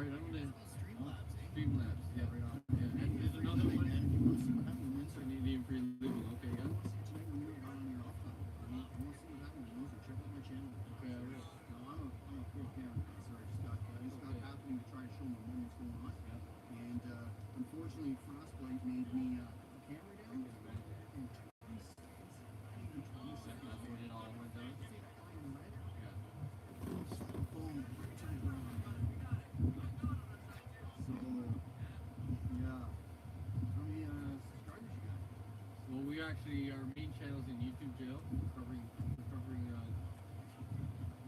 Alright, I'm gonna Streamlabs, eh? Streamlabs, yeah. Right on. Yeah. And there's another one. Canadian Free Living, okay, yeah. I want to see you tonight when you're on your off time. I want to see what's happening. Check out my channel. Okay, I will. I'm a pro camera guy, so I just got happening to try to show my mom what's going on. Yeah. And unfortunately, frostbite made me put the camera down. And 20 seconds, not even 20 seconds. That's when it all went down. Yeah. Boom, right to the ground. So, yeah. How many subscribers you got? Well, we actually, our main channel's in YouTube jail, covering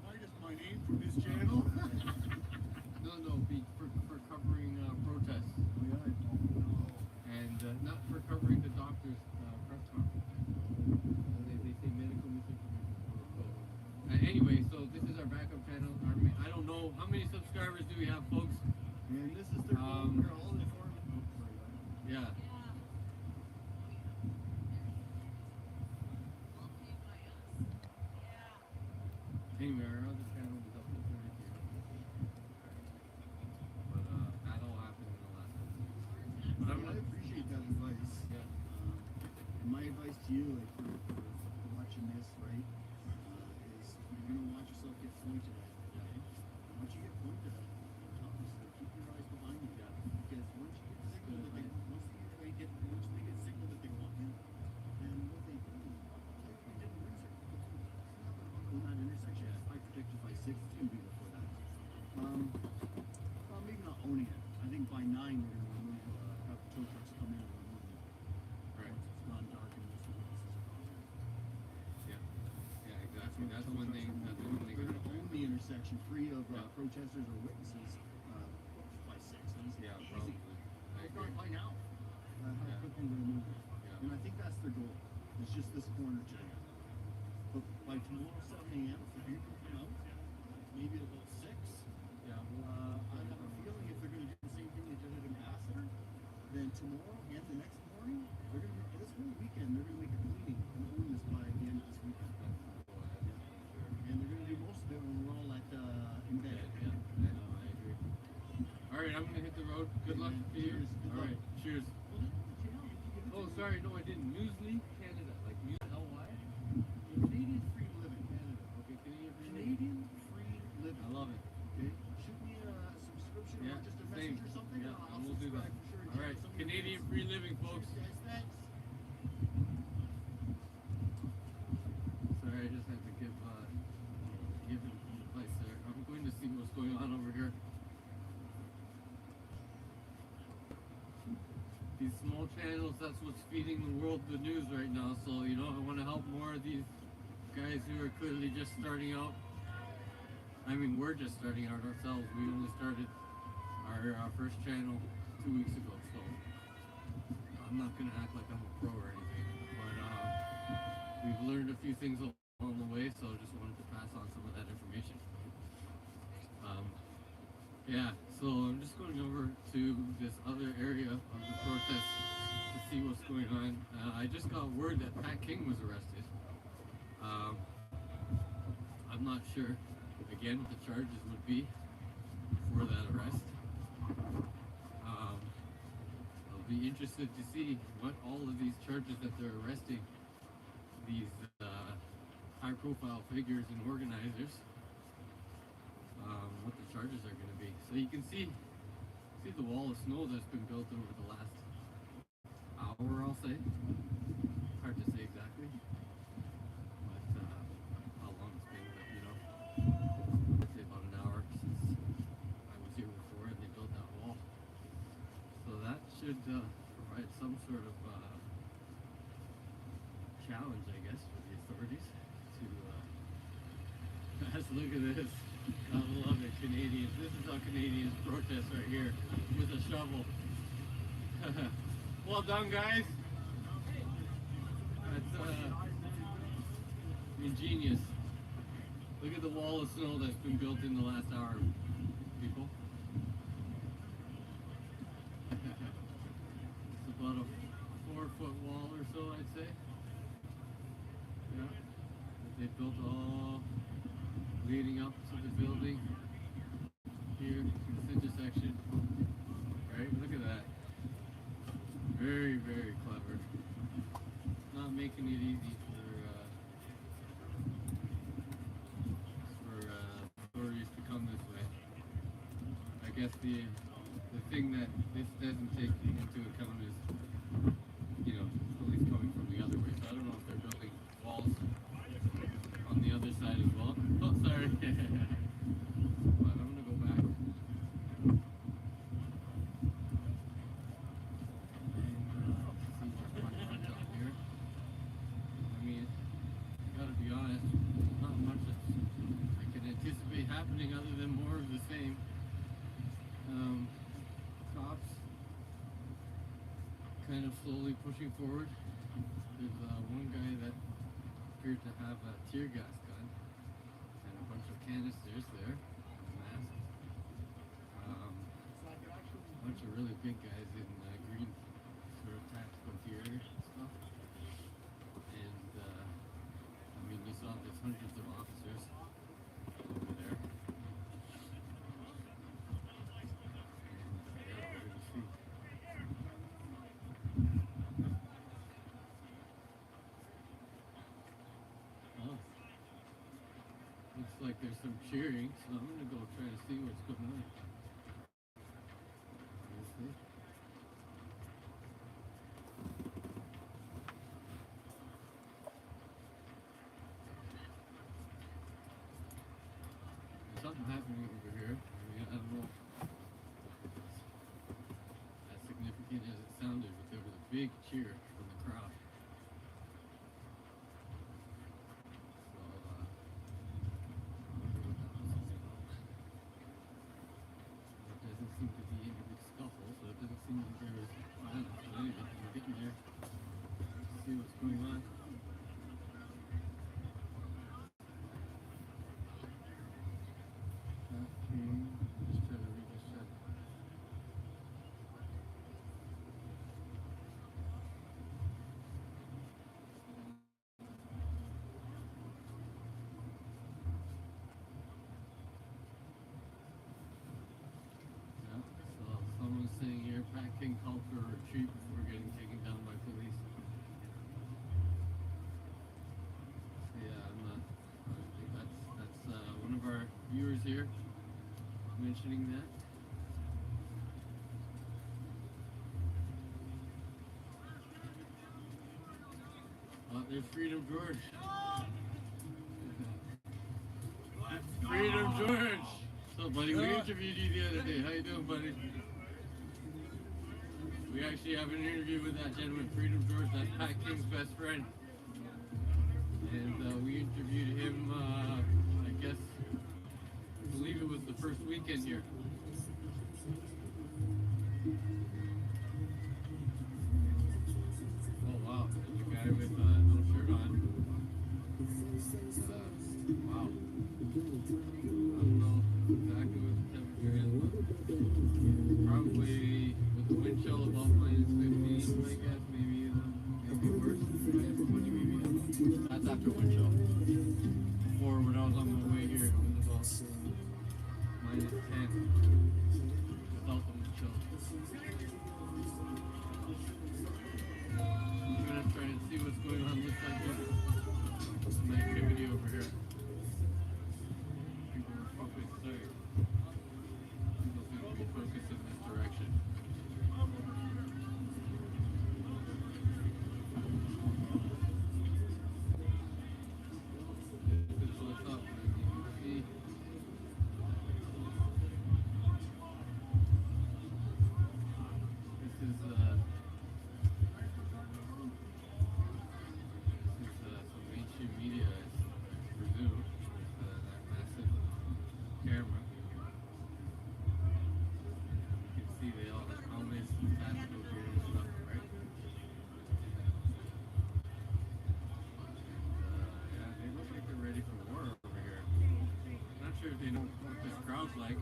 Minus my name from this channel. for covering protests. Oh, yeah, I don't know. And not for covering the doctor's press conference. They say medical misinformation. So, anyway, so this is our backup channel. I don't know how many subscribers do we have, folks. And this is their phone. They're all informed. Oh, sorry. Yeah. Anyway, our other channel is up to 30 here. But that all happened in the last episode. But I appreciate that advice. Yeah. My advice to you, like for watching this, right, is you're gonna watch yourself get pointed at. Okay? Once you get pointed at, obviously keep your eyes behind you. Yeah. Because once you get signal that they get signal that they want you, then what they do, like we did in Windsor. On that intersection, I predicted by 6, it's gonna be before that. Well, maybe not owning it. I think by 9 we're gonna remove have the tow trucks come in and remove it. Right. Once it's gone dark and most of the witnesses are gone. Yeah. Yeah, exactly. That's when they They're gonna own the intersection free of Yeah. protesters or witnesses by 6. Easy. Yeah, Easy. probably. I If not agree. by now. How Yeah. quickly they remove it. Yeah. And I think that's their goal. It's just this corner today. But by tomorrow 7 a.m. for people to come out, maybe at about 6. Yeah. I have a feeling if they're going to do the same thing they did at Ambassador, then tomorrow and the next morning, they're going to this whole weekend, they're going to make a cleaning and own this by the end of this weekend. And they're going to do most of it when we're all at embedded. Yeah, I know, I agree. Alright, I'm gonna hit the road. Good luck to you. Cheers. Good Alright, luck. cheers. Oh, sorry, no, I didn't. Newsly Canada, like News LY. Canadian Free Living Canada. Okay, Canadian Free Living. Canadian Free Living. I love it. Okay. Shoot me a subscription Yeah, or just a same. message or something. Yeah, I'll and we'll do that. subscribe for sure. Alright, Somebody- Canadian Free Living, folks. Cheers, guys. Thanks. Sorry, I just had to give him advice there. I'm going to see what's going on over here. These small channels, that's what's feeding the world the news right now. So, you know, I want to help more of these guys who are clearly just starting out. I mean, we're just starting out ourselves. We only started our first channel 2 weeks ago, so I'm not going to act like I'm a pro or anything. But we've learned a few things along the way, so I just wanted to pass on some of that information. Yeah, so I'm just going over to this other area of the protest to see what's going on. I just got word that Pat King was arrested. I'm not sure, again, what the charges would be for that arrest. I'll be interested to see what all of these charges that they're arresting these high-profile figures and organizers, what the charges are going to be. So you can see the wall of snow that's been built over the last hour, I'll say. Hard to say exactly, but how long it's been, but you know, I'd say about an hour since I was here before and they built that wall. So that should provide some sort of challenge, I guess, for the authorities to guys, look at this. I love it, Canadians. This is how Canadians protest right here with a shovel. Well done, guys. That's ingenious. Look at the wall of snow that's been built in the last hour, people. It's about a 4-foot wall or so, I'd say. Yeah. They built all leading up to the building here. Just intersection. Right? Look at that. Very, very clever. Not making it easy for stories to come this way. I guess the thing that this doesn't take into account is, police coming from the other way. So I don't know if they're building walls on the other side as well. Oh, sorry. But I'm gonna go back. Gotta be honest, not much that I can anticipate happening other than more of the same. Cops kind of slowly pushing forward. There's one guy that appeared to have a tear gas gun and a bunch of canisters there, masked. A bunch of really big guys in green sort of tactical gear and stuff. And you saw there's hundreds of officers over there. Looks like there's some cheering, so I'm gonna go try to see what's going on. There's something happening over here. I don't know as significant as it sounded, but there was a big cheer from the crowd. Seem to be any big scuffle, so it doesn't seem like there was violence. But anyway, we're getting there to see what's going on. Just try to read this chat. Someone's saying here, packing called for a retreat before getting taken down by police. Yeah, I think that's one of our viewers here mentioning that. There's Freedom George. Freedom George! So, buddy, we interviewed you the other day. How you doing, buddy? We actually have an interview with that gentleman, Freedom George. That's Pat King's best friend. And we interviewed him, I believe it was the first weekend here. Oh, wow. There's a guy with no shirt on. Wow. I don't know exactly what the temperature is, but probably with the wind chill about minus 15, I guess, maybe worse, minus 20 maybe. That's after wind chill. Before, when I was on my way here, it was about minus 10 without the wind chill. I'm gonna try and see what's going on this side here. Some activity over here. People are focused there. People seem to be focused in this direction. This is what's up, man. You can see. This is some mainstream media, I presume, that massive camera. You can see they all have helmets and tactical gear and stuff, right? Yeah, they look like they're ready for war over here. I'm not sure if they know what this crowd's like.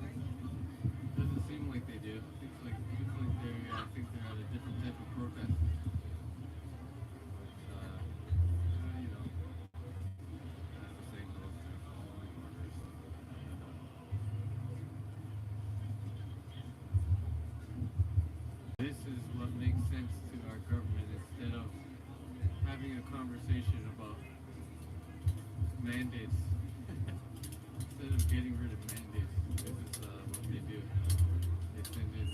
Doesn't seem like they do. It seems like I think they're at a different type of protest. this is what makes sense to our government instead of having a conversation about mandates. Instead of getting rid of mandates, this is what they do. They send in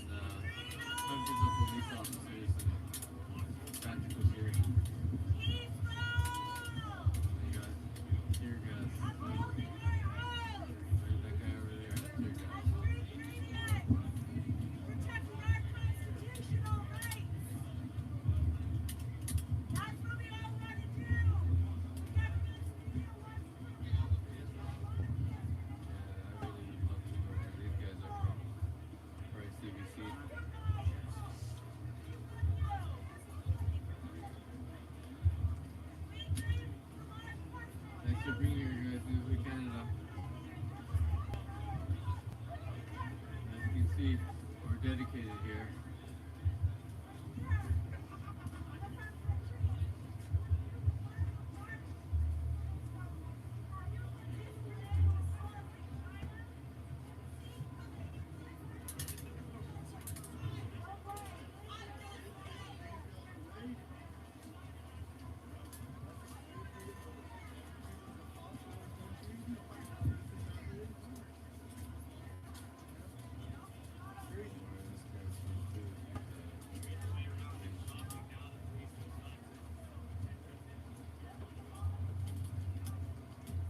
hundreds of police officers and tactical gear. They got tear gas. There's that guy over there has tear gas. Thanks for being here, guys. Newsweek Canada. As you can see, we're dedicated here.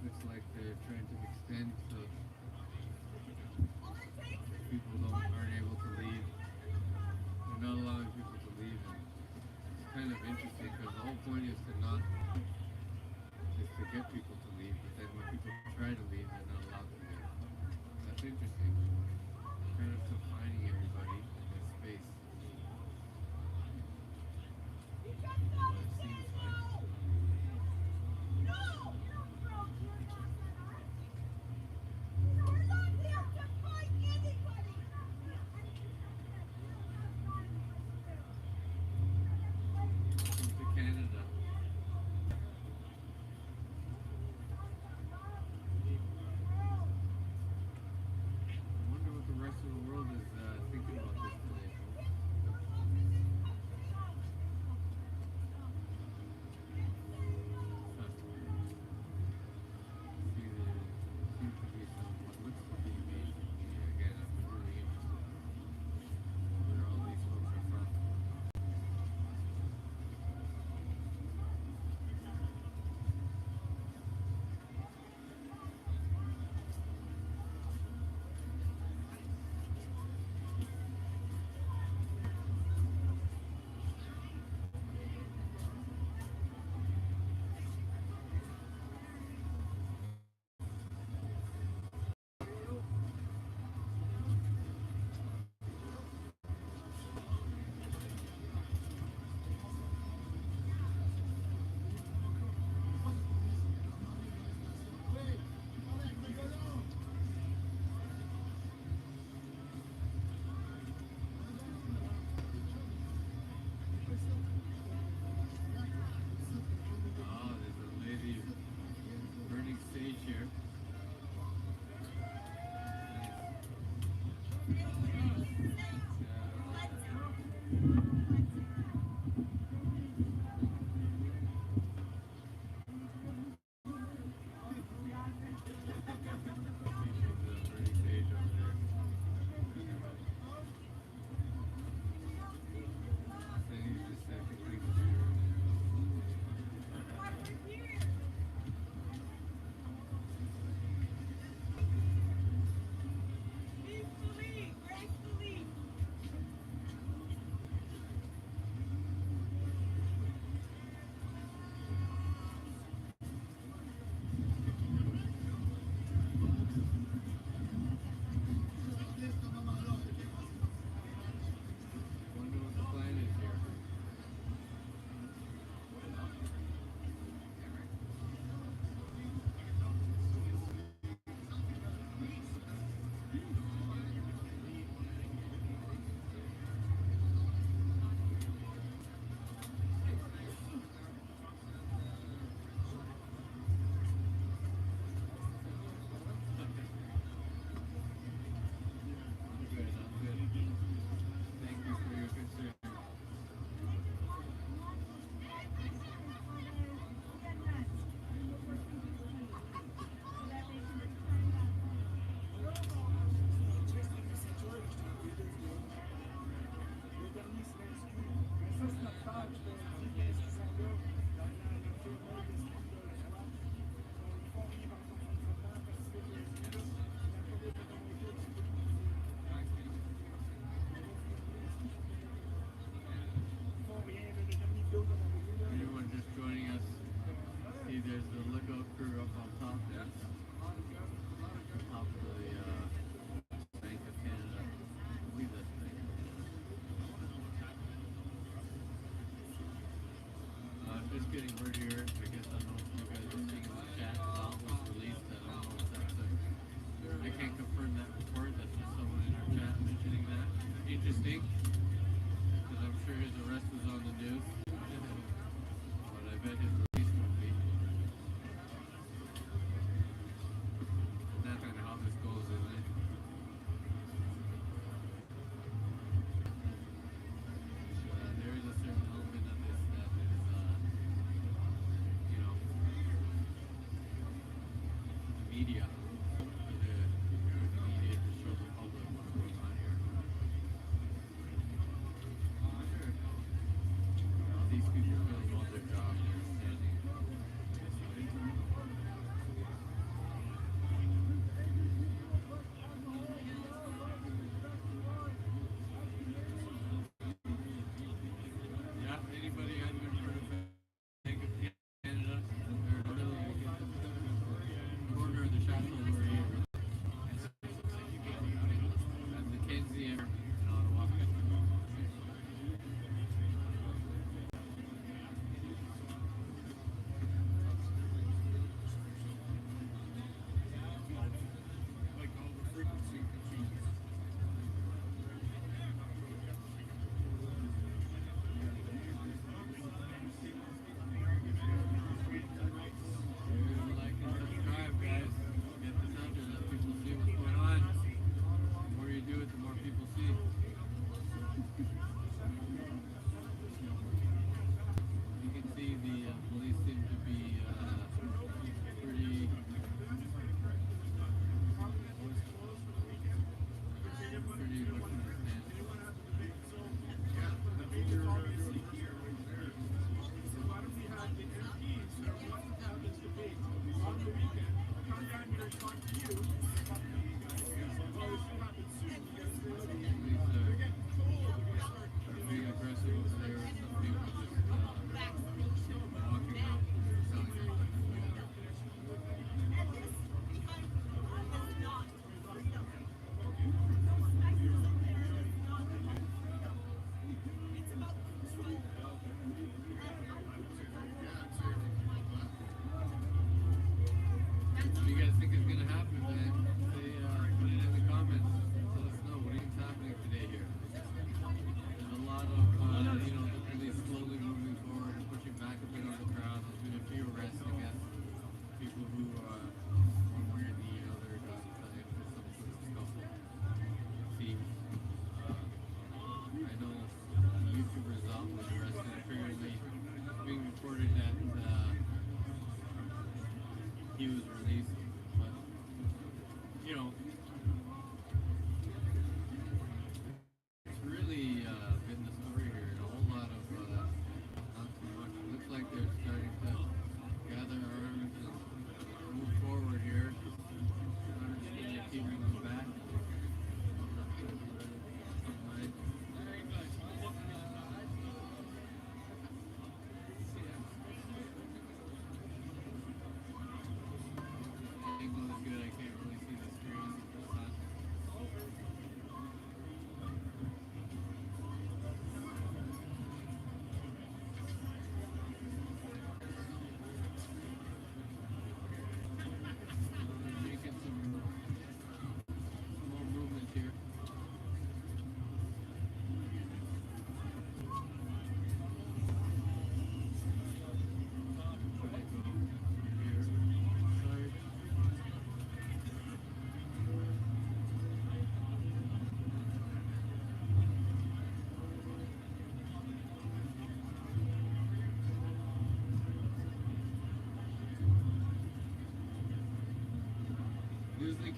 Looks like they're trying to extend so people aren't able to leave. They're not allowing people to leave. And it's kind of interesting because the whole point is to get people to leave, but then when people try to leave, they're not allowed to leave. That's interesting. Kind of confining everybody in this space. What it seems like. Welcome to Canada. I wonder what the rest of the world is thinking about this today.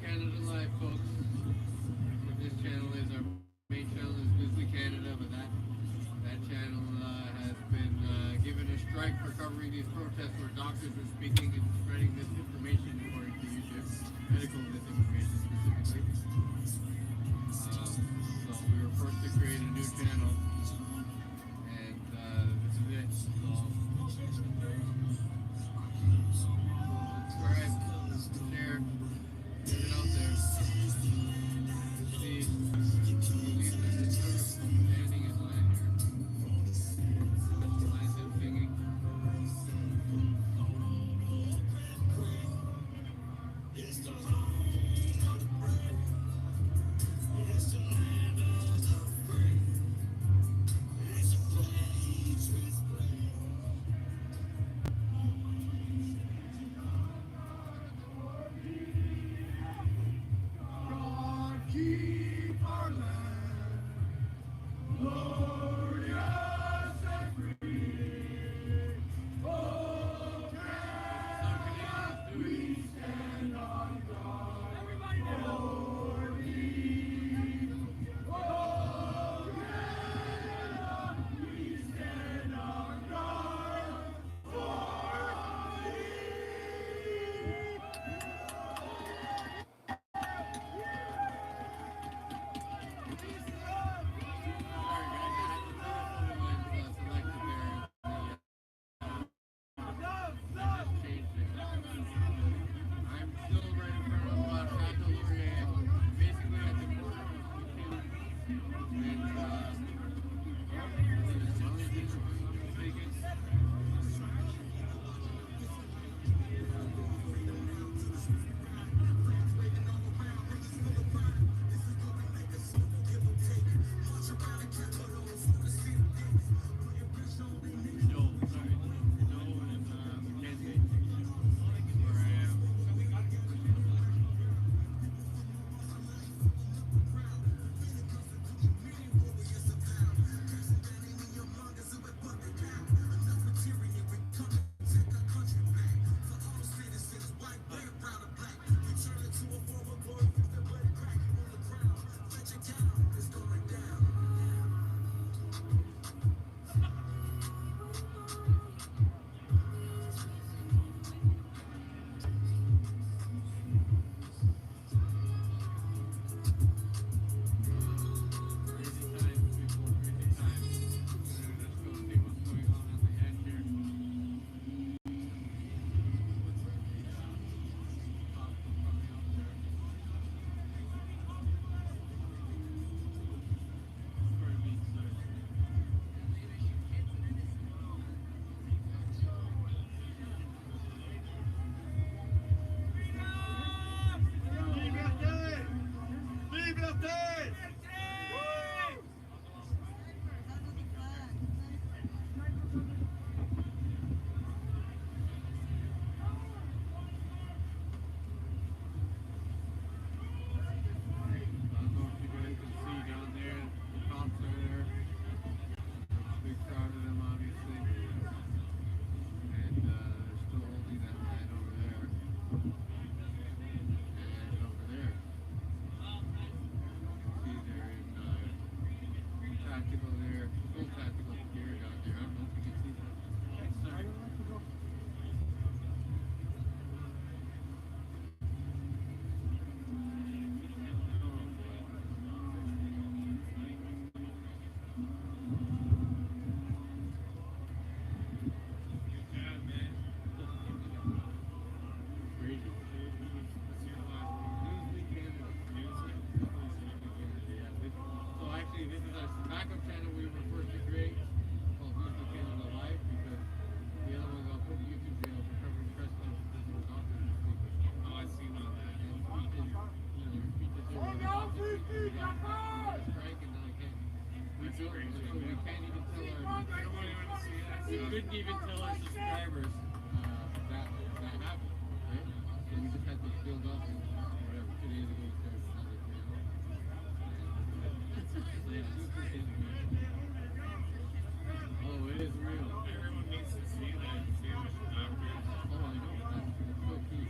Canada Live, folks. This channel is our main channel is Grizzly Canada, but that channel has been given a strike for covering these protests where doctors are speaking and spreading misinformation according to YouTube, medical misinformation specifically. So we were forced to create a new channel, and this is it. So subscribe, share, get it out there. See, believe that this sort of standing is land here. Land and singing. Couldn't even tell our subscribers that happened, right? So we just had to build up and whatever 2 days ago we started another channel. So yeah, super oh, it is real. Everyone needs to see that. See what the doctor is. Oh, I know. That's so key.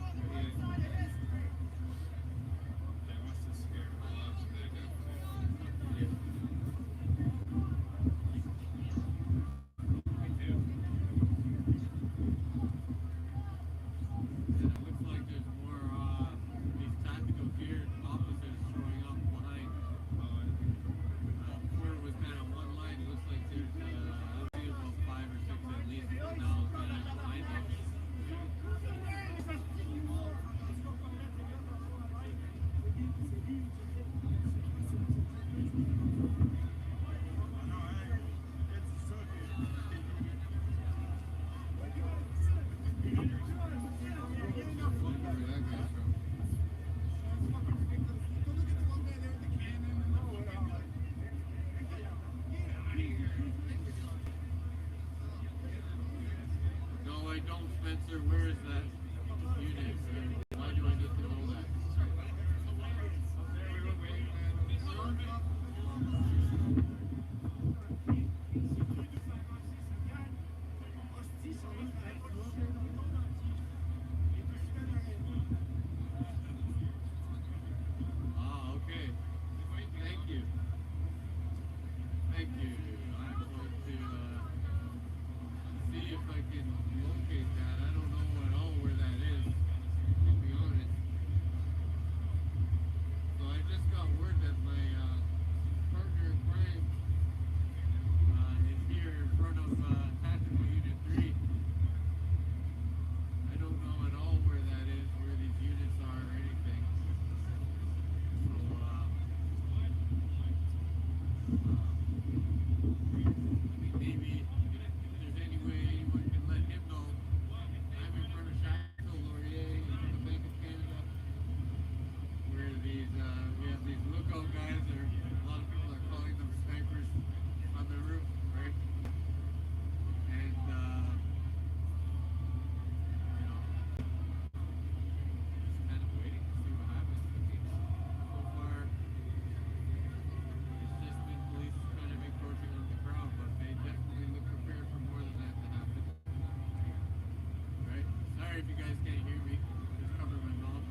Maybe if there's any way anyone can let him know. I'm in front of Chateau Laurier in the Bank of Canada, where we have these lookout guys, or a lot of people are calling them snipers on the roof, right? And just kind of waiting to see what happens. So far, it's just been police kind of encroaching on the crowd, but they definitely look prepared for more than that to happen. Right? Sorry if you guys can't hear me. Just cover my mouth.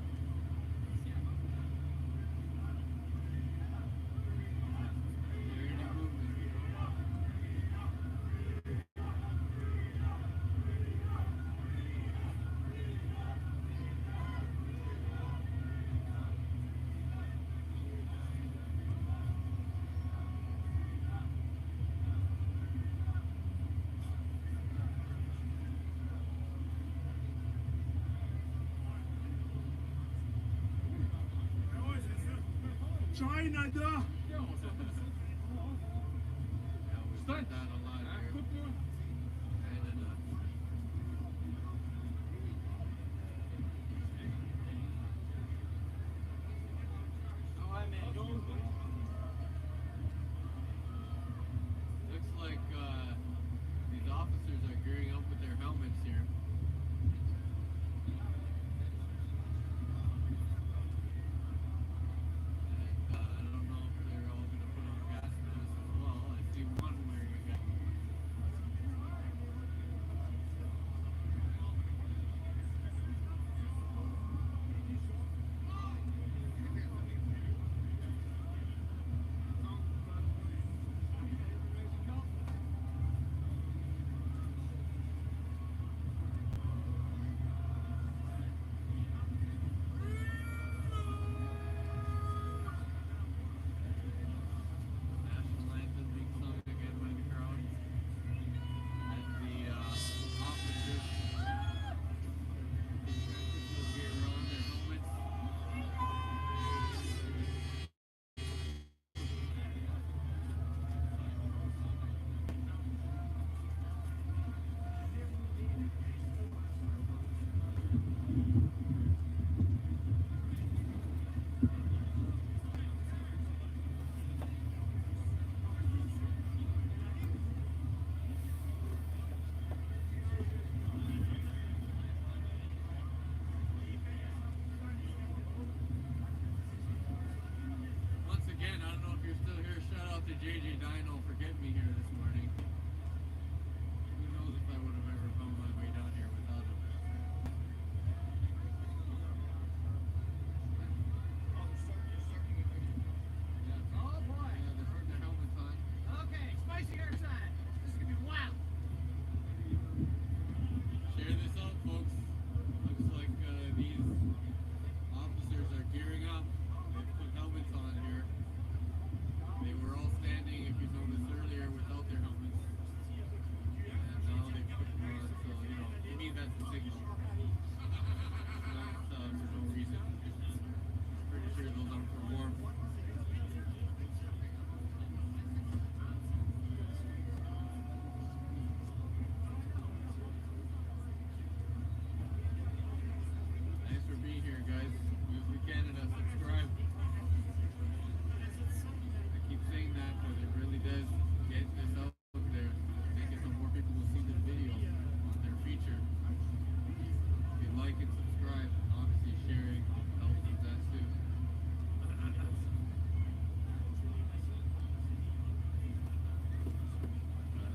China, da! Start that a lot here. Canada. Looks like these officers are gearing up with their helmets here. And I don't know if they're all going to put on gas masks as well. I see one wearing a gas mask. National anthem being sung again by the crowd as the officers will gear on their helmets. Once again, I don't know if you're still here. Shout out to JJ Dino for getting me here this morning. Who knows if I would have ever found my way down here without him. Oh boy. Yeah, they're putting their helmets on. Okay, spicy outside. This is gonna be wild. Share this out, folks. Looks like these officers are gearing up. They've put helmets on here. They were all standing, if you noticed earlier, without their helmets. And now they put them on, so, to me that's the signal. Not for no reason. Pretty sure those aren't for warmth. Thanks for being here, guys. Music Canada, subscribe. I keep saying that, but it really does get this out there. Make it so more people will see this video on their feature. If you like and subscribe, obviously sharing helps with that too.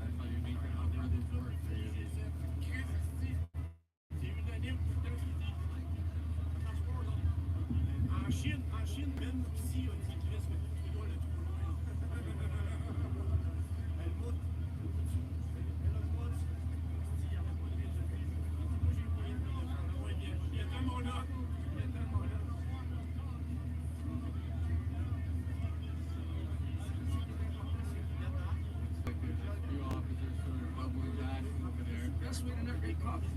That's how you make the algorithms work. En Chine, même si on dit presque tu dois le trouver. Elle monte. Elle monte. Il y a pas de raison. Moi, j'ai pas rien de faire. Ouais, bien. Il y a tellement là. Il y a tellement là. Looks like there's a few officers sort of doubling back over there. Best way to never get caught. And,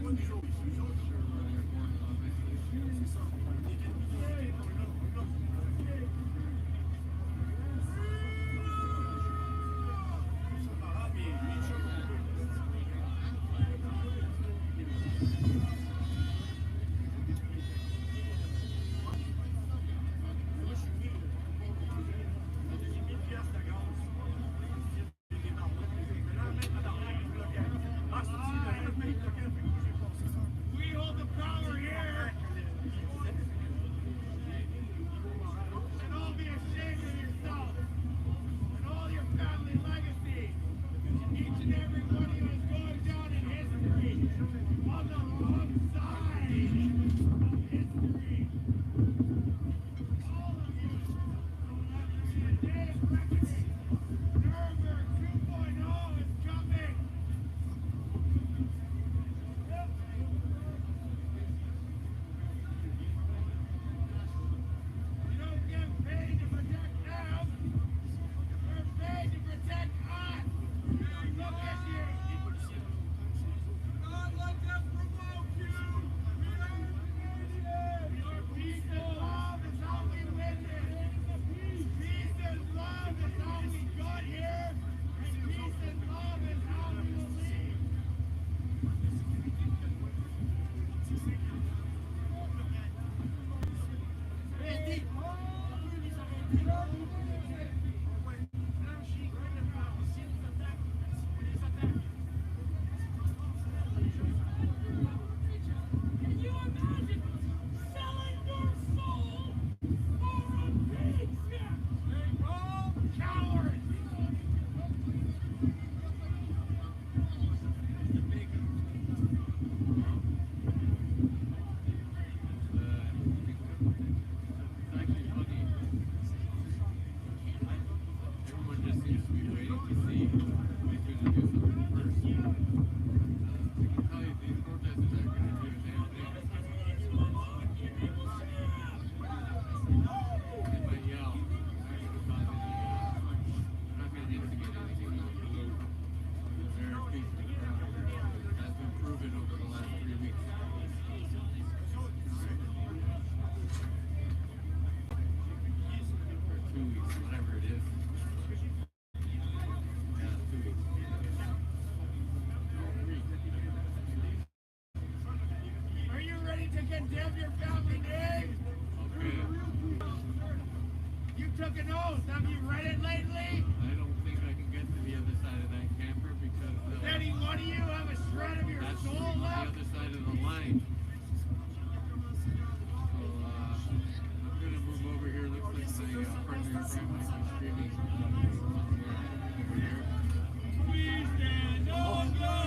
not sure where they're going, obviously. condemn your family name? Okay. You took an oath. Have you read it lately? I don't think I can get to the other side of that camper because Does any one of you have a shred of your that's soul on the left? other side of the line. So I'm gonna move over here. Looks like my partner in crime might be screaming somewhere over here. Please stand on the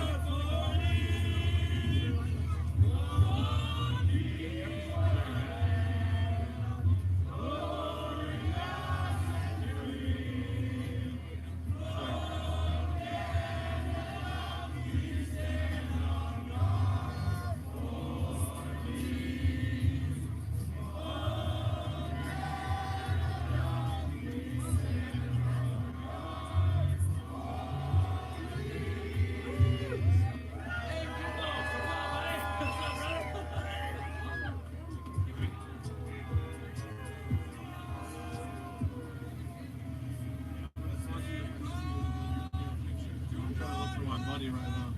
I'm trying to look for my buddy right now.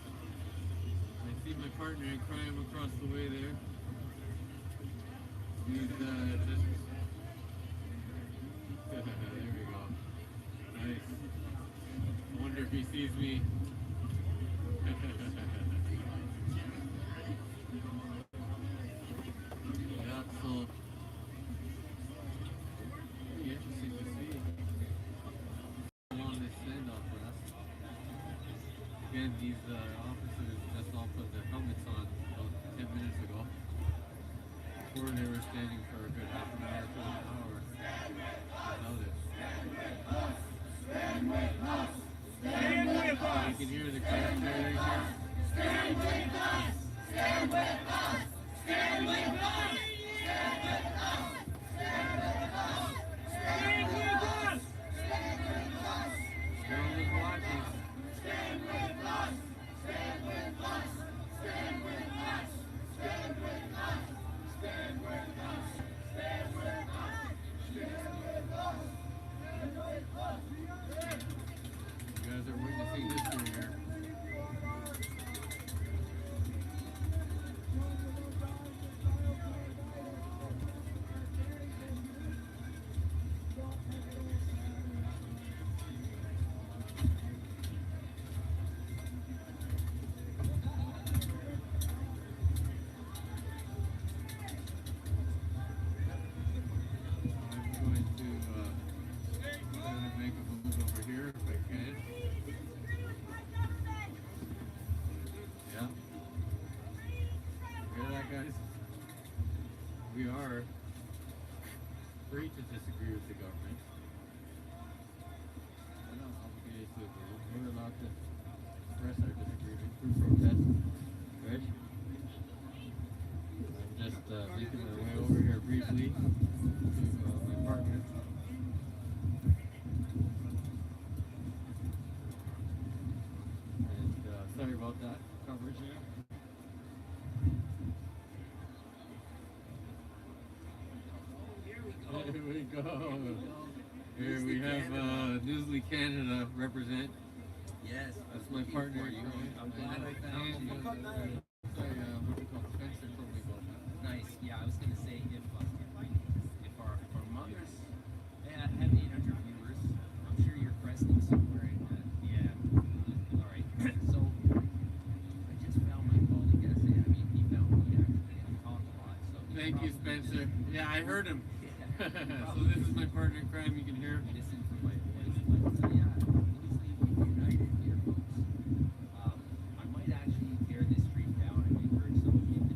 I see my partner in crime across the way there. He's just there we go. Nice. I wonder if he sees me. Yeah, so pretty interesting to see how long this standoff lasts. Again, these officers just all put their helmets on about 10 minutes ago. Before they were standing for a good half an hour to an hour without it. Stand with us. You can hear the crowd cheering. Stand with us. Stand with us. Stand with us. Stand with us. Stand with us. Stand with us. Stand with us. Everyone was watching. Stand with us. Stand with us. Stand with us. Stand with us. Stand with us. Stand with us. Stand with us. You guys are witnessing history here. I'm going to make a move over here if I can. Yeah. Hear that, guys? We are free to disagree with the government. We're not obligated to agree. We're allowed to express our disagreement through protest. Right? I'm just making my way over here briefly to my partner. And sorry about that coverage here. Here we go. Here we have Newsly Canada represent. Yes, That's my partner. I'm glad I found you. Sorry, what do you call it? Spencer told me about that. Nice. Yeah, I was gonna say if our mothers have 800 viewers, I'm sure you're cresting somewhere. Yeah. All right. So I just found my colleague yesterday. I mean, he found me actually. I talk a lot. So he's Thank you, probably Spencer. listening. Yeah, I heard him. Yeah. So this is my partner in crime. You can hear. Listen for my voice, but yeah, Newsly United here, folks. I might actually tear this street down and encourage some of you to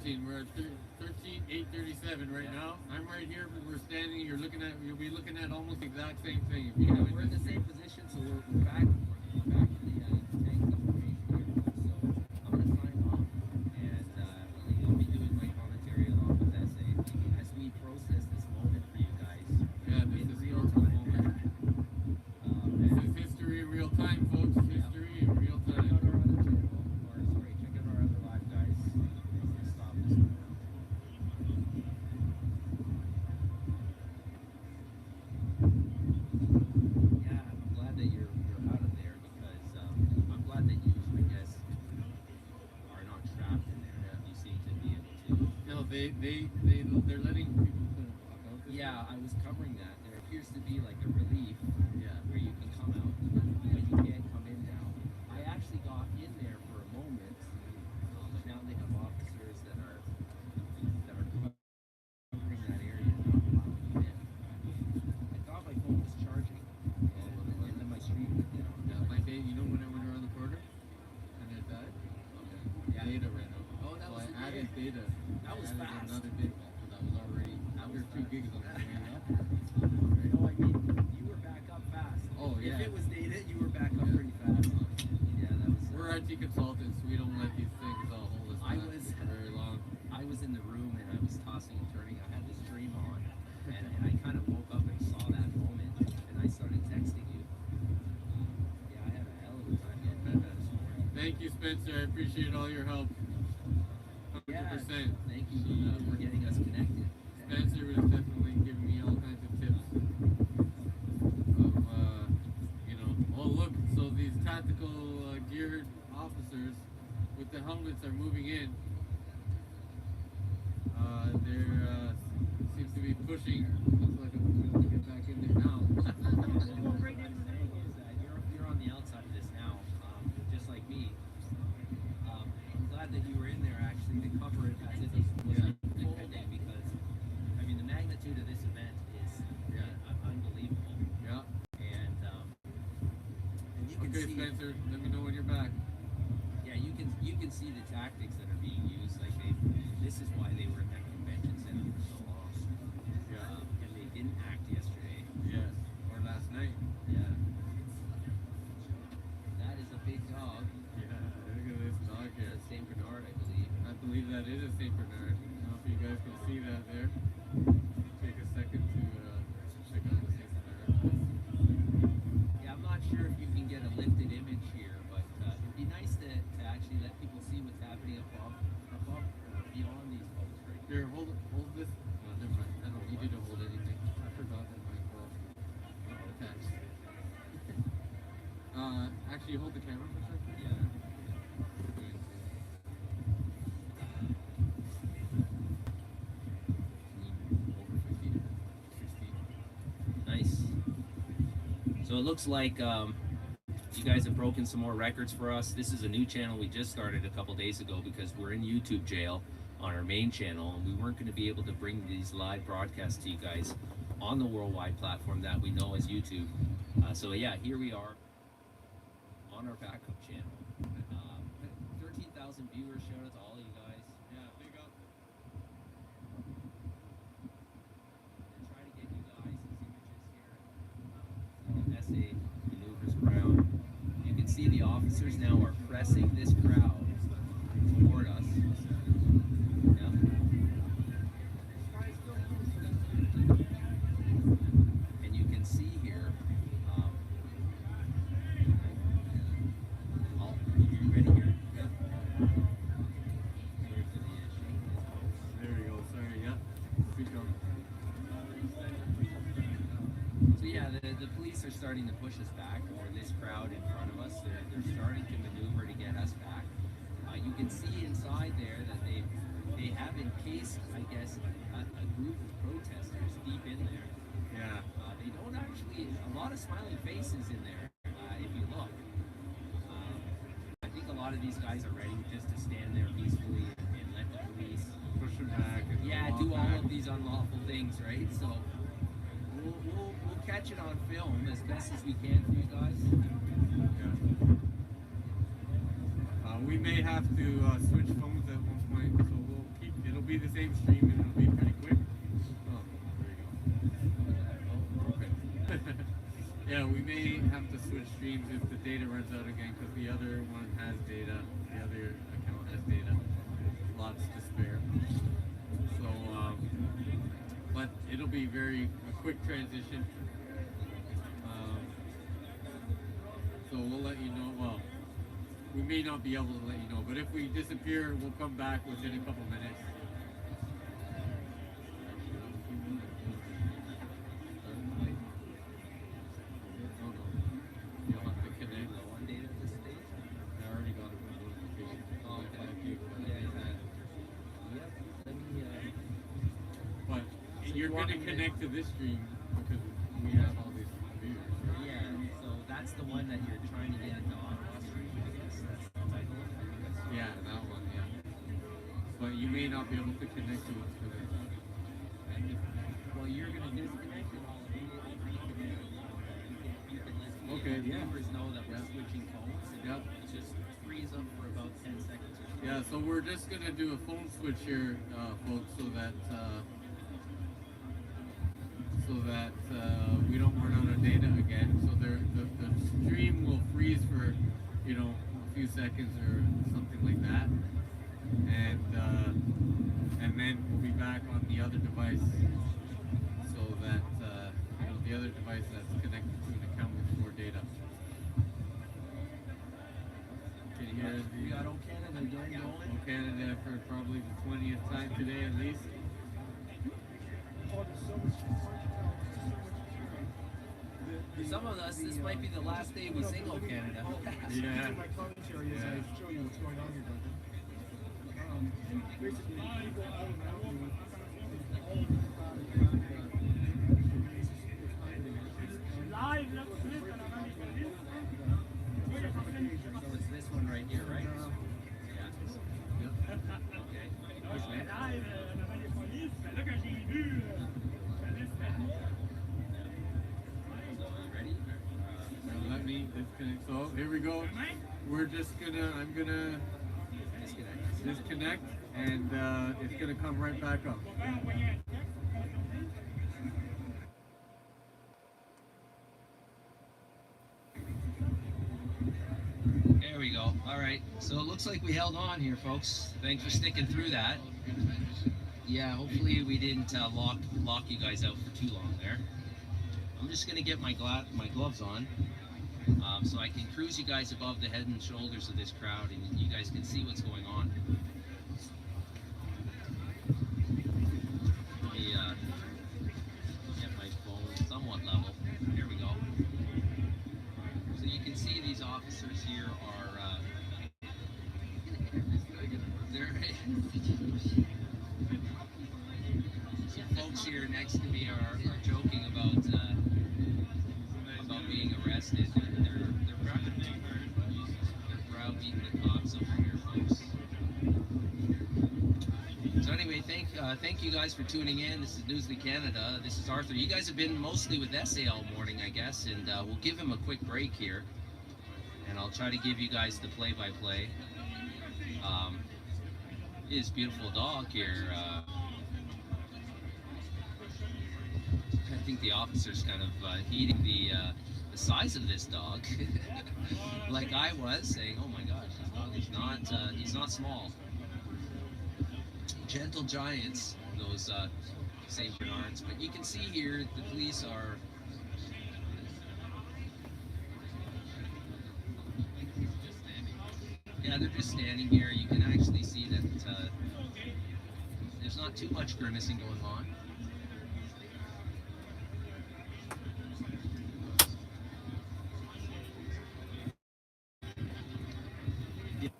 13. We're at 13,837 right now. I'm right here. We're standing. You'll be looking at almost the exact same thing. If you Yeah, haven't we're in the just- same position, so we're back. We're back in the tank information here. So I'm gonna sign off, and I'll be doing my commentary along with essay as we process this moment for you guys. Yeah, this in is real historical time. moment. This is history in real time, folks. History in real Check out time. our other channel, or sorry, check out our other live guys. Let's stop this one now. Yeah, I'm glad that you're out of there because I'm glad that you, I guess, are not trapped in there. You seem to be able to. No, they're letting people walk out. this Yeah, way. I was covering that. There appears to be like a relief Yeah. where you can come out, but you can't come in now. I actually got in there for a moment, but now they have officers that are covering that area and not allowing you in. I thought my phone was charging, and then my stream went down. Yeah, my data. You know when I went around the corner and it died? Okay. Yeah. Data ran out. Oh, that So was I the added data. That was I added fast. another data because I was already under 2 fast. gigs on the way up. You know, I mean, you were back up fast. Oh, yeah. If it was data, you were back up Yeah. pretty fast. Yeah, that was. We're IT consultants. We don't let these things hold us I back was- for very long. I was in the room and I was tossing and turning. I had the stream on, and I kind of woke up and saw that moment, and I started texting you. Yeah, I had a hell of a time getting back this morning. Thank you, Spencer. I appreciate all your help. 100%. Thank you for getting us connected. Spencer was definitely giving me all kinds of tips of, oh look, so these tactical geared officers with the helmets are moving in. They're seems to be pushing. Looks like I'm going to get back in there now. What I'm saying is that you're on the outside of this now, just like me. I'm glad that you were in there actually to cover it as if it was unfolding because, I mean, the magnitude of this event is unbelievable. Yeah. And you can Okay, see, Spencer, let me know when you're back. yeah, you can see the tactics that are being used. Like this is why they were at that convention center for so long. Yeah. And they didn't act yesterday. Yes. Or last night. Yeah. That is a big dog. Yeah. Look at this dog here. It's a Saint Bernard, I believe. I believe that is a Saint Bernard. I don't know if you guys can see that there. Take a second to check out the Saint Bernard. Yeah, I'm not sure if you can get a lifted image here, but it'd be nice to actually let people see what's happening above beyond these folks right here. Here, hold this. No, never mind. I don't need you to hold anything. I forgot that my phone attached. Actually, hold the camera for a second. Yeah. Over 50. 60. Nice. So it looks like you guys have broken some more records for us. This is a new channel we just started a couple days ago because we're in YouTube jail on our main channel, and we weren't going to be able to bring these live broadcasts to you guys on the worldwide platform that we know as YouTube. So yeah, here we are on our backup channel. 13,000 viewers. Shout out to all you guys. Yeah, big up. And try to get you guys these images here. SA maneuvers around. You can see the officers now are pressing this crowd toward us. Yeah. And you can see here. You ready here? Yeah. Sorry for the shaking this post. There we go. Sorry, yeah. Keep going. So yeah, the police are starting to push us back, or this crowd in front of us. They're starting to maneuver to get us back. You can see inside there that they have encased, I guess, a group of protesters deep in there. Yeah. They don't actually, a lot of smiling faces in there, if you look. I think a lot of these guys are ready just to stand there peacefully and let the police Push him back. And yeah, walk do all back. of these unlawful things, right? So we'll catch it on film as best as we can for you guys. Yeah. We may have to switch phones at one point, so we'll keep be the same stream and it'll be pretty quick. Oh, there you go. Okay. Yeah, we may have to switch streams if the data runs out again because the other one has data. The other account has data. Lots to spare. So, but it'll be a quick transition. So we'll let you know. Well, we may not be able to let you know, but if we disappear, we'll come back within a couple minutes. Oh no, you'll have to connect. One data at this stage? I already got a notification. Oh, okay. Okay. Yep. Let me, But So you're you want going to me to- connect to this stream because we have all these viewers. Right? yeah, so that's the one that you're trying to get into Ottawa Street, I guess. That's the title. Yeah, that one. Yeah. But you may not be able to connect to it for this. Well, you're going to disconnect and I'll immediately reconnect. You can let the Okay, yeah. viewers know that we're Yeah. switching phones. And Yeah. it just frees up for about 10 seconds or so. Yeah, so we're just gonna do a phone switch here, folks, so that we don't run out of data again. So the stream will freeze for a few seconds or something like that, and then we'll be back on the other device, so that the other device that's connected to an account with more data. Can you hear We got O Canada again going. Canada for probably the 20th time today at least. Oh, there's so much For some of us, this might be the last day we sing O Canada. Yeah. My commentary as I show you what's going on here, Duncan. Basically, people out of Mountain, all of the Live, là, tout de suite, en avant des services. Oui, il y a pas de So it's this one right here, right? Yeah. Okay. Là, j'étais live en avant des polices. Ben là, quand j'ai vu, la liste était So you ready? Now let me disconnect. So here we go. I'm gonna disconnect and it's gonna come right back up. envoyé un texte. There we go. All right. So it looks like we held on here, folks. Thanks for sticking through that. Yeah, hopefully we didn't lock you guys out for too long there. I'm just gonna get my gloves on, so I can cruise you guys above the head and shoulders of this crowd, and you guys can see what's going on. Let me get my phone somewhat level. There we go. So you can see these officers here are they're some folks here next to me are joking about being arrested. They're browbeating the cops over here, folks. So anyway, thank you guys for tuning in. This is Newsly Canada. This is Arthur. You guys have been mostly with SA all morning, I guess, and we'll give him a quick break here, and I'll try to give you guys the play-by-play. His beautiful dog here. I think the officer's kind of heeding the size of this dog, like I was, saying, "Oh my gosh, this dog is he's not small." Gentle giants, those Saint Bernards. But you can see here the police are. Yeah, they're just standing here. You can actually see that there's not too much grimacing going on.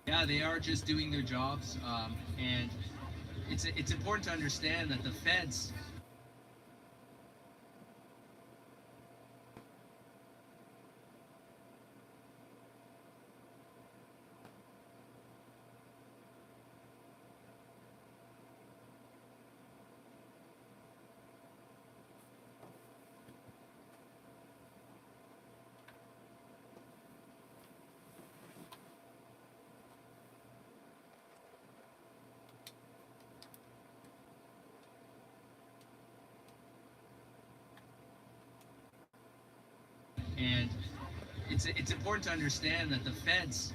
Yeah, they are just doing their jobs, and it's important to understand that the feds. And it's important to understand that the feds.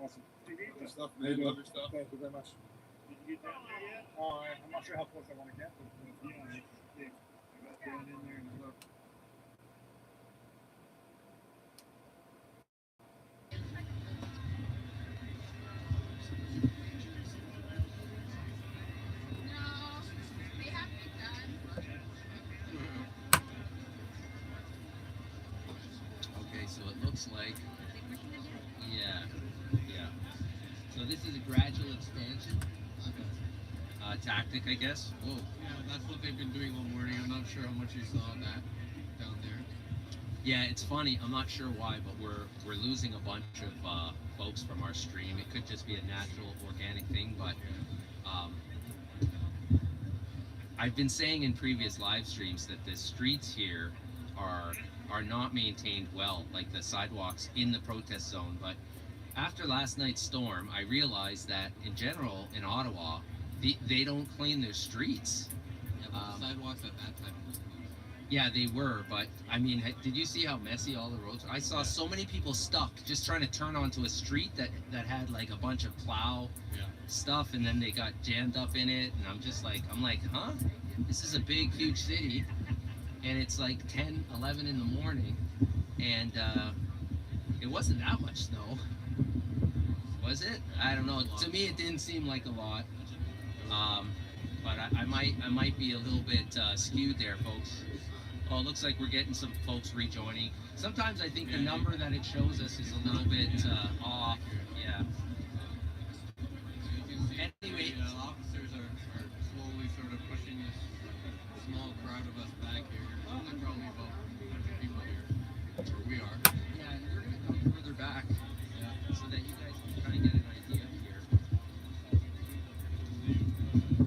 Awesome. Good stuff, How you man. doing? Love your stuff. Thank you very much. Did you get down there yet? I'm not sure how close I want to get, but Yeah, I got down in there and looked. Okay, so it looks like, yeah, yeah. So this is a gradual expansion tactic, I guess. Whoa. Yeah, that's what they've been doing all morning. I'm not sure how much you saw of that down there. Yeah, it's funny. I'm not sure why, but we're losing a bunch of folks from our stream. It could just be a natural, organic thing, but I've been saying in previous live streams that the streets here are not maintained well, like the sidewalks in the protest zone. But after last night's storm, I realized that in general in Ottawa, they don't clean their streets. Yeah, but the sidewalks at that time was closed. Yeah, they were, but I mean, did you see how messy all the roads were? I saw so many people stuck just trying to turn onto a street that had like a bunch of plow Yeah. stuff, and then they got jammed up in it, and I'm like, huh? This is a big, huge city, and it's like 10, 11 in the morning, and it wasn't that much snow. Was it? I don't know. To me, it didn't seem like a lot. But I might be a little bit skewed there, folks. Oh, it looks like we're getting some folks rejoining. Sometimes I think the number that it shows us is a little bit off. Yeah. You can see Anyway. the officers are slowly sort of pushing this small crowd of us back here. There's only probably about 100 people here, where we are. Yeah, and we're gonna come further back so that you guys can kind of get an idea here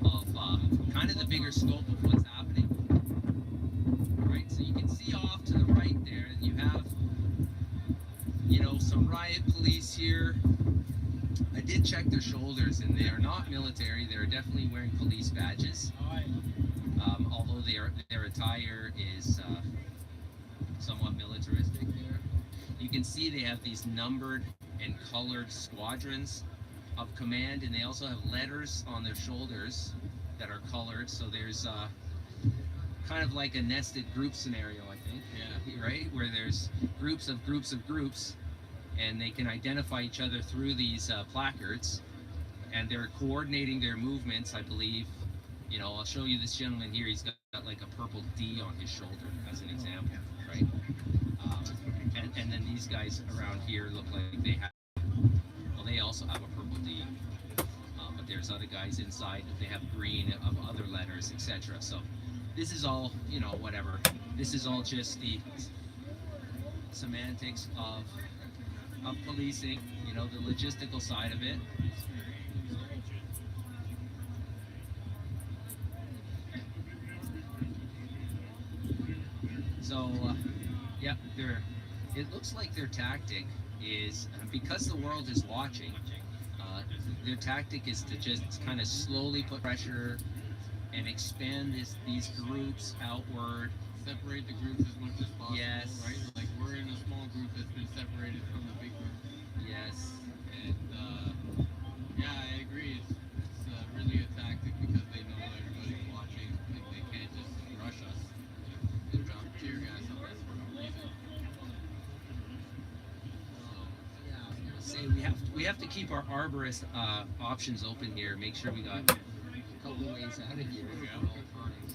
of kind of the bigger scope of what's happening. Right, so you can see off to the right there, and you have, some riot police here. I did check their shoulders, and they are not military. They're definitely wearing police badges. Although their attire is somewhat militaristic there. You can see they have these numbered and colored squadrons of command, and they also have letters on their shoulders that are colored. So there's kind of like a nested group scenario, I think. Yeah. Right? Where there's groups of groups of groups, and they can identify each other through these placards, and they're coordinating their movements, I believe. I'll show you this gentleman here. He's got like a purple D on his shoulder, as an example, right? And then these guys around here look like they have, well, they also have a purple D. But there's other guys inside that they have green of other letters, etc. So this is all, whatever. This is all just the semantics of policing, the logistical side of it. So, it looks like their tactic is, because the world is watching, their tactic is to just kind of slowly put pressure and expand these groups outward. Separate the groups as much as possible. Yes. Right? Like we're in a small group that's been separated from the big group. Yes. And I agree. It's really a tactic because they know everybody's watching. And they can't just rush us and drop tear gas on us for no reason. Say we have to keep our arborist options open here. Make sure we got a couple ways out of here at all times.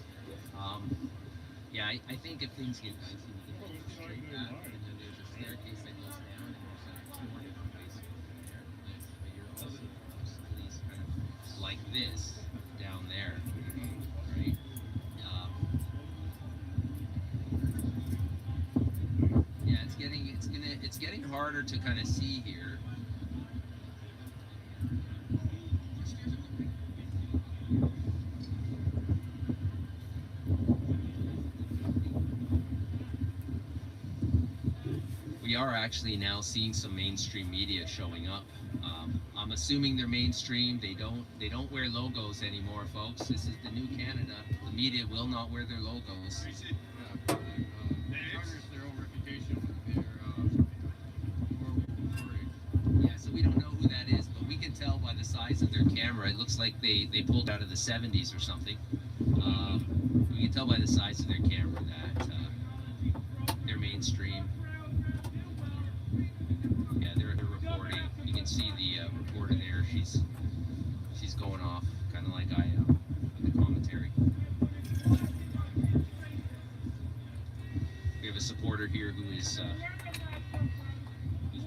I think if things get dicey, we can go straight back, and then there's a staircase that goes down, and there's two more different ways there. But you're also police kind of like this down there, right? it's getting harder to kind of see here. We are actually now seeing some mainstream media showing up. I'm assuming they're mainstream. They don't wear logos anymore, folks. This is the new Canada. The media will not wear their logos. Tarnish their own reputation with their horrible stories. Yeah, so we don't know who that is, but we can tell by the size of their camera. It looks like they pulled out of the 70s or something. We can tell by the size of their camera that they're mainstream. Yeah, they're reporting. You can see the reporter there. She's going off, kind of like I am with the commentary. We have a supporter here who is who's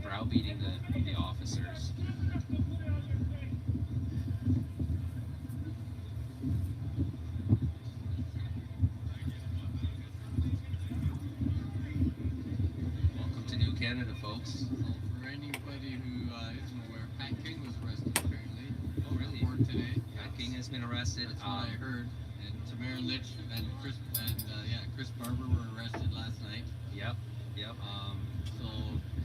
browbeating the officers. Welcome to New Canada, folks. So for anybody who isn't aware, Pat King was arrested apparently. Oh, really? Court today. Pat King has been arrested. That's what I heard. And Tamara Litch and Chris Barber were arrested last night. Yep. So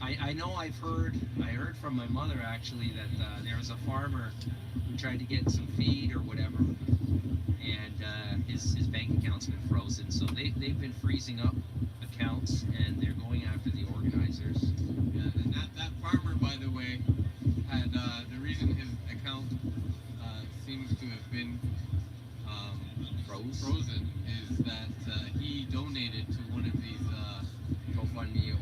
I know I heard from my mother actually that there was a farmer who tried to get some feed or whatever, and his bank account's been frozen. So they've been freezing up accounts, and they're going after the organizers. yeah, and that farmer, by the way, had the reason his account seems to have been frozen is that he donated to one of these GoFundMe or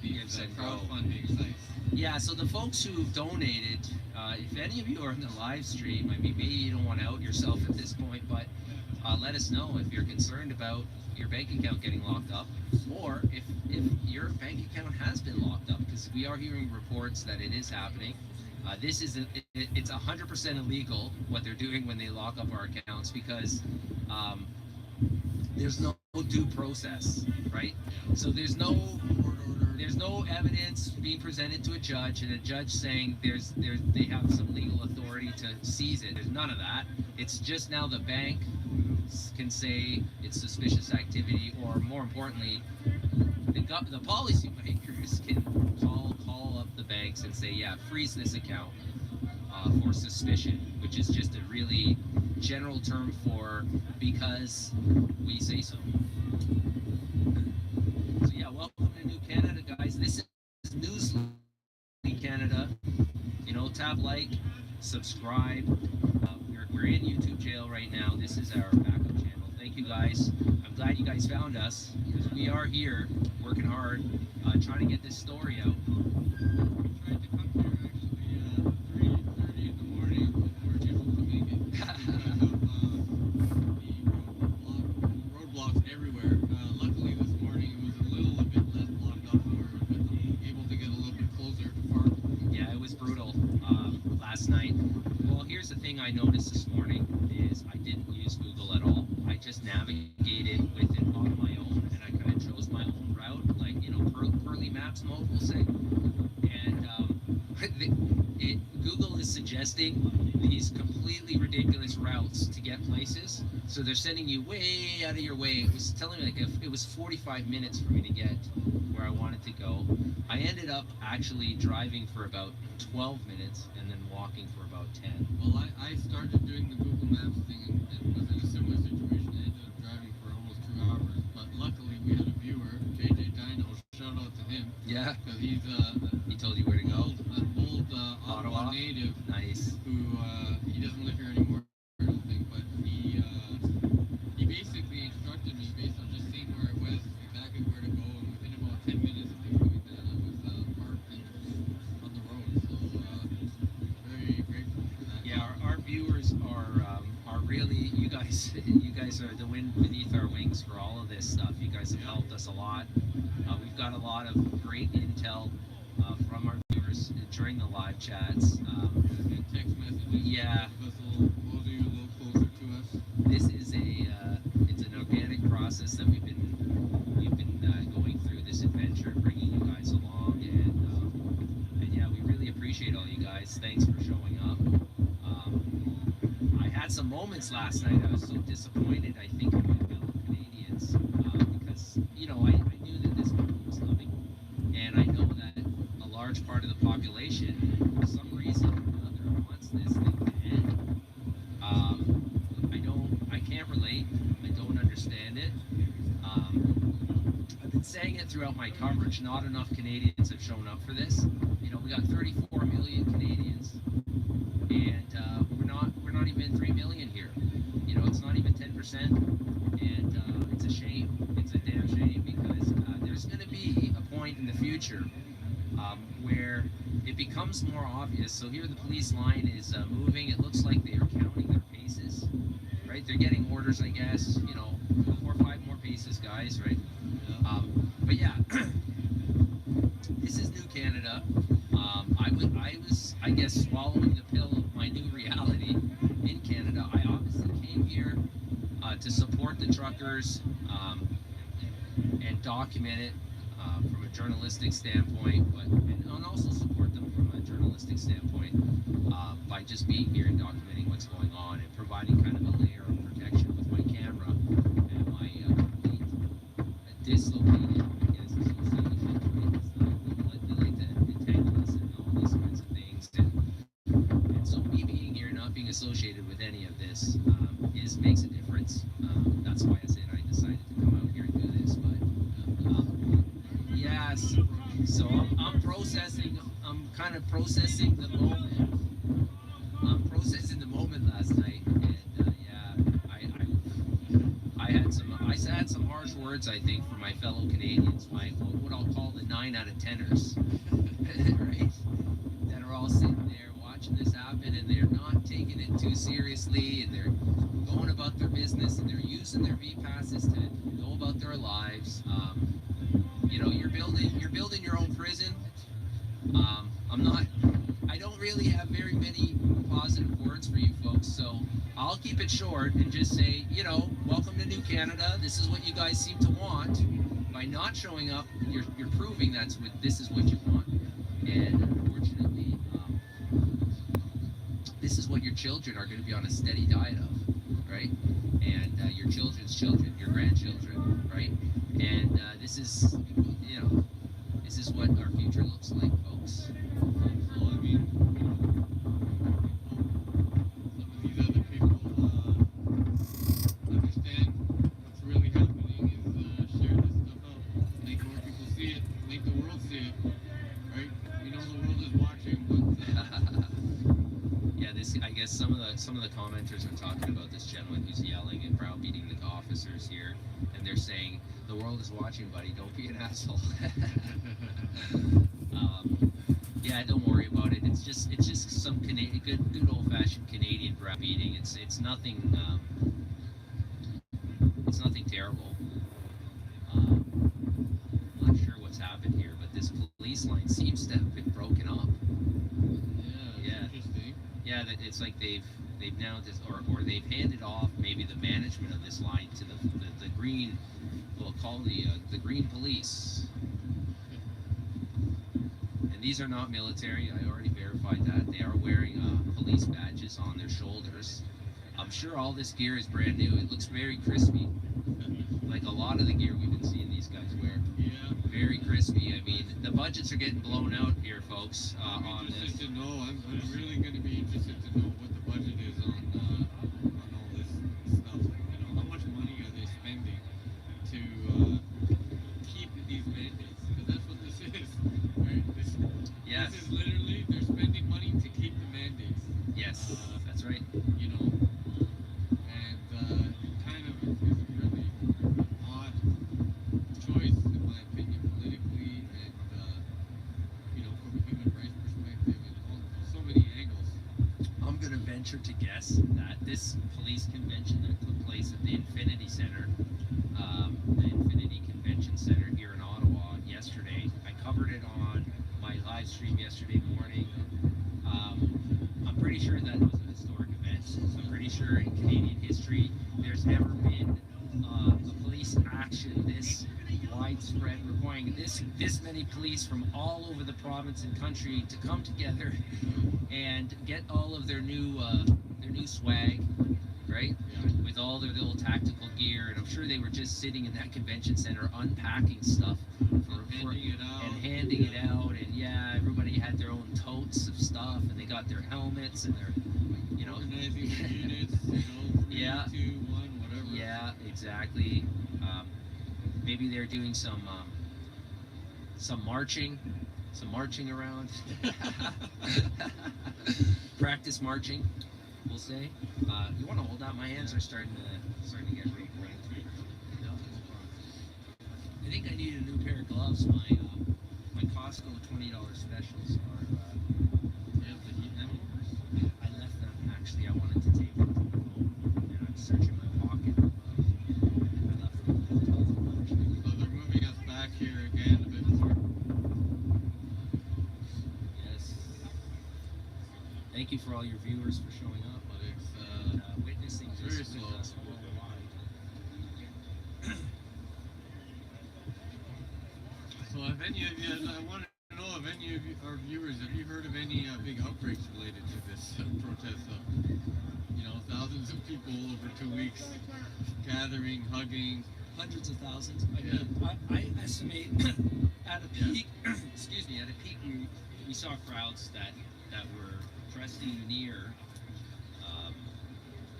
these and Go. crowdfunding sites. Yeah, so the folks who've donated, if any of you are in the live stream, I mean, maybe you don't want to out yourself at this point, but let us know if you're concerned about your bank account getting locked up, or if your bank account has been locked up, because we are hearing reports that it is happening. This is it's 100% illegal what they're doing when they lock up our accounts, because there's no due process, right? So there's no evidence being presented to a judge, and a judge saying they have some legal authority to seize it. There's none of that. It's just now the bank can say it's suspicious activity, or more importantly, the policymakers can call up the banks and say, yeah, freeze this account for suspicion, which is just a really general term for because we say so. So yeah, welcome to New Canada, guys. This is News in Canada. You know, tap like, subscribe. We're in YouTube jail right now. This is our backup channel. Thank you guys. I'm glad you guys found us, because we are here working hard, trying to get this story out. We tried to come here actually 3:30 in the morning, but we weren't able to make it. The roadblocks everywhere. Luckily this morning it was a little bit less blocked off, and we were able to get a little bit closer to Park. Yeah, it was brutal last night. Well, here's the thing I noticed this morning is I didn't use Google at all. I just navigated with it on my own, and I kind of chose my own route, like, you know, Pearly Maps mode, we'll say. And Google is suggesting these completely ridiculous routes to get places. So they're sending you way out of your way. It was telling me like it was 45 minutes for me to get where I wanted to go. I ended up actually driving for about 12 minutes and then walking for about 10. Well, I started doing the Google Maps thing and was in a similar situation. I ended up driving for almost 2 hours, but luckily we had a viewer, JJ Dino, shout out to him. Yeah. Because he's He told you where to go? an old Ottawa native. Nice. Who he doesn't live here anymore, I don't think, but he basically instructed me based on just seeing where I was, exactly where to go, and within about 10 minutes of him doing that, I was parked and on the road. So very grateful for that. Yeah, our viewers are really, you guys are the wind beneath our wings for all of this stuff. You guys have helped us a lot. We've got a lot of great intel from our viewers during the live chats. And text messages. Yeah. Give us a little closer to us. This is it's an organic process that we've been going through this adventure, bringing since last night. I was so disappointed, I think, in my fellow Canadians, because, you know, I knew that this country was loving, and I know that a large part of the population, for some reason or another, wants this thing to end. I can't relate. I don't understand it. I've been saying it throughout my coverage. Not enough Canadians have shown up for this. You know, we got 34 million Canadians, and we're not even 3 million here. You know, it's not even 10%, and it's a shame. It's a damn shame, because there's going to be a point in the future where it becomes more obvious. So here the police line is moving. It looks like they are counting their paces, right? They're getting orders, I guess, you know, 4 or 5 more paces, guys, right? But yeah, this is new Canada. I was, I guess, swallowing the pill of my new reality in Canada. I obviously came here to support the truckers and document it from a journalistic standpoint, and also support them from a journalistic standpoint by just being here and documenting what's going on and providing kind of a layer of protection with my camera and my complete dislocated, I guess, association. They like to entangle us and all these kinds of things, and so me being here, not being associated with any of this, makes a difference. That's why I said I decided to come out here and do this. But yes, so I'm processing. I'm kind of processing the moment. I'm processing the moment last night, and I had some harsh words, I think, for my fellow Canadians, what I'll call the 9 out of 10ers, right? That are all sitting there watching this happen, and they're not taking it too seriously, and they're going about their business, and they're using their V passes to go about their lives. You know, you're building your own prison. I don't really have very many positive words for you folks, so I'll keep it short and just say, you know, welcome to New Canada. This is what you guys seem to want. By not showing up, you're proving this is what you want. And unfortunately, this is what your children are going to be on a steady diet of, right? And your children's children, your grandchildren, right? And this is, you know, this is what our future looks like, folks. Well, I mean, some of these other people understand what's really happening is share this stuff out, make more people see it, make the world see it, right? We know the world is watching, but yeah, this, I guess some of the commenters are talking about this gentleman who's yelling and browbeating the officers here, and they're saying, the world is watching, buddy, don't be an asshole. Yeah, don't worry about it. It's just some good old-fashioned Canadian browbeating. It's nothing terrible. I'm not sure what's happened here, but this police line seems to have been broken up. yeah, interesting. Yeah, that it's like they've now or they've handed off maybe the management of this line to the green. We'll call the green police. And these are not military. I already verified that. They are wearing police badges on their shoulders. I'm sure all this gear is brand new. It looks very crispy, like a lot of the gear we've been seeing these guys wear. Yeah. Very crispy. I mean, the budgets are getting blown out here, folks. I'm interested to know. I'm really going to be interested to know what the budget is on all this stuff. You know, how much money are they spending to keep these mandates? Because that's what this is, right? Yes. This is literally, they're spending money to keep the mandates. Yes, that's right. You know, and it kind of is a really odd choice, in my opinion, politically, and you know, from a human rights perspective, and so many angles. I'm going to venture to guess that this police convention that took place at the Infinity Center, the Infinity Convention Center here in Ottawa yesterday, I covered it on my live stream yesterday morning. I'm pretty sure that was a historic event. I'm pretty sure in Canadian history there's never been a police action this widespread, requiring this many police from all over the province and country to come together and get all of their new swag right? Yeah. With all their little tactical gear, and I'm sure they were just sitting in that convention center unpacking stuff Handing it out. and handing it out, and yeah, everybody had their own totes of stuff, and they got their helmets and their, you know, Organizing the units, you know, 3, Yeah. 2, 1, whatever. yeah, exactly. Maybe they're doing some marching around, practice marching, we'll say. You want to hold that? My hands are starting to get real cold. Yeah. I think I need a new pair of gloves. My Costco $20 specials are. You have to heat them over? I left them actually. I wanted to take them home, and I'm searching my pocket. I left them at the hotel. So they're moving us back here again a bit more. Yes. Thank you for all your viewers for showing up. But it's And, witnessing very this with slow. us worldwide. So if any of you, I want to know if any of our viewers, have you heard of any big outbreaks related to this protest? You know, thousands of people over 2 weeks gathering, hugging. Hundreds of thousands. I Yeah. mean, I estimate at a Yeah. peak. Excuse me. At a peak, we saw crowds that were pressing near.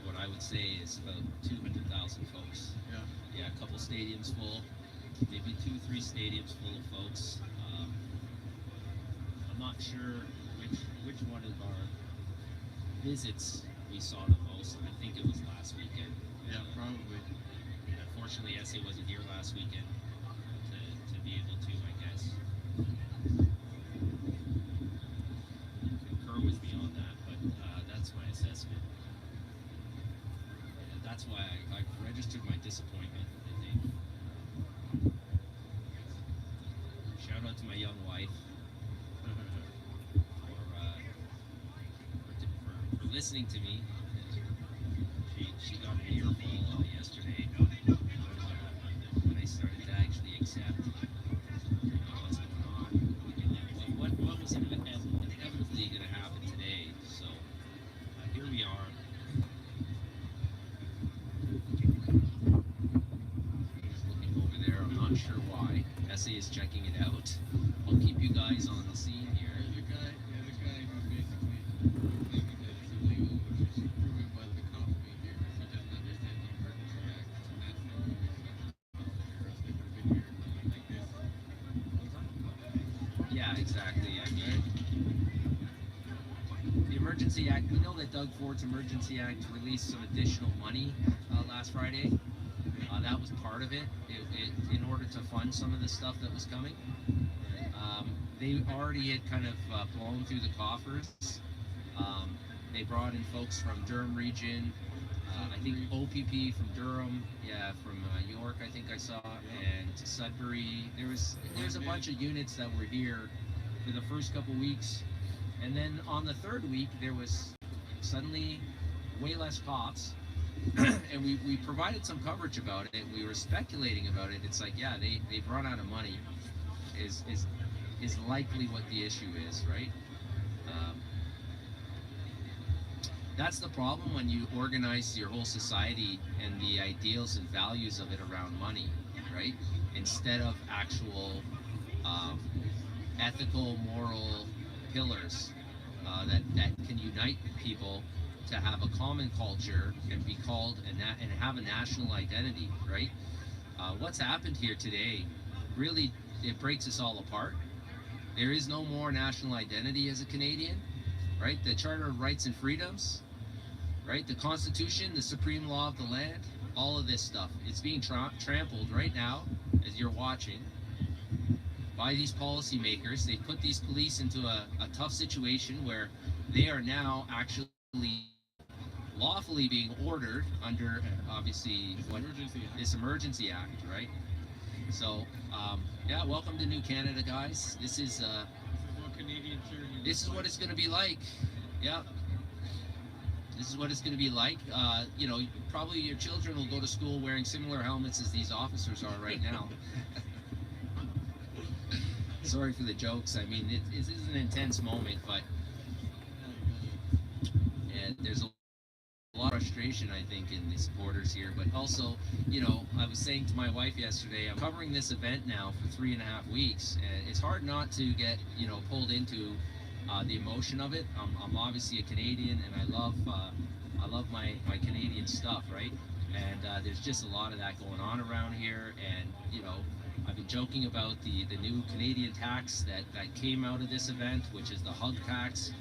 What I would say is about 200,000 folks. Yeah. Yeah, a couple stadiums full, maybe 2-3 stadiums full of folks. I'm not sure which one of our visits we saw the most. I think it was last weekend. Yeah, probably. And unfortunately, SA wasn't here last weekend to be able to, I guess, concur with me on that. But that's my assessment. And that's why I registered my disappointment, I think. Shout out to my young wife for listening to me. She got an earful yesterday when I started to actually accept what's going on and what was inevitably going to happen today. So here we are. Just looking over there. I'm not sure why. SA is checking it out. I'll keep you guys on the scene here. There's a guy who basically claiming that it's illegal, which is proven by the cops being here. He doesn't understand the Emergency Act, and that's the only reason or else they would have been here like this. Yeah, exactly. I mean, the Emergency Act, we know that Doug Ford's Emergency Act released some additional money last Friday. That was part of it, in order to fund some of the stuff that was coming. They already had kind of blown through the coffers. They brought in folks from Durham region, I think OPP from Durham, yeah, from York, I think I saw, and Sudbury. There's a bunch of units that were here for the first couple weeks, and then on the third week there was suddenly way less cops. And we provided some coverage about it. We were speculating about it. It's like, yeah, they've run out of money is likely what the issue is, right? That's the problem when you organize your whole society and the ideals and values of it around money, right? Instead of actual ethical, moral pillars that can unite people to have a common culture and be called and have a national identity, right? What's happened here today, really, it breaks us all apart. There is no more national identity as a Canadian, right? The Charter of Rights and Freedoms, right? The Constitution, the supreme law of the land, all of this stuff. It's being trampled right now, as you're watching, by these policymakers. They put these police into a tough situation where they are now actually lawfully being ordered under, obviously, this Emergency Act, right? So, yeah, welcome to New Canada, guys. This is what Canadian charity this is what it's going to be like. Yeah. This is what it's going to be like. You know, probably your children will go to school wearing similar helmets as these officers are right now. Sorry for the jokes. I mean, it is an intense moment, but and there's a lot lot of frustration, I think, in the supporters here. But also, I was saying to my wife yesterday, I'm covering this event now for 3.5 weeks, and it's hard not to get, pulled into the emotion of it. I'm obviously a Canadian, and I love my Canadian stuff, right? And there's just a lot of that going on around here, and I've been joking about the new Canadian tax that came out of this event, which is the hug tax.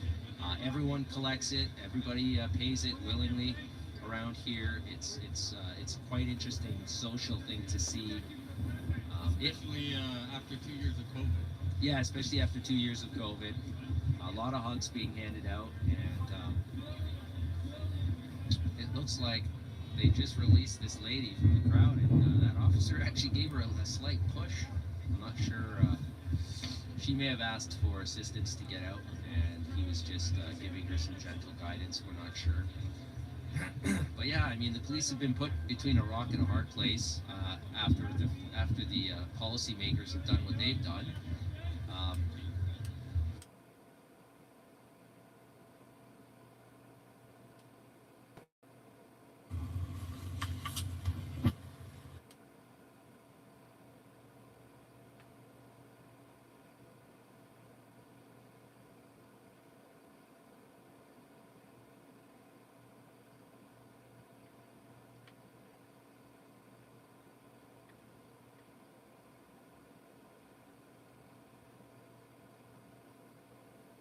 Everyone collects it. Everybody pays it willingly around here. It's a quite interesting social thing to see. Especially after 2 years of COVID. Yeah, especially after 2 years of COVID. A lot of hugs being handed out, and it looks like they just released this lady from the crowd, and that officer actually gave her a slight push. I'm not sure. She may have asked for assistance to get out, and he was just giving her some gentle guidance. We're not sure. But yeah, I mean, the police have been put between a rock and a hard place after the policymakers have done what they've done.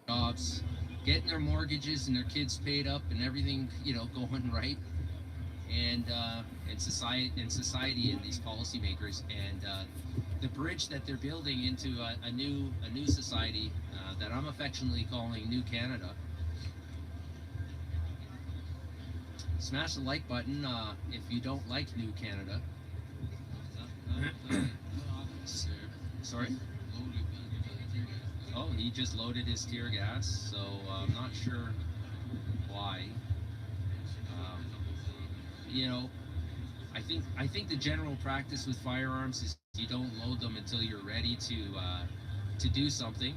Jobs, getting their mortgages and their kids paid up and everything, going right, and society and these policymakers, and the bridge that they're building into a new society that I'm affectionately calling New Canada. Smash the like button if you don't like New Canada. Sorry? Oh, he just loaded his tear gas, so I'm not sure why. I think the general practice with firearms is you don't load them until you're ready to do something.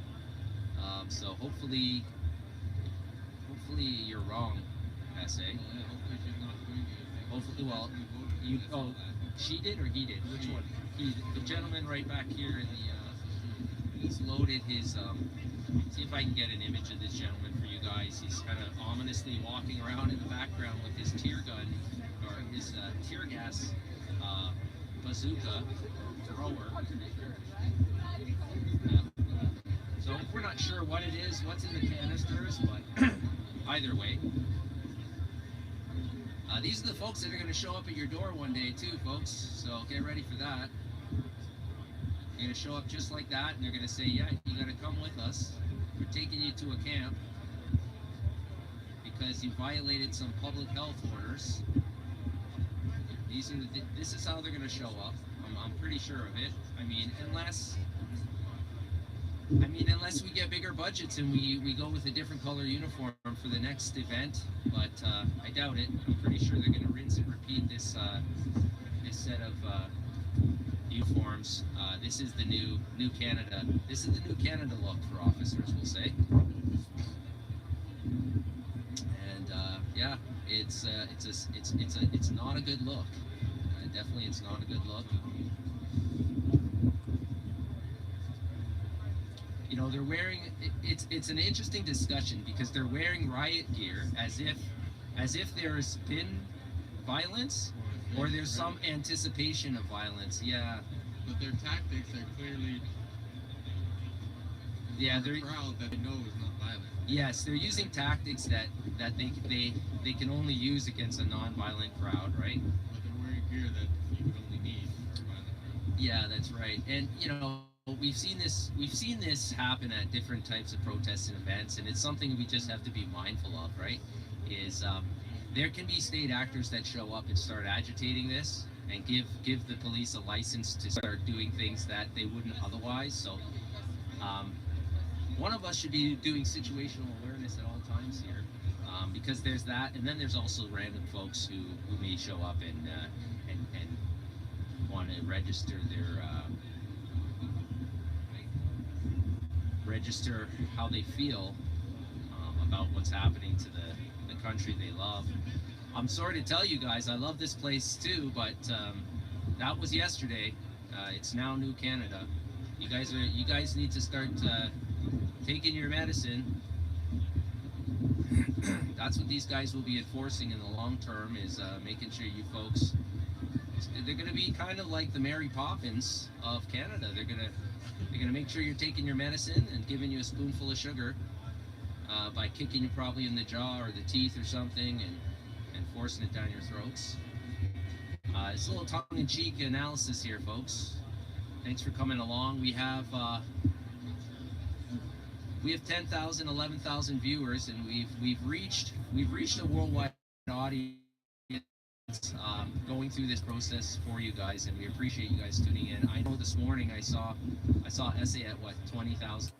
So hopefully you're wrong, SA. Hopefully, well, she did or he did? Which one? The gentleman right back here in the. He's loaded his, see if I can get an image of this gentleman for you guys. He's kind of ominously walking around in the background with his tear gun, or his tear gas bazooka thrower. Yeah. So we're not sure what it is, what's in the canisters, but either way. These are the folks that are going to show up at your door one day too, folks, so get ready for that. They're going to show up just like that, and they're going to say, yeah, you got to come with us. We're taking you to a camp because you violated some public health orders. This is how they're going to show up. I'm pretty sure of it. I mean, unless we get bigger budgets and we go with a different color uniform for the next event, but I doubt it. I'm pretty sure they're going to rinse and repeat this set of uniforms. This is the new Canada. This is the new Canada look for officers, we'll say. And yeah, it's not a good look. Definitely, it's not a good look. They're wearing. It's an interesting discussion because they're wearing riot gear as if there's been violence. Or there's some anticipation of violence, yeah. But their tactics are clearly they're crowd that they know is not violent. Yes, they're using tactics that they can only use against a non-violent crowd, right? But they're wearing gear that you would only need for a violent crowd. Yeah, that's right. And we've seen this happen at different types of protests and events, and it's something we just have to be mindful of, right? Is there can be state actors that show up and start agitating this and give the police a license to start doing things that they wouldn't otherwise. So one of us should be doing situational awareness at all times here, because there's that, and then there's also random folks who may show up and want to register how they feel about what's happening to the country they love. I'm sorry to tell you guys, I love this place too, but that was yesterday. It's now New Canada. You guys need to start taking your medicine. That's what these guys will be enforcing in the long term, is making sure you folks, they're going to be kind of like the Mary Poppins of Canada. They're going to make sure you're taking your medicine and giving you a spoonful of sugar by kicking you probably in the jaw or the teeth or something, and forcing it down your throats. It's a little tongue-in-cheek analysis here, folks. Thanks for coming along. We have 10,000, 11,000 viewers, and we've reached a worldwide audience going through this process for you guys, and we appreciate you guys tuning in. I know this morning I saw SA at what, 20,000.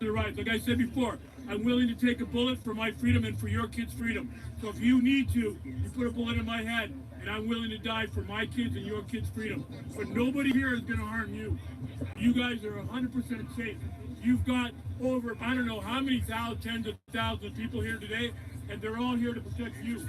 Right, like I said before, I'm willing to take a bullet for my freedom and for your kids' freedom. So if you need to, you put a bullet in my head, and I'm willing to die for my kids and your kids' freedom. But nobody here is going to harm you. You guys are 100% safe. You've got over, I don't know how many tens of thousands of people here today, and they're all here to protect you.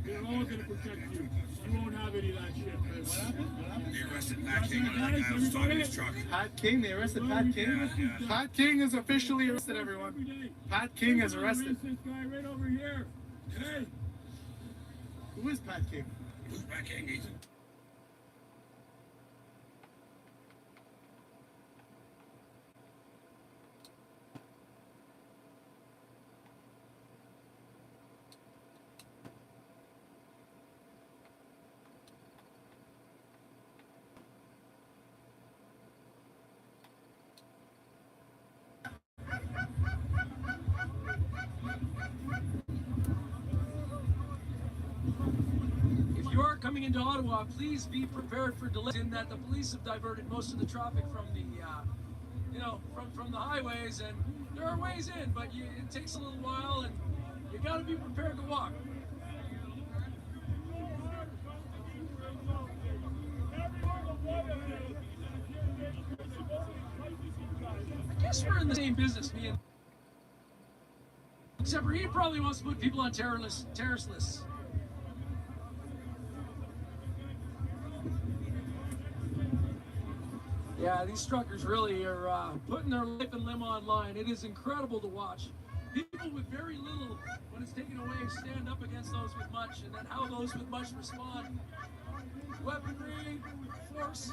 They're all going to protect you. You won't have any of that shit. What happened? They arrested Pat King and that guy was driving his truck. Pat King? They arrested Pat King? Yeah. Pat King is officially arrested, everyone. Pat King is arrested. This guy right over here. Hey. Who is Pat King? Who's Pat King? He's If you are coming into Ottawa, please be prepared for delays in that the police have diverted most of the traffic from the, from the highways, and there are ways in, but it takes a little while, and you got to be prepared to walk. I guess we're in the same business, me and. Except for he probably wants to put people on terrorist lists. Yeah, these truckers really are putting their life and limb online. It is incredible to watch. People with very little, when it's taken away, stand up against those with much, and then how those with much respond. Weaponry, force.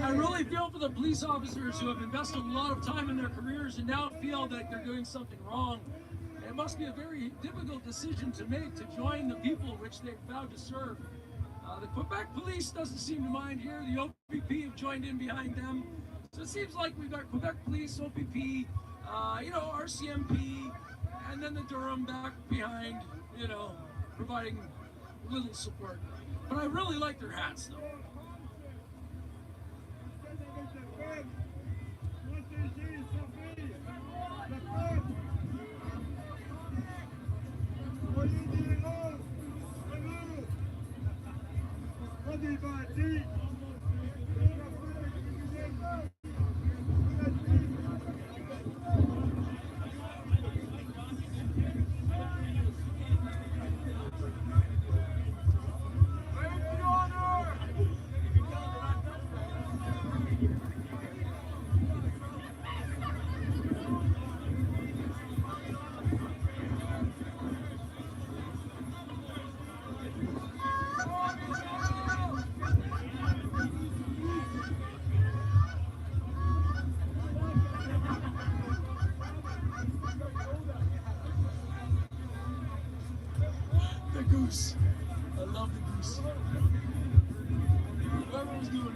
I really feel for the police officers who have invested a lot of time in their careers and now feel that they're doing something wrong. It must be a very difficult decision to make, to join the people which they've vowed to serve. The Quebec police doesn't seem to mind here. The OPP have joined in behind them. So it seems like we've got Quebec police, OPP, RCMP, and then the Durham back behind, providing little support. But I really like their hats, though. goose. I love the goose. Whoever was doing it.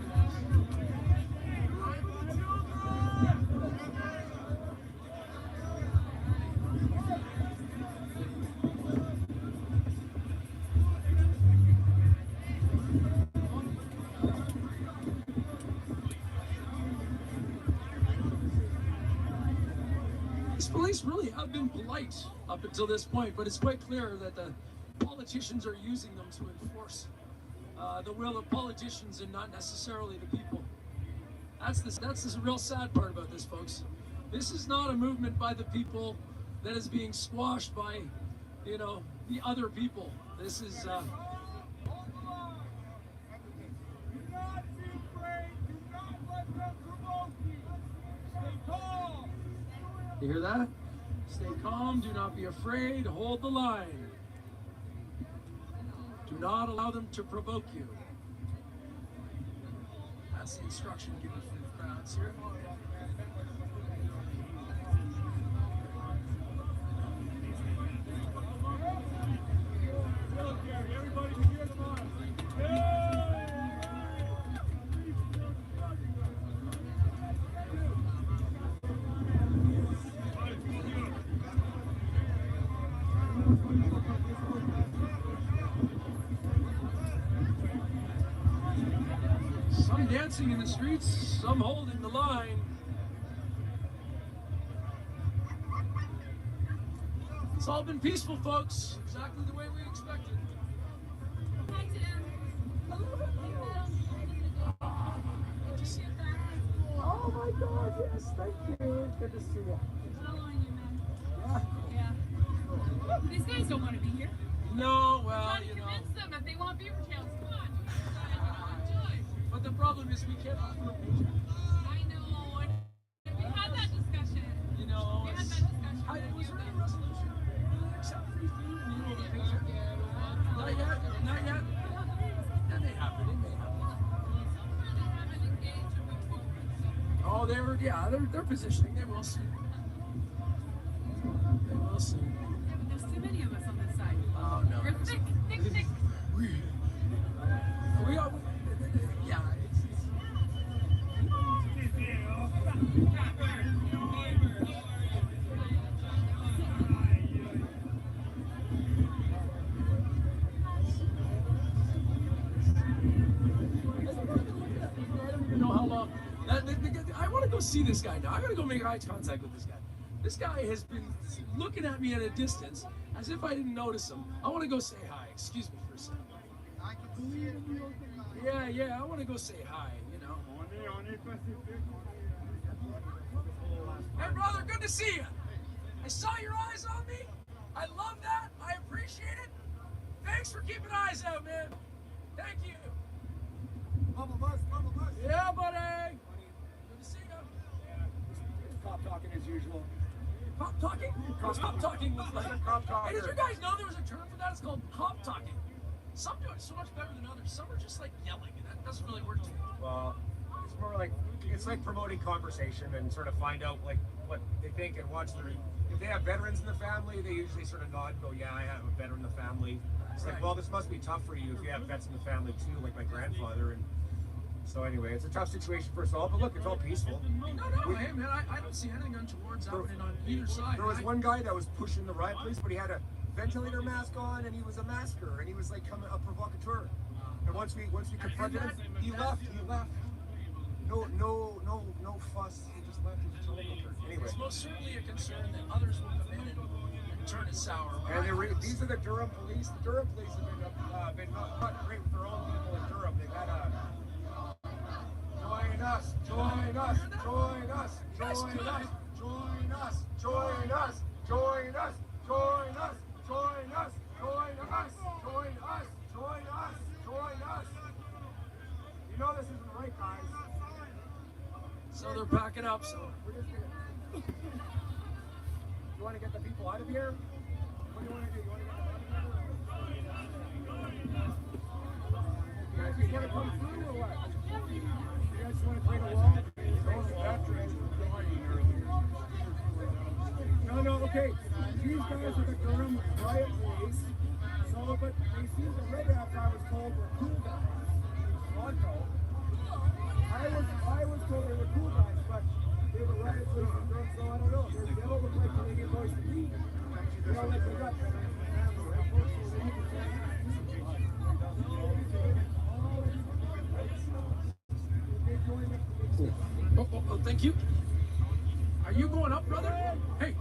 These police really have been polite up until this point, but it's quite clear that the politicians are using them to enforce the will of politicians and not necessarily the people. That's the real sad part about this, folks. This is not a movement by the people that is being squashed by, you know, the other people. This is. Do not be afraid. Do not let them provoke you. Stay calm. You hear that? Stay calm. Do not be afraid. Hold the line. Do not allow them to provoke you. That's the instruction given from the crowds here. Everybody can hear them on. Some dancing in the streets, some holding the line. It's all been peaceful, folks. Exactly the way we expected. Hi, Tim. Good to see you back. Oh my God, yes, thank you. Good to see you. How are you, man? Yeah. These guys don't want to be here. No, well, Trying to you know. convince them that they want beaver tails. Come on. Enjoy. But the problem is we can't offer a paycheck. I know. And we had that discussion. You know, We had that discussion. was there any resolution? Will they accept free food in lieu of a paycheck? Not yet. Not yet. That may happen. It may happen. Oh, they were. Yeah, they're positioning. They will see. They will see. Yeah, but there's too many of us on this side. Oh no. We're thick. We are. Yeah. I don't even know how long. I want to go see this guy now. I got to go make eye contact with this guy. This guy has been looking at me at a distance as if I didn't notice him. I want to go say hi. Excuse me for a second. Yeah, I want to go say hi, you know. Hey, brother, good to see you. I saw your eyes on me. I love that. I appreciate it. Thanks for keeping eyes out, man. Thank you. Bubble bus. Yeah, buddy. Good to see you. Cop talking as usual. Cop talking? Cop talking was like... Cop talking. Hey, did you guys know there was a term for that? It's called cop talking. Some do it so much better than others. Some are just like yelling, and that doesn't really work too well. Well, it's more like, it's like promoting conversation and sort of find out like what they think and watch their. If they have veterans in the family, they usually sort of nod and go, yeah, I have a veteran in the family. It's like, well, this must be tough for you if you have vets in the family too, like my grandfather. And so anyway, it's a tough situation for us all, but look, it's all peaceful. No, hey man, I don't see anything untowards happening on either side. There was one guy that was pushing the riot police, but he had a ventilator mask on and he was a masker and he was like coming a provocateur. And once we confronted him, he left. No fuss. He just left. He was a troublemaker. Anyway. It's most certainly a concern that others will come in and turn it sour. And these are the Durham police. The Durham police have been not great with their own people in Durham. They've had a join us. You know this isn't right, guys. So they're packing up. So We're just gonna. You want to get the people out of here? What do you want to do? You want to get them out of here? You guys just want to come through or what? You guys just want to create a wall? No, okay. These guys are the Durham riot police. So No, but they seem to red after I was told were cool guys. Toronto. I was told they were cool guys, but they were riot boys and girls, so I don't know. They don't look like Canadian boys to me. They all like they got Oh, thank you. Are you going up, brother? Hey.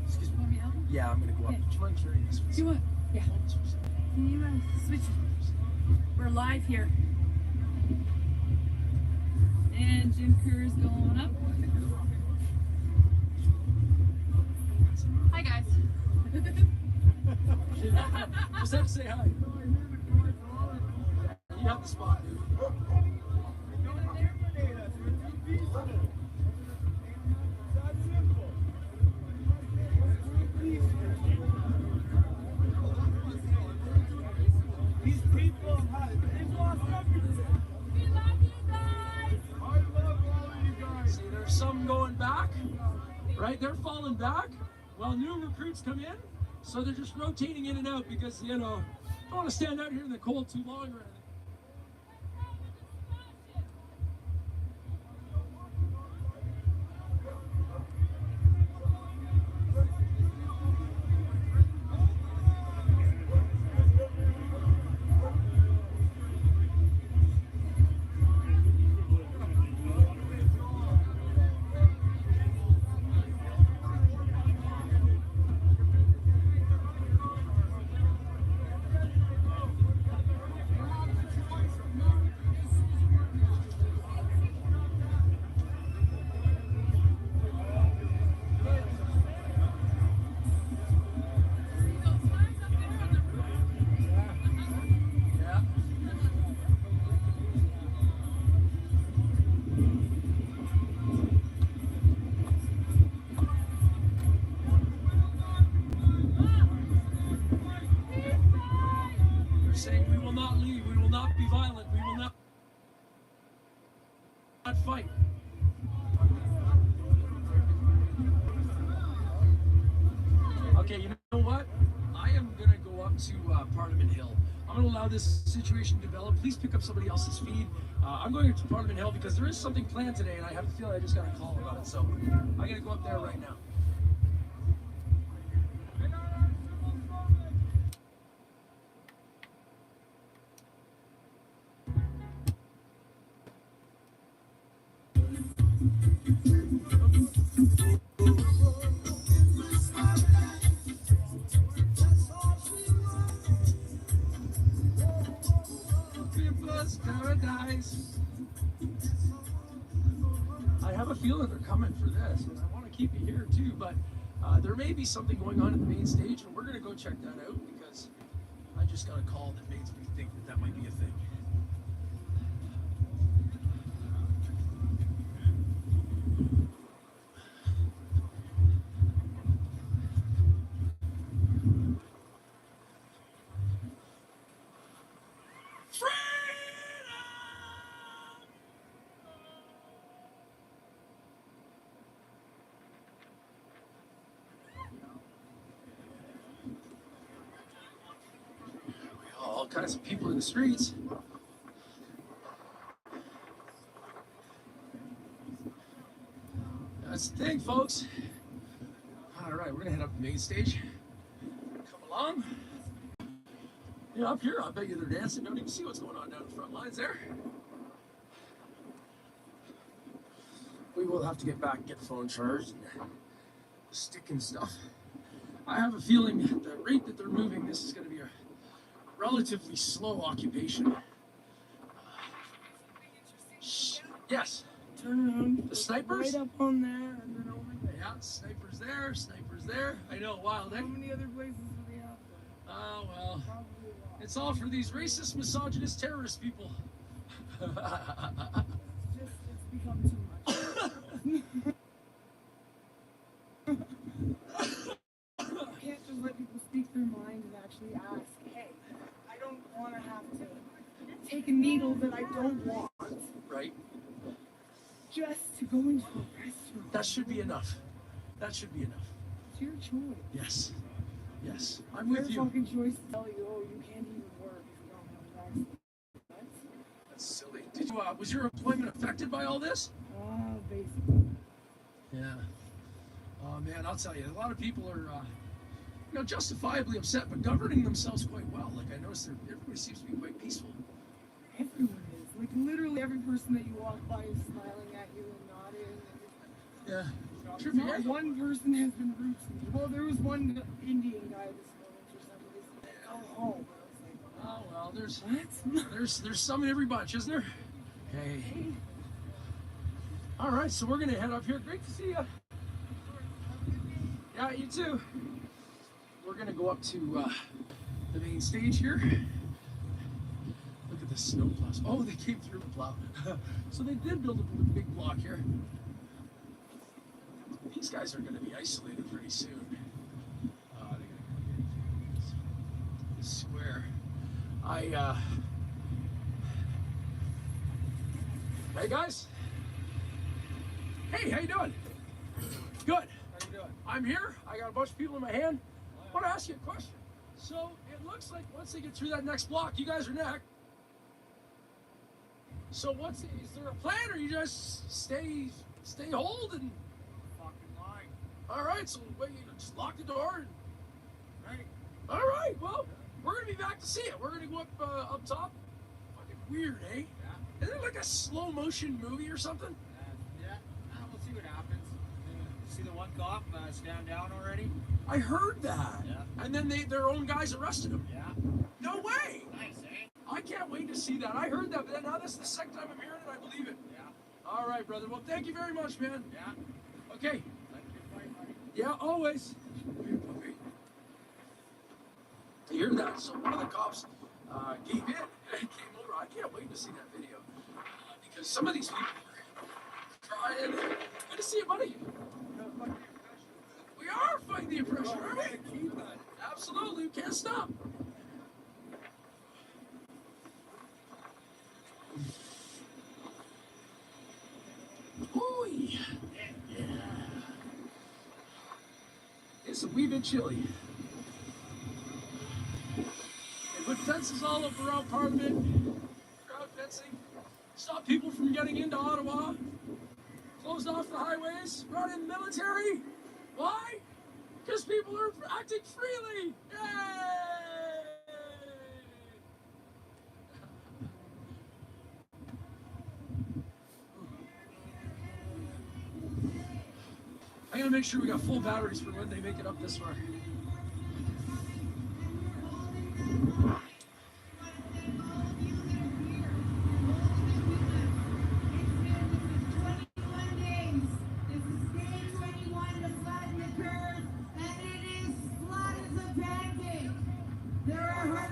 Excuse me. Want me to help? Yeah, I'm gonna go up. Okay. Do you mind carrying this one? You what? Yeah. Can you switch? We're live here. And Jim Kerr's going up. Hi guys. Just have to say hi. You have the spot, dude. These people they've lost everything. We love you guys. I love all of you guys. See, there's some going back, right? They're falling back while new recruits come in. So they're just rotating in and out because, you know, don't want to stand out here in the cold too long or anything. Saying we will not leave, we will not be violent, we will not fight. Okay, you know what? I am gonna go up to Parliament Hill. I'm gonna allow this situation to develop. Please pick up somebody else's feed. I'm going to Parliament Hill because there is something planned today and I have a feeling I just got a call about it. So I'm gonna go up there right now. People's paradise. I have a feeling they're coming for this, and I want to keep you here too. But there may be something going on at the main stage, and we're gonna go check that out because I just got a call that makes me think that that might be a thing. All kinds of people in the streets. That's the thing, folks. All right, we're gonna head up the main stage. Come along. Yeah, up here, I bet you they're dancing. Don't even see what's going on down the front lines there. We will have to get back, get the phone charged, and stick and stuff. I have a feeling at the rate that they're moving, this is going to be a relatively slow occupation. Yes. Turn around. The snipers? Right up on there and then over there. Yeah, snipers there, snipers there. I know, wild, eh? How many other places do they have there? Oh, well. Probably a lot. It's all for these racist, misogynist, terrorist people. It's become too much. You can't just let people speak their mind and actually ask, hey, I don't want to have to take a needle that I don't want Right? just to go into a restaurant. That should be enough. That should be enough. It's your choice. Yes. Yes, I'm with Their you. fucking choice to tell you, oh, you can't even work if you don't have a vaccine. What? That's silly. Did you, was your employment affected by all this? Basically. Yeah. Oh man, I'll tell you, a lot of people are, justifiably upset, but governing themselves quite well. Like I noticed, everybody seems to be quite peaceful. Everyone is. Like literally every person that you walk by is smiling at you and nodding. Yeah. Not one person has been rude to me. Well, there was one Indian guy this morning for some reason. Go home. And I was like, Oh well, there's what? there's some in every bunch, isn't there? Okay. All right, so we're gonna head up here. Great to see you. Yeah, you too. We're gonna go up to the main stage here. Look at the snow plows. Oh, they came through the plow. So they did build a big block here. These guys are going to be isolated pretty soon. They're going to go this square. Hey guys. Hey, how you doing? Good. How you doing? I'm here. I got a bunch of people in my hand. I want to ask you a question. So it looks like once they get through that next block, you guys are next. So is there a plan, or you just stay hold and? All right, so wait, just lock the door. And... Right. All right, well, we're gonna be back to see it. We're gonna go up top. Fucking weird, eh? Yeah. Isn't it like a slow motion movie or something? Yeah. We'll see what happens. See the one cop stand down already? I heard that. Yeah. And then their own guys arrested him. Yeah. No way. Nice, eh? I can't wait to see that. I heard that, but then now this is the second time I'm hearing it. I believe it. Yeah. All right, brother. Well, thank you very much, man. Yeah. Okay. Yeah, always. Okay. You hear that? So one of the cops gave in and came over. I can't wait to see that video because some of these people are trying. Good to see you, buddy. We are fighting the oppression, aren't we? Absolutely, we can't stop. Ooh, yeah. It's a wee bit chilly. They put fences all up around Parliament, crowd fencing, stop people from getting into Ottawa, closed off the highways, brought in the military. Why? Because people are acting freely. Yay! I'm gonna make sure we got full batteries for when they make it up this far.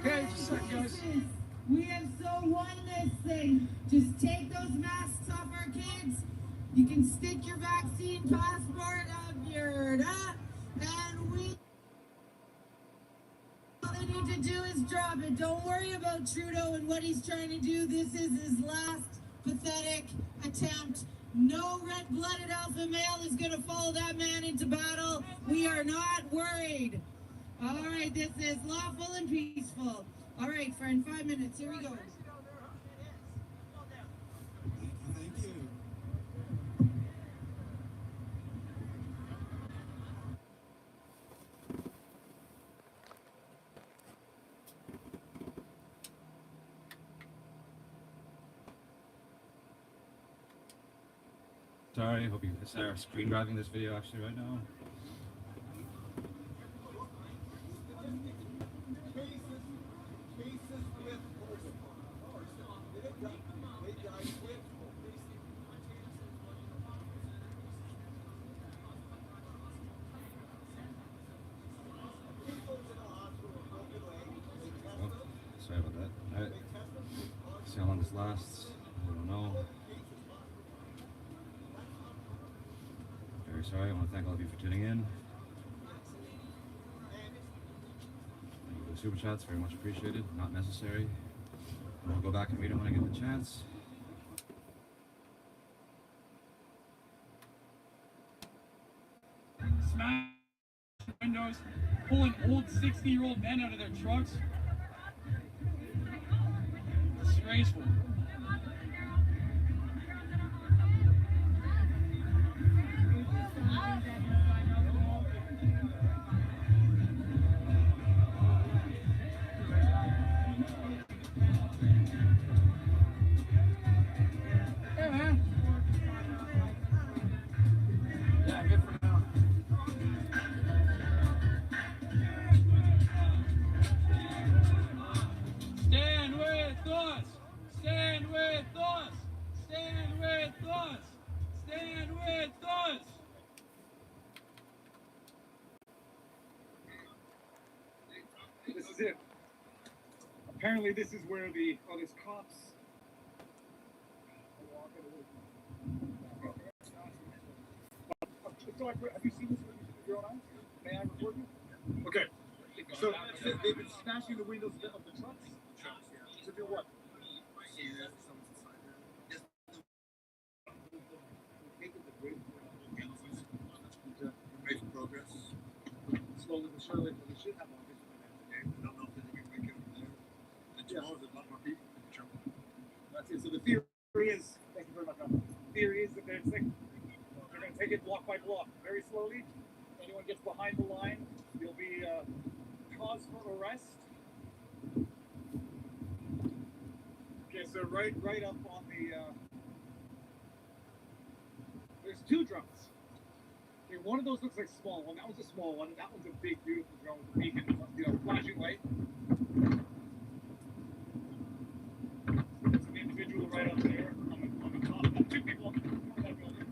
Okay, just a sec, guys. We have so won this thing. Just take those masks off our kids. You can stick your vaccine passport up your and all they need to do is drop it. Don't worry about Trudeau and what he's trying to do. This is his last pathetic attempt. No red-blooded alpha male is going to follow that man into battle. We are not worried. All right, this is lawful and peaceful. All right, friend, 5 minutes. Here we go. Thank you. Sorry, hope you are screen grabbing this video actually right now. Oh, sorry about that. See how long this lasts. I don't know. Very sorry. I want to thank all of you for tuning in. Thank you for the super chats. Very much appreciated. Not necessary. We'll go back and read them when I get the chance. Smash windows. pulling old 60-year-old men out of their trucks. Disgraceful. Hey, man. Yeah, good for now. Stand with us! Stand with us! Stand with us! Stand with us! This is it. Apparently this is where the there's cops. So have you seen this with your own eyes? May I record you? Okay. So they've been smashing the windows of the trucks? To do what? Making progress. Slowly but surely, but we should have more people I don't know if they can make it from there. And tomorrow there's a lot more people in the jump. That's it. So the theory is, thank you very much. The theory is that they're going to take it block by block, very slowly. Anyone gets behind the line, there'll be cause for arrest. Okay, so right up on the, there's two drums. Okay, one of those looks like a small one. That one's a small one. That one's a big, beautiful drum with a beacon, flashing light. There's an individual right up there on the top. Two people on that building.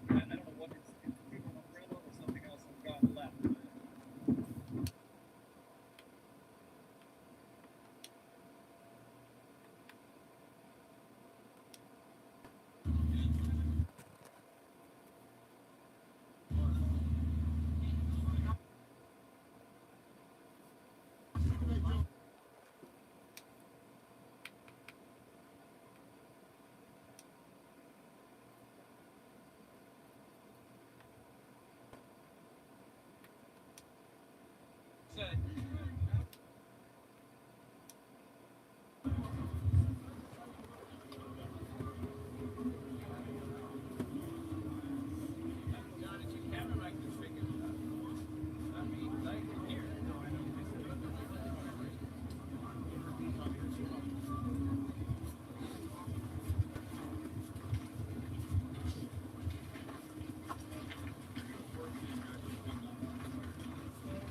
I don't know what it's either an umbrella or something else on the guy on the left.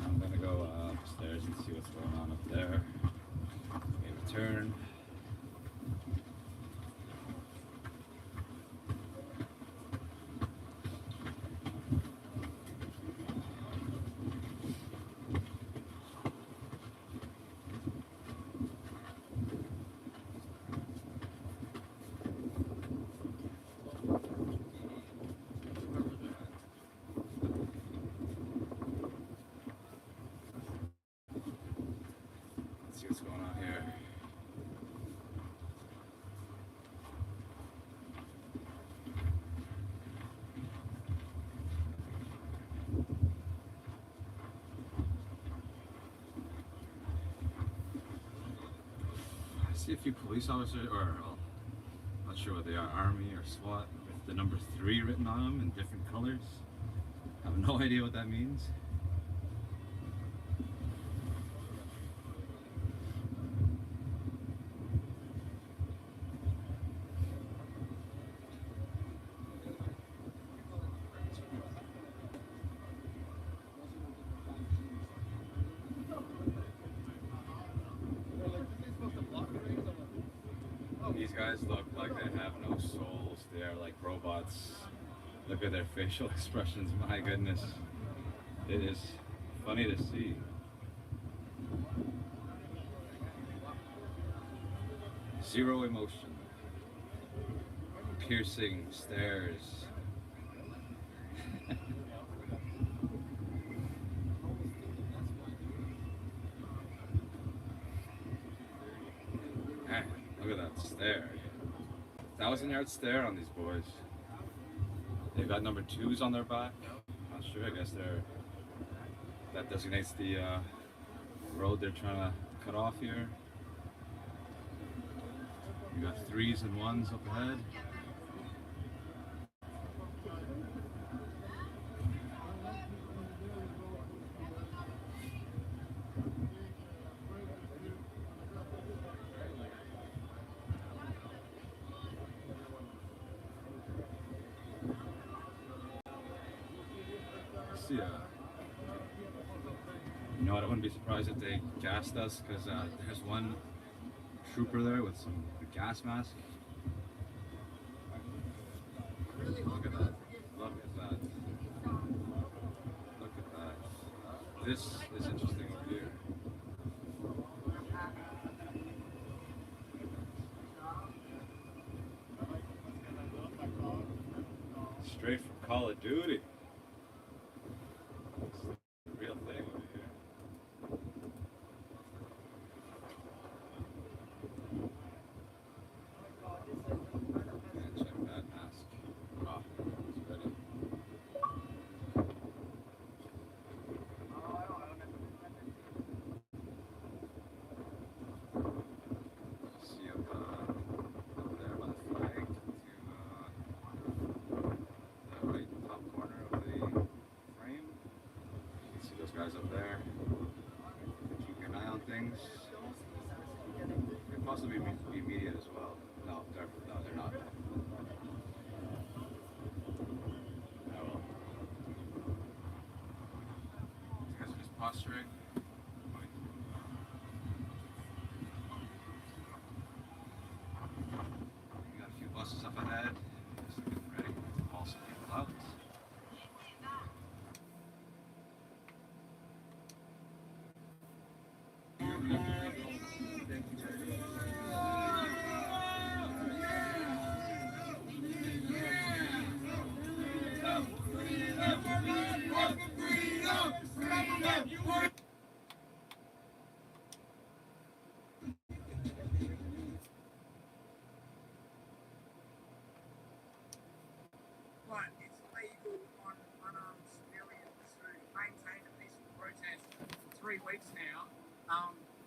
I'm gonna go upstairs and see what's going on up there. Maybe turn. See what's going on here. I see a few police officers, or well, not sure what they are, Army or SWAT, with the number 3 written on them in different colors. I have no idea what that means. These guys look like they have no souls. They are like robots. Look at their facial expressions. My goodness. It is funny to see. Zero emotion. Piercing stares. Man, look at that stare. stare. 1,000-yard stare on these boys. They've got number 2s on their back. Not sure. I guess that designates the road they're trying to cut off here. You got 3s and 1s up ahead. See, you know what? I wouldn't be surprised if they gassed us because there's one trooper there with a gas mask. Look at that. Look at that. Look at that. This is interesting over here. Straight from Call of Duty. Real thing over here. And check that mask. Oh, it's ready. See up there by the flag to the right top corner of the frame. You can see those guys up there. Keep an eye on things. Could possibly be media as well. No, they're not. Oh, well. These guys are just posturing. We got a few buses up ahead. Just getting ready to haul some people out. But it's legal on unarmed civilians to maintain a peaceful protest for 3 weeks now,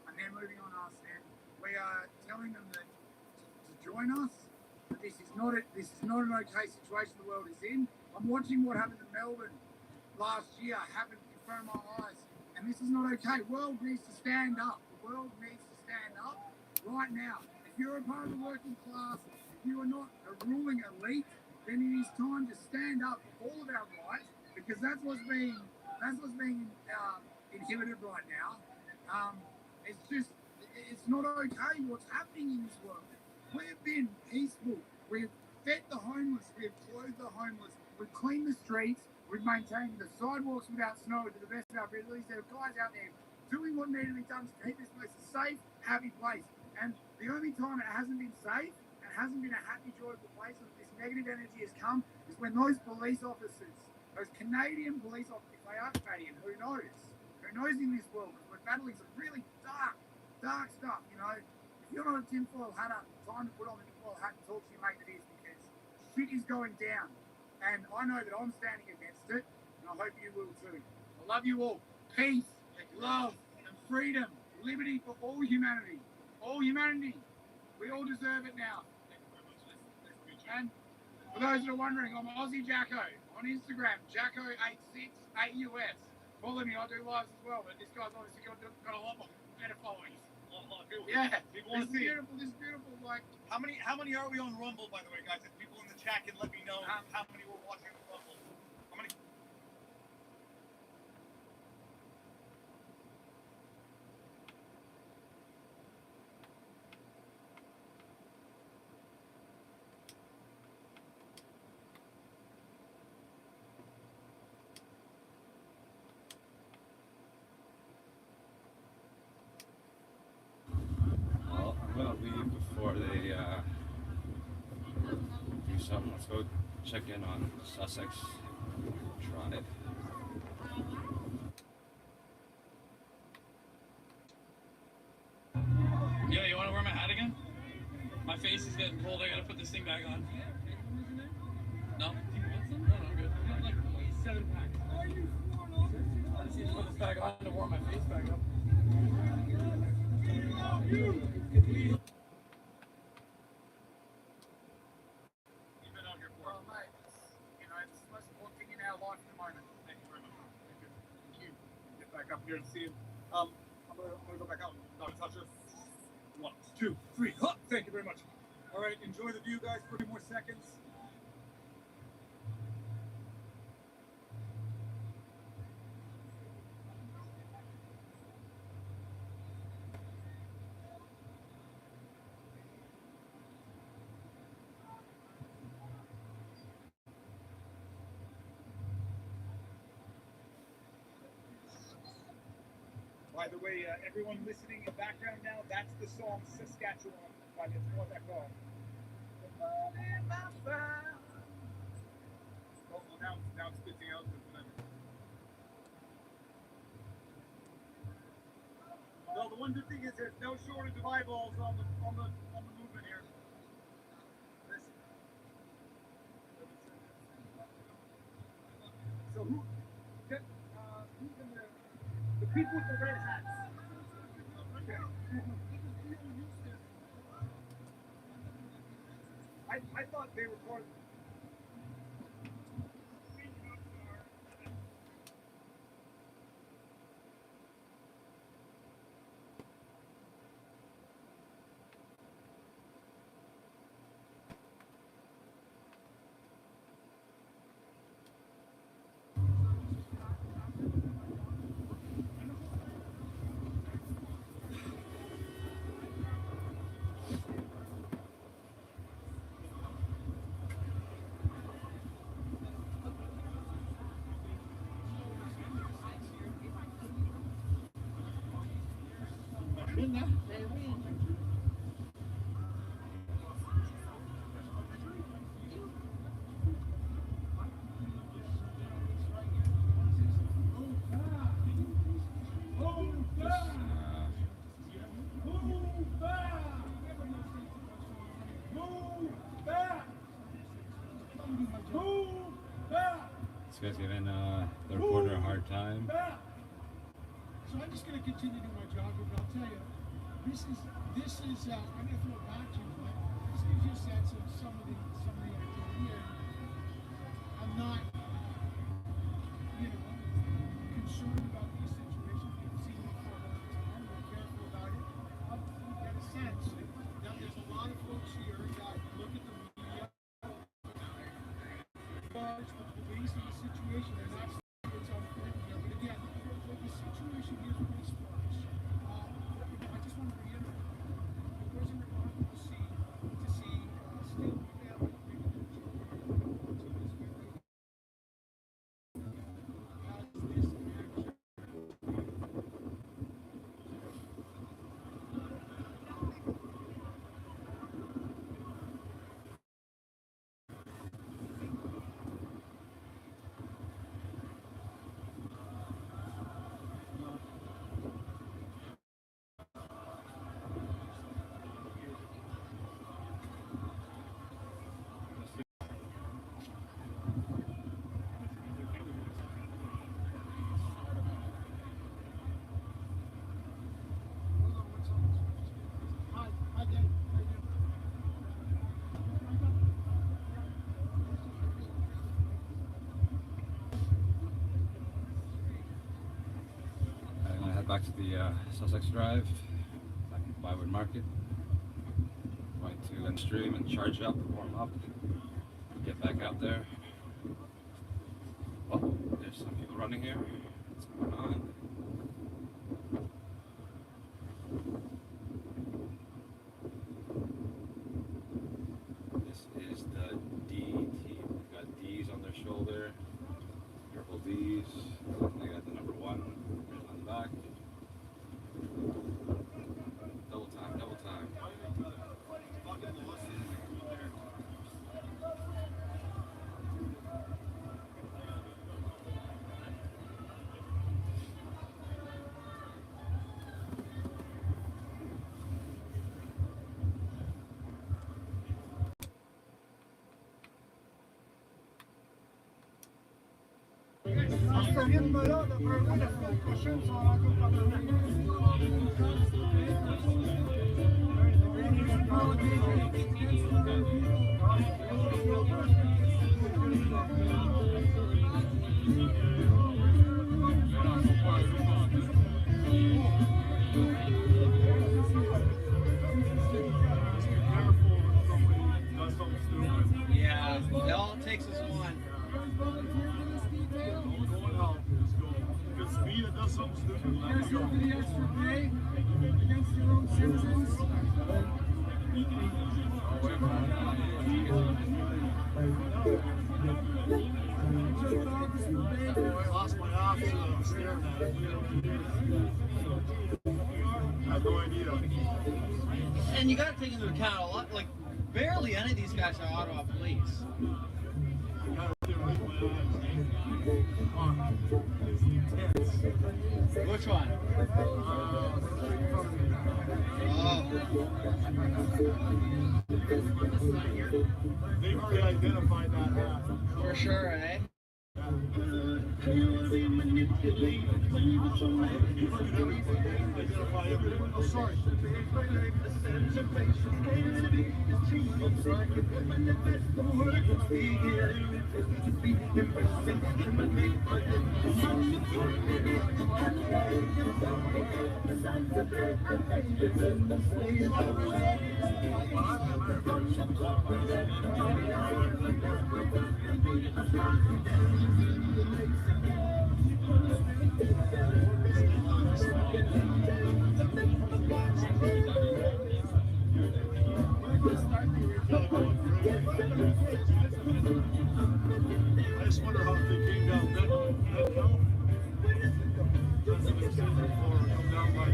and they're moving on us, and we are telling them that to join us. That this is not an okay situation the world is in. I'm watching what happened in Melbourne last year happen in front of my eyes, and this is not okay. The world needs to stand up. The world needs to stand up right now. If you're a part of the working class, if you are not a ruling elite, then it is time to stand up for all of our rights, because that's what's being inhibited right now. It's not okay what's happening in this world. We've been peaceful. We've fed the homeless. We've clothed the homeless. We've cleaned the streets. We've maintained the sidewalks without snow to the best of our abilities. There are guys out there doing what needed to be done to keep this place a safe, happy place. And the only time it hasn't been safe and hasn't been a happy, joyful place, and this negative energy has come, is when those police officers, those Canadian police officers, if they are Canadian, who knows? Who knows in this world? Because we're battling some really dark stuff, you know. If you're not a tinfoil hatter, time to put on the tinfoil hat and talk to your mate that is, because shit is going down. And I know that I'm standing against it, and I hope you will too. I love you all. Peace, love, and freedom, liberty for all humanity. All humanity. We all deserve it now. And for those that are wondering, I'm Aussie Jacko on Instagram, Jacko868US. Follow me, I do lives as well, but this guy's obviously got a lot more better followings. Yeah, People want to see it. This is beautiful. Like, How many are we on Rumble, by the way, guys? If people in the chat can let me know how many were watching Rumble. How many? Well, I'm gonna leave before they do something. Let's go check in on Sussex Tribe. Yeah, you want to wear my hat again? My face is bag on. No? You want some? No, I'm good. I have like 7 packs. Are you sworn on? I just need to put this bag on to warm my face back up. You've been out here for? Well, mate, you know, it's the most important thing in our life at the moment. Thank you very much. Thank you. Thank you. Get back up here and see him. I'm gonna go back out. Not touch her. 1, 2, 3. Huh! Thank you very much. All right, enjoy the view, guys. 30 more seconds. By the way, everyone listening in the background now, that's the song Saskatchewan by the North Echo. Oh, well, now it's spitting out. Well, the one good thing is there's no shortage of eyeballs on the movement here. Listen. So who's in the people with the red hats? Okay. I thought they were part of. This guy's giving the reporter a hard time. So I'm just going to continue doing my job, but I'll tell you, this is I'm going to throw it back to you, but this gives you a sense of some of the activity here. I'm not, concerned about these situations. We've seen it for a long time. We're careful about it. You get a sense that there's a lot of folks here that look at the media, large with the police in the situation, and that's it's unfair. But again, the situation here is really sparse. I just want to reiterate, it wasn't remarkable to see still family bringing their children to this very as this action. I'm gonna head back to the Sussex Drive, back in Bywood Market. Going to end stream and charge up, warm up, get back out there. Oh, there's some people running here. What's going on? This is the D team. They've got D's on their shoulder, purple D's. They got the number 1 written on the back. Double time, double time. ce rythme-là, d'après moi, la semaine prochaine, ça va encore pas Yeah, all it takes is one. Because speed, it does something stupid. Let Here's it go. your the extra pay against your own citizens. I lost my office and I'm staring at it. I have no idea. And you got to take into account a lot, like barely any of these guys are Ottawa police. Which one? They've already identified that hat. For sure, eh? Oh, sorry. I just wonder how they came down that hill. That's what they've seen before. Come down by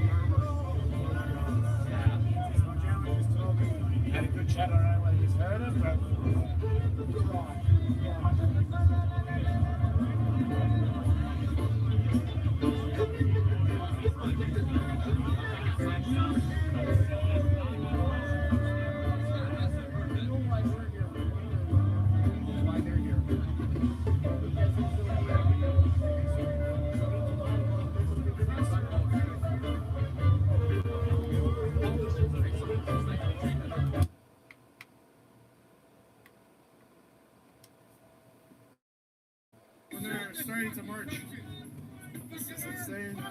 Had a good chat around when he's heard it, but when they're starting to march. It's insane.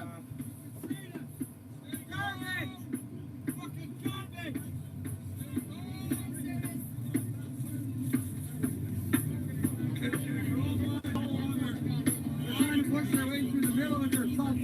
They're trying to push their way through the middle of your thoughts.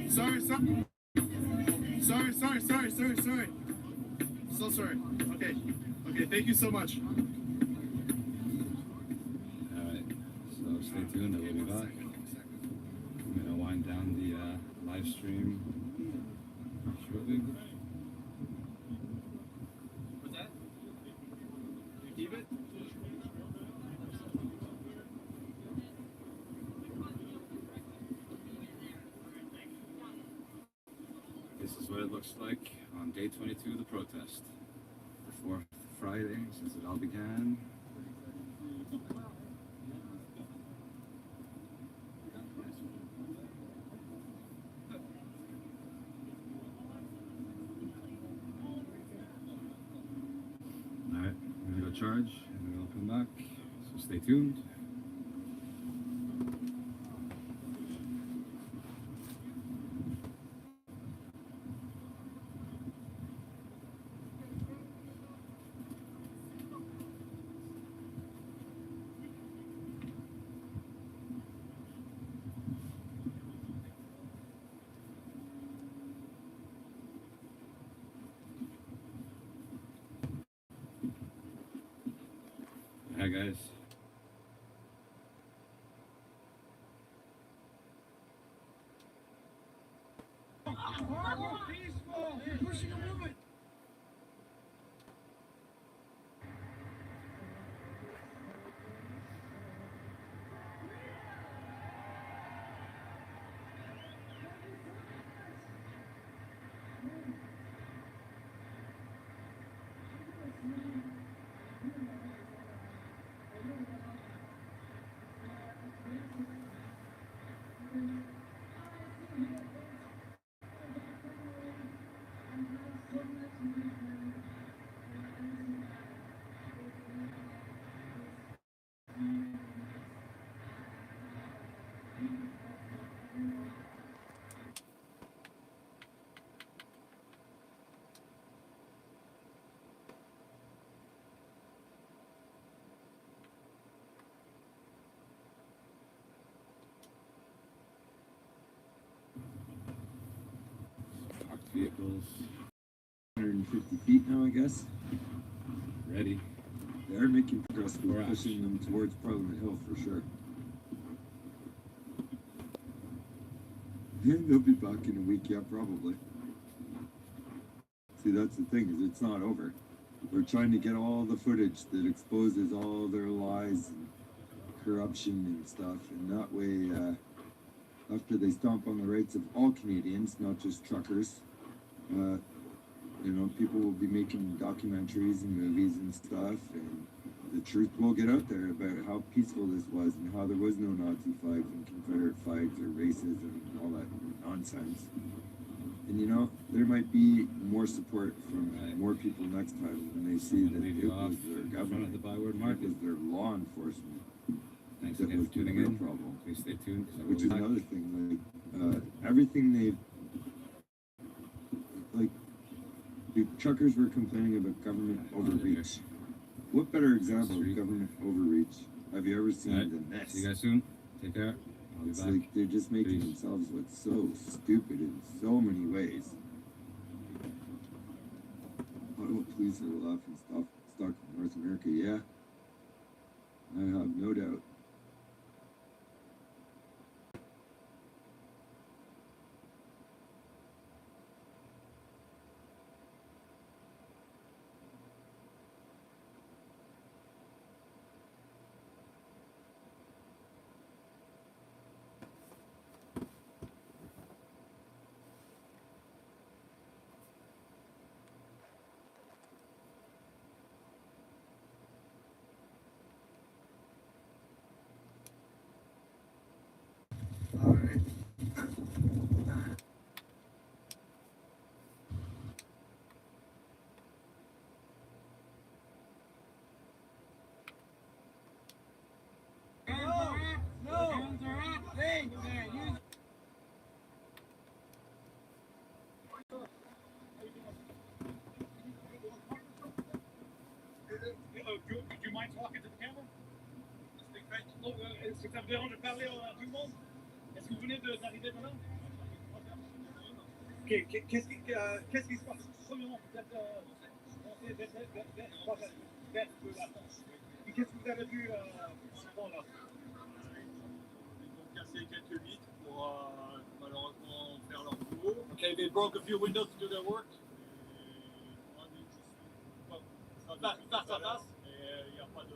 Sorry. So sorry. Okay, thank you so much. Alright, so stay tuned, I will be back. I'm gonna wind down the live stream shortly. What's that? You keep it? This is what it looks like on day 22 of the protest. The fourth Friday since it all began. Alright, I'm gonna go charge and then I'll come back. So stay tuned. Hi guys. vehicles. 150 feet now, I guess. Ready. They are making progress. We're Crash. pushing them towards Parliament Hill for sure. They'll be back in a week, yeah, probably. See, that's the thing, is it's not over. We're trying to get all the footage that exposes all their lies and corruption and stuff, and that way, after they stomp on the rights of all Canadians, not just truckers, you know, people will be making documentaries and movies and stuff, and the truth will get out there about how peaceful this was and how there was no Nazi flags and Confederate flags or racism and all that nonsense. And you know, there might be more support from more people next time when they see that it was their government, it was their law enforcement. Thanks that again was for tuning the real in. problem. Please stay tuned. Which is another thing, like everything like the truckers were complaining about government overreach. What better example of government overreach have you ever seen than this? See you guys soon. Take care. I'll be It's back. like they're just making themselves look so stupid in so many ways. Ottawa police are the laughing stock of North America, yeah. I have no doubt. Do you mind talking to the camera? Est-ce que ça vous dérange de parler à tout le monde? Est-ce que vous venez d'arriver maintenant? Ok, qu'est-ce qui se passe? Premièrement, peut-être qu'est-ce que vous avez vu avant là? Ils ont cassé quelques vitres pour malheureusement faire leur boulot. Okay, they broke a few windows to do their work. Face à face. Et il n'y a pas de.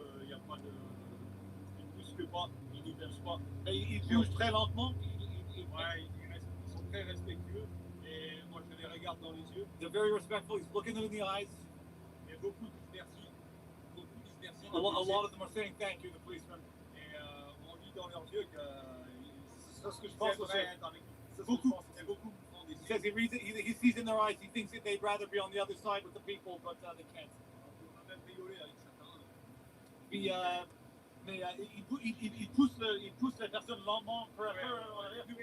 Ils ne bousculent pas, ils n'y versent pas. Et ils bougent très lentement. Ils sont très respectueux. Et moi je les regarde dans les yeux. They're very respectful. He's looking them in the eyes. Et beaucoup disent merci. A lot of them are saying thank you, the policemen. Et on lit dans leurs yeux que c'est ce que je pense aussi. Beaucoup. He says he sees in their eyes, he thinks that they'd rather be on the other side with the people, but they can't. Puis, mais il pousse les personnes lentement, peu à peu,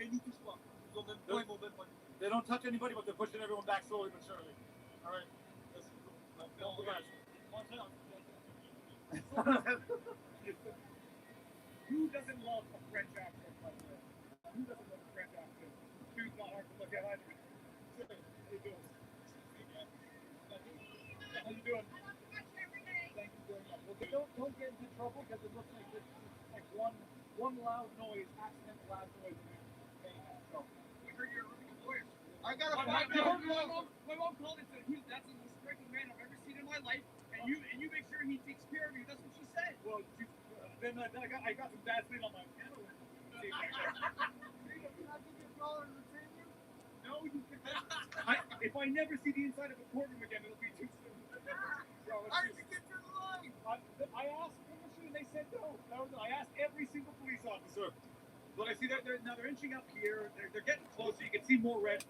et ils ne touchent pas. Ils ont même point. They don't touch anybody, but they're pushing everyone back slowly but surely. All right. Bon courage. Who doesn't love a French accent like that? Who doesn't love a French accent? Dude's not hard to look at either. How you doing? How you doing? Thank you very much. Well, don't get into trouble because it looks like this like one loud noise, accidental loud noise. So, we heard you're a lawyer. I got a my mom called and said, that's the most striking man I've ever seen in my life, and you make sure he takes care of you. That's what she said. Well, then I got some bad thing on my piano. No, you can't. If I never see the inside of a courtroom again, it'll be too soon. How did you get through the line? I asked permission and they said no. I asked every single police officer. But I see that they're inching up here. They're getting closer. You can see more red.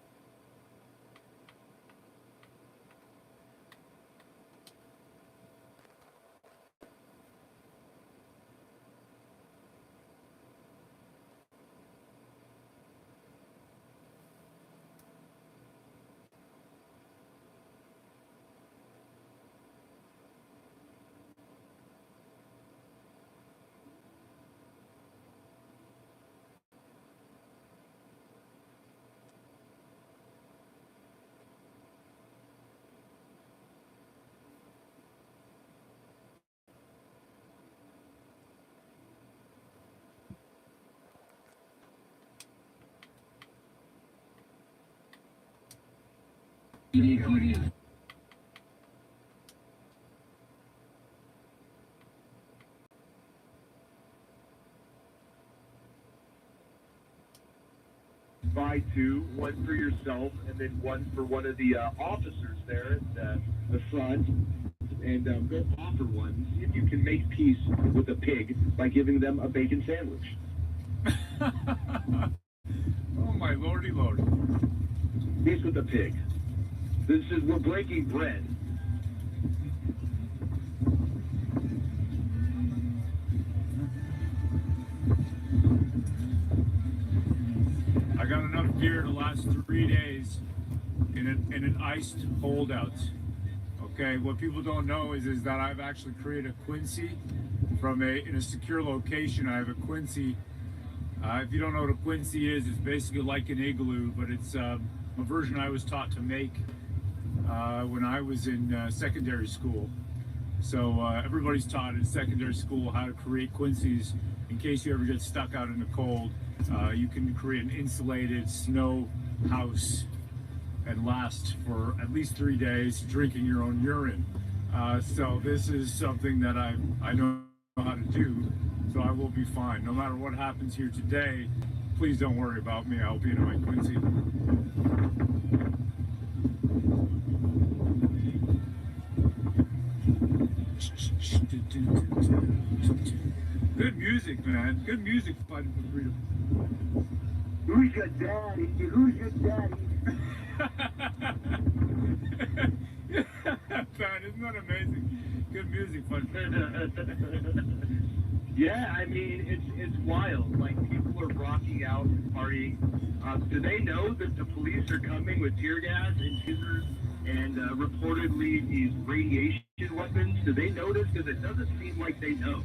PD. Buy two, one for yourself, and then one for one of the officers there at the front, and go offer one. See if you can make peace with a pig by giving them a bacon sandwich. Oh my lordy lord. Peace with a pig. We're breaking bread. I got enough beer to last 3 days in an iced holdout. Okay, what people don't know is that I've actually created a Quincy in a secure location. I have a Quincy. If you don't know what a Quincy is, it's basically like an igloo, but it's a version I was taught to make when I was in secondary school. So everybody's taught in secondary school how to create Quincy's in case you ever get stuck out in the cold. You can create an insulated snow house and last for at least 3 days drinking your own urine. So this is something that I know how to do, so I will be fine. No matter what happens here today, please don't worry about me. I'll be in my Quincy. Good music, man. Good music fighting for freedom. Who's your daddy? Who's your daddy? Man, isn't that amazing? Good music, fun. Yeah, I mean, it's wild. Like, people are rocking out and partying. Do they know that the police are coming with tear gas and tasers and reportedly these radiation weapons? Do they know this? Because it doesn't seem like they know.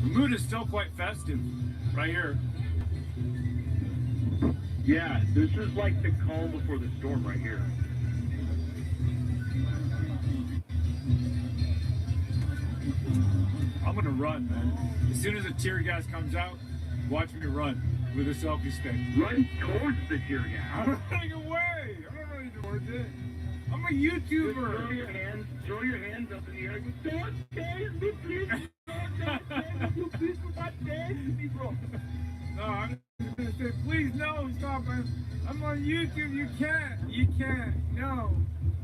The mood is still quite festive, right here. Yeah, this is like the calm before the storm right here. I'm gonna run, man. As soon as the tear gas comes out, watch me run with a selfie stick. Run towards the tear gas. I'm running away. I'm not running towards it. I'm a YouTuber. Throw your hands up in the air. Don't tase me, please. Don't tase me, please. Don't tase me, bro. No, I'm just gonna say, please, no, stop. I'm on YouTube. You can't. No,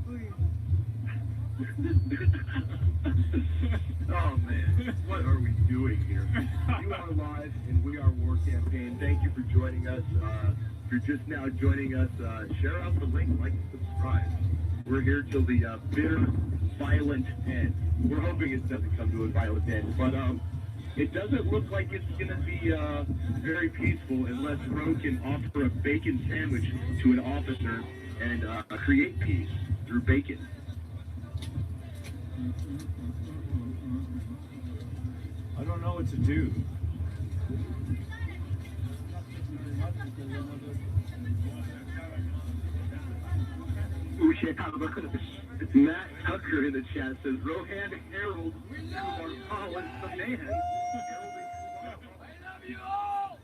please. Oh man, what are we doing here? You are live and we are War Campaign. Thank you for joining us. If you're just now joining us, share out the link, like and subscribe. We're here till the bitter, violent end. We're hoping it doesn't come to a violent end, but it doesn't look like it's gonna be very peaceful unless Roe can offer a bacon sandwich to an officer and create peace through bacon. I don't know what to do. Matt Tucker in the chat says, Rohan Harold, you are Hollis the man. I love you all.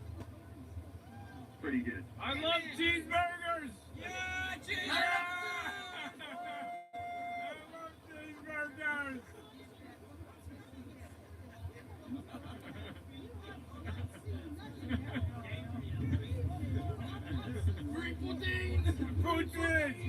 Pretty good. I love cheeseburgers. Yeah, cheeseburgers. I love cheeseburgers. Putin!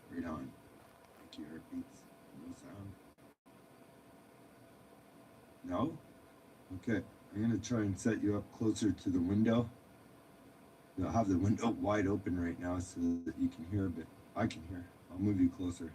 Right on. Thank you, heartbeats. No sound. No? Okay. I'm going to try and set you up closer to the window. I'll have the window wide open right now so that you can hear, but I can hear. I'll move you closer.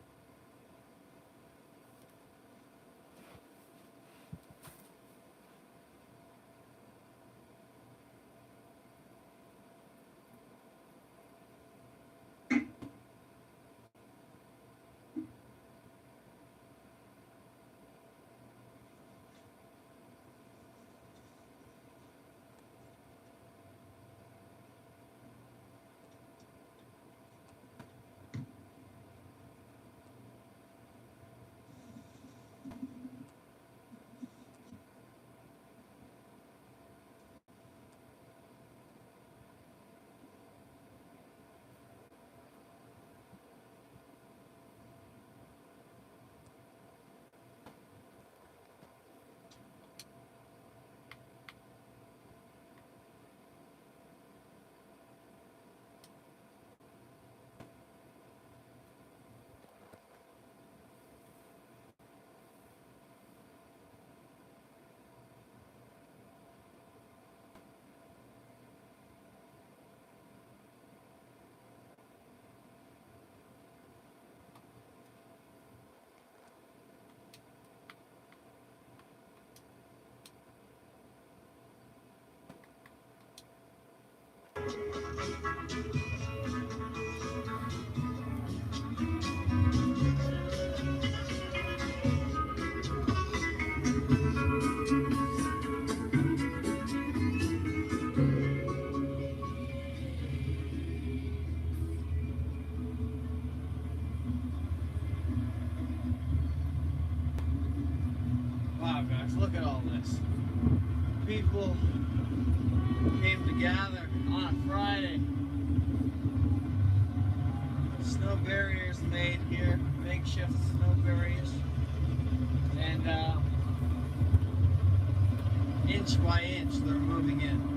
Wow, guys, look at all this. People came to gather on a Friday. Snow barriers made here, makeshift snow barriers. And inch by inch, they're moving in.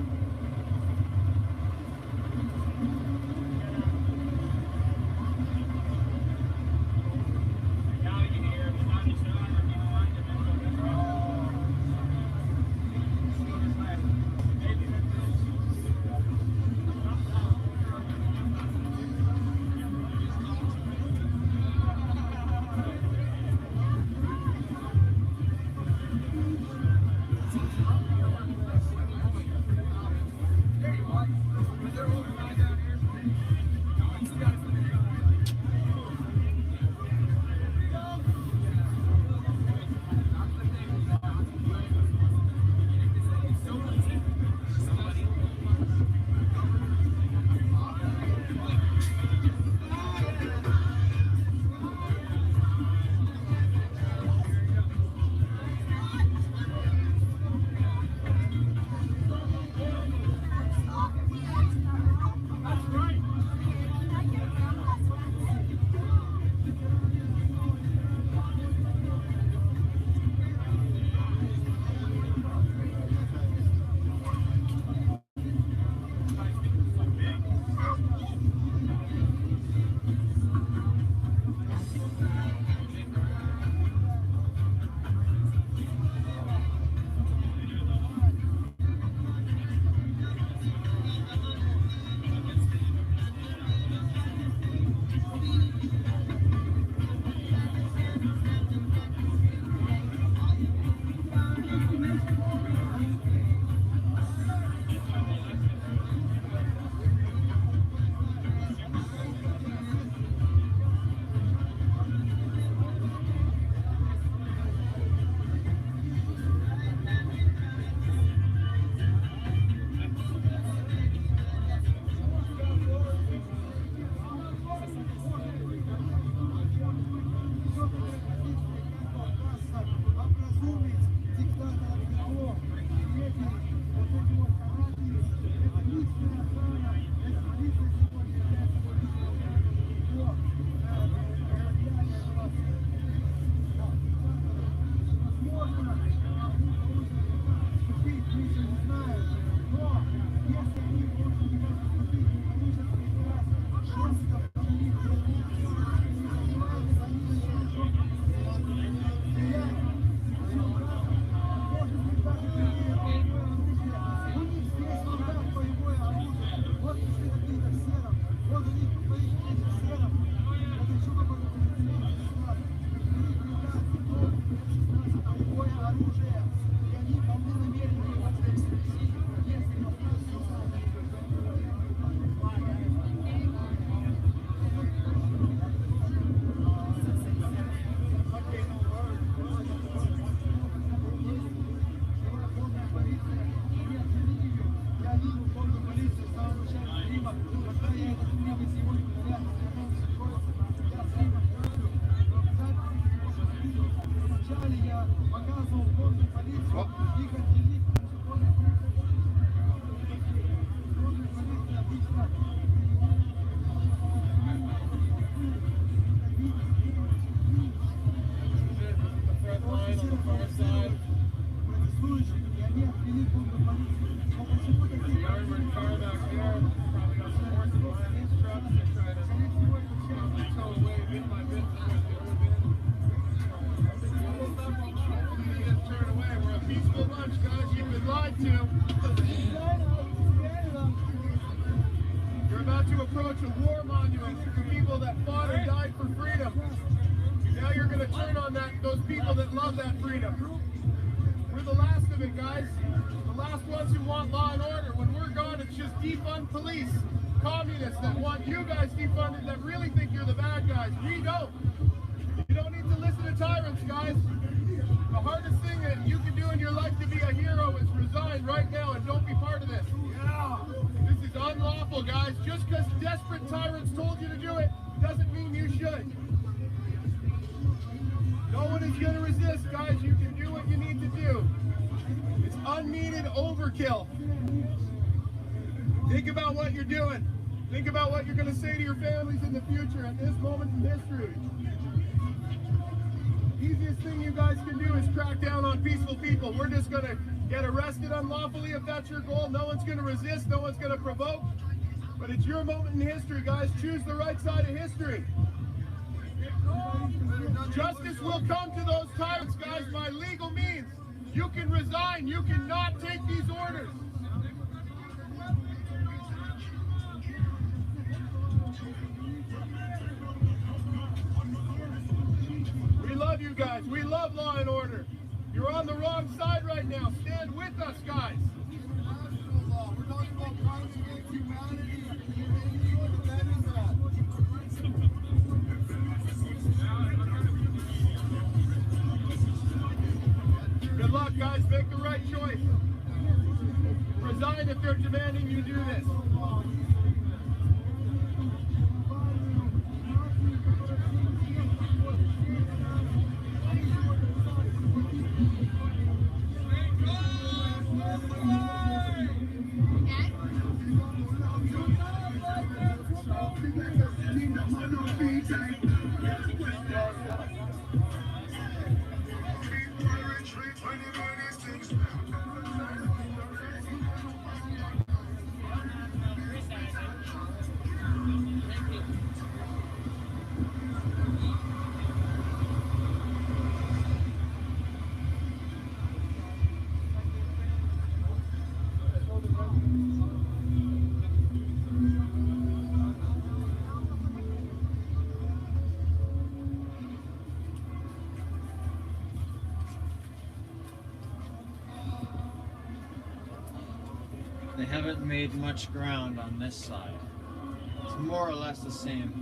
You're about to approach a war monument to people that fought and died for freedom. Now you're going to turn on those people that love that freedom. We're the last of it, guys. The last ones who want law and order. When we're gone, it's just defund police. Communists that want you guys defunded, that really think you're the bad guys. We don't. You don't need to listen to tyrants, guys. The hardest thing that you can do in your life to be a hero is resign right now and don't be part of this. Yeah. This is unlawful, guys. Just because desperate tyrants told you to do it doesn't mean you should. No one is going to resist, guys. You can do what you need to do. It's unneeded overkill. Think about what you're doing. Think about what you're going to say to your families in the future at this moment in history. Easiest thing you guys can do is crack down on peaceful people. We're just going to get arrested unlawfully if that's your goal. No one's going to resist. No one's going to provoke. But it's your moment in history, guys. Choose the right side of history. Justice will come to those tyrants, guys, by legal means. You can resign. You cannot take these orders. We love you guys. We love law and order. You're on the wrong side right now. Stand with us, guys. We're talking about crimes against humanity. Good luck, guys. Make the right choice. Resign if they're demanding you do this. They haven't made much ground on this side. It's more or less the same.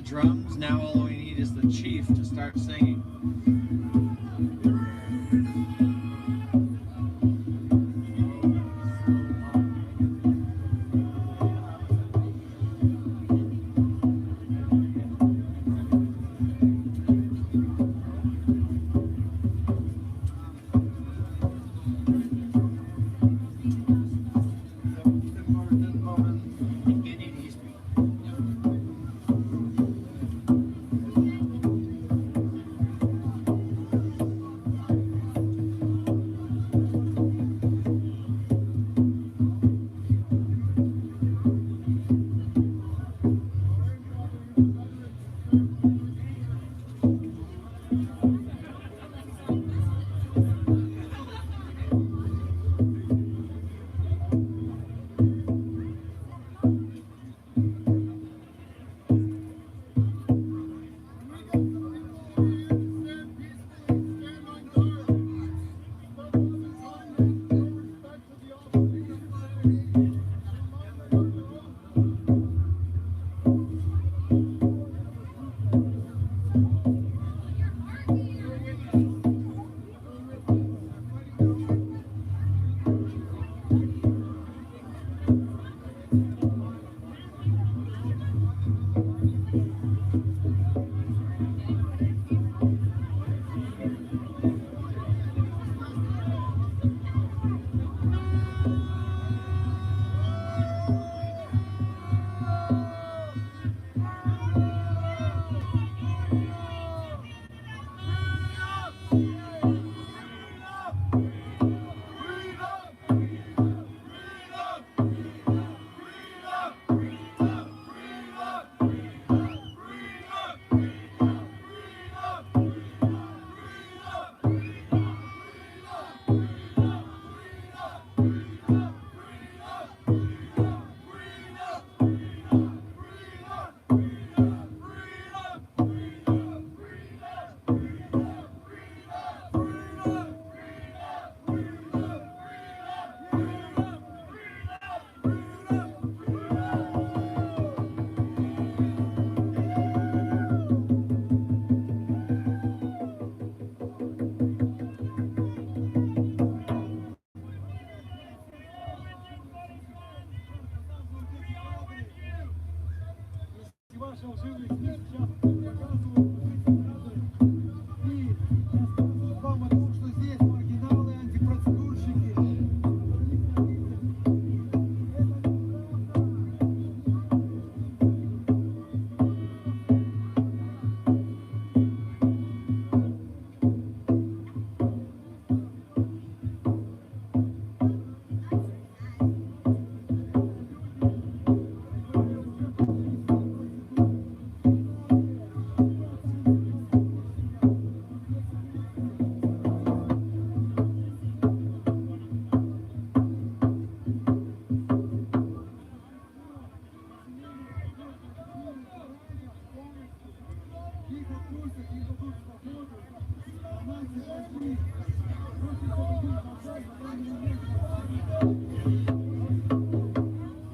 Drums. Now all we need is the chief to start singing.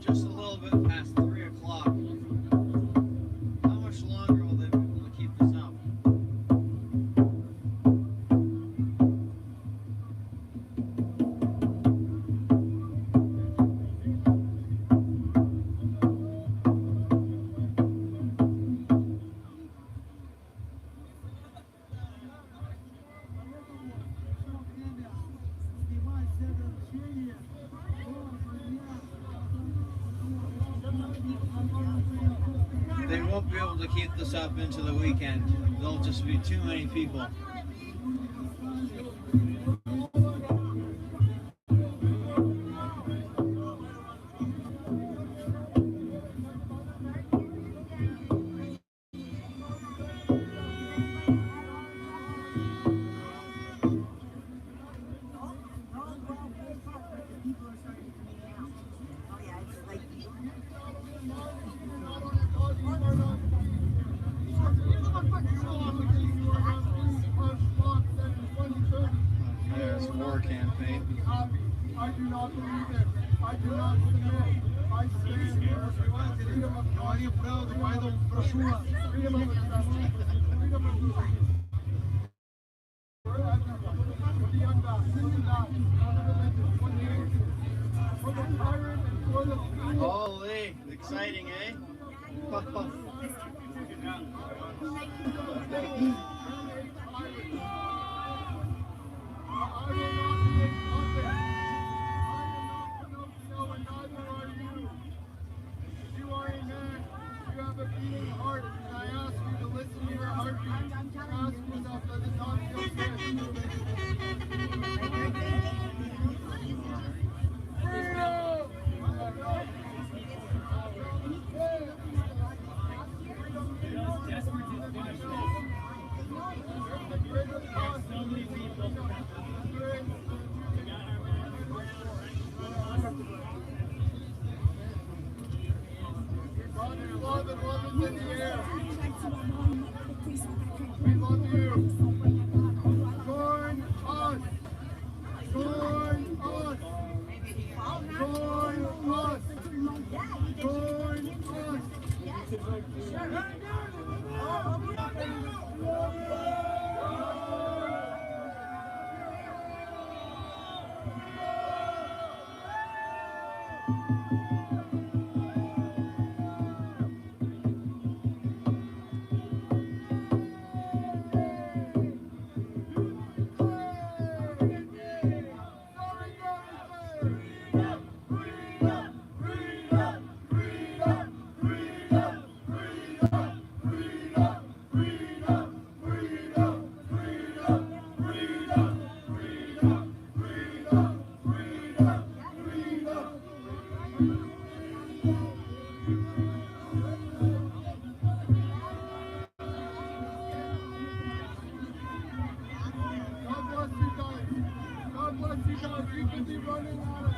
Just a little bit past 3 o'clock. How much longer will they be able to keep this up? They won't be able to keep this up into the weekend. There'll just be too many people. There's war campaign. I do not believe it. I do not submit. I stand for freedom of thought, freedom of expression, freedom of movement. For everyone, for the unbound, for the not, for the religious, for the atheist, for the tyrant, and for the fool. Holy, exciting, eh? I will not be a puppet. I am not Pinocchio, and neither are you. You are a man. You have a beating heart, and I ask you to listen to your heartbeat. Ask yourself, does it not feel Love and love is in the air. We love you. Join us. Join us. Join us. Join You can be running out of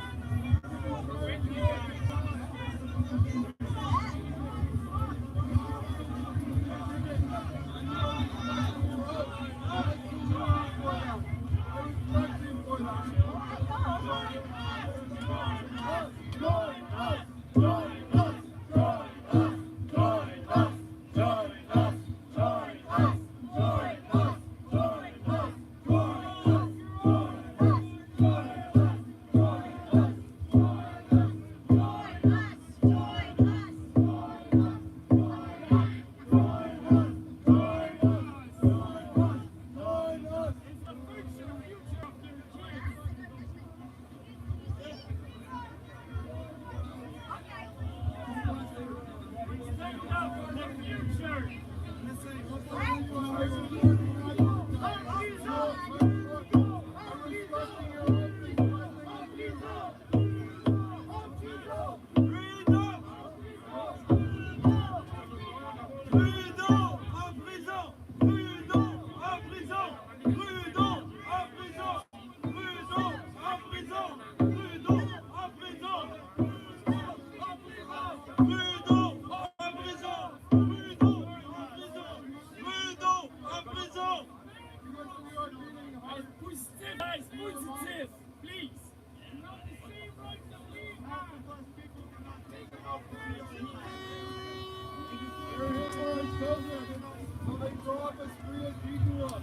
children, so they grow up as free as we grew up.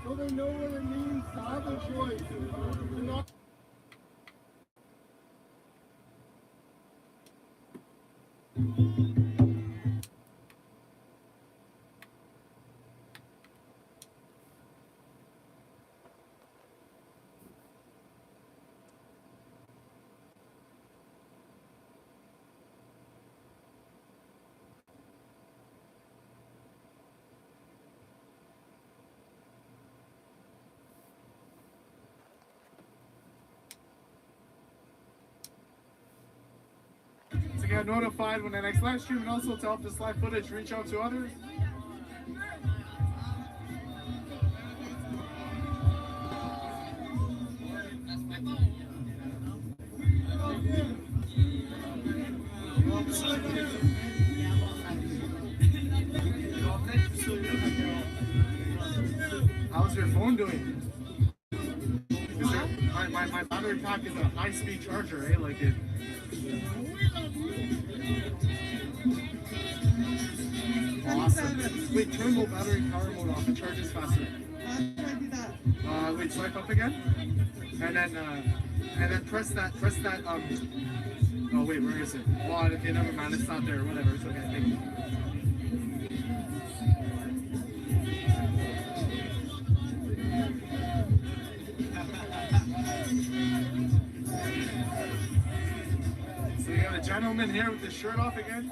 So they know what it means to have a choice, to not. To get notified when the next live stream, and also to help this live footage reach out to others. How's your phone doing? Is there, my battery pack is a high-speed charger, eh? Like it. Awesome. Wait, turn low battery power mode off. It charges faster. How do I do that? Wait, swipe up again, and then press that. Oh wait, where is it? Oh, okay, never mind. It's not there. Whatever. It's okay. Thank you. So you got a gentleman here with his shirt off again.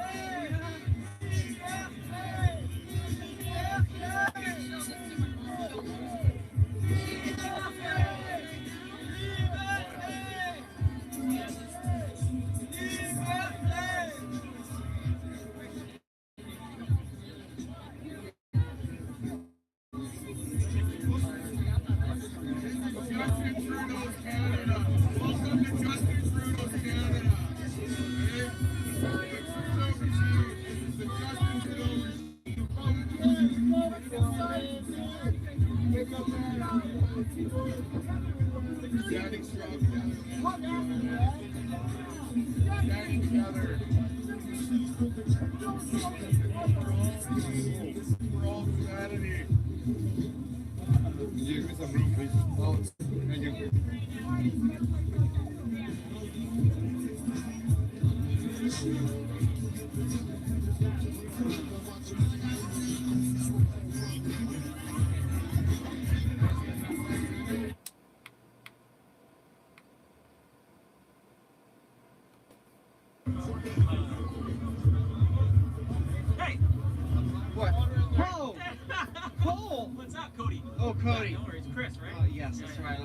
Hey! What? Whoa! Cole! What's up, Cody? Oh, Cody. No worries, Chris, right? Oh, yes, that's right.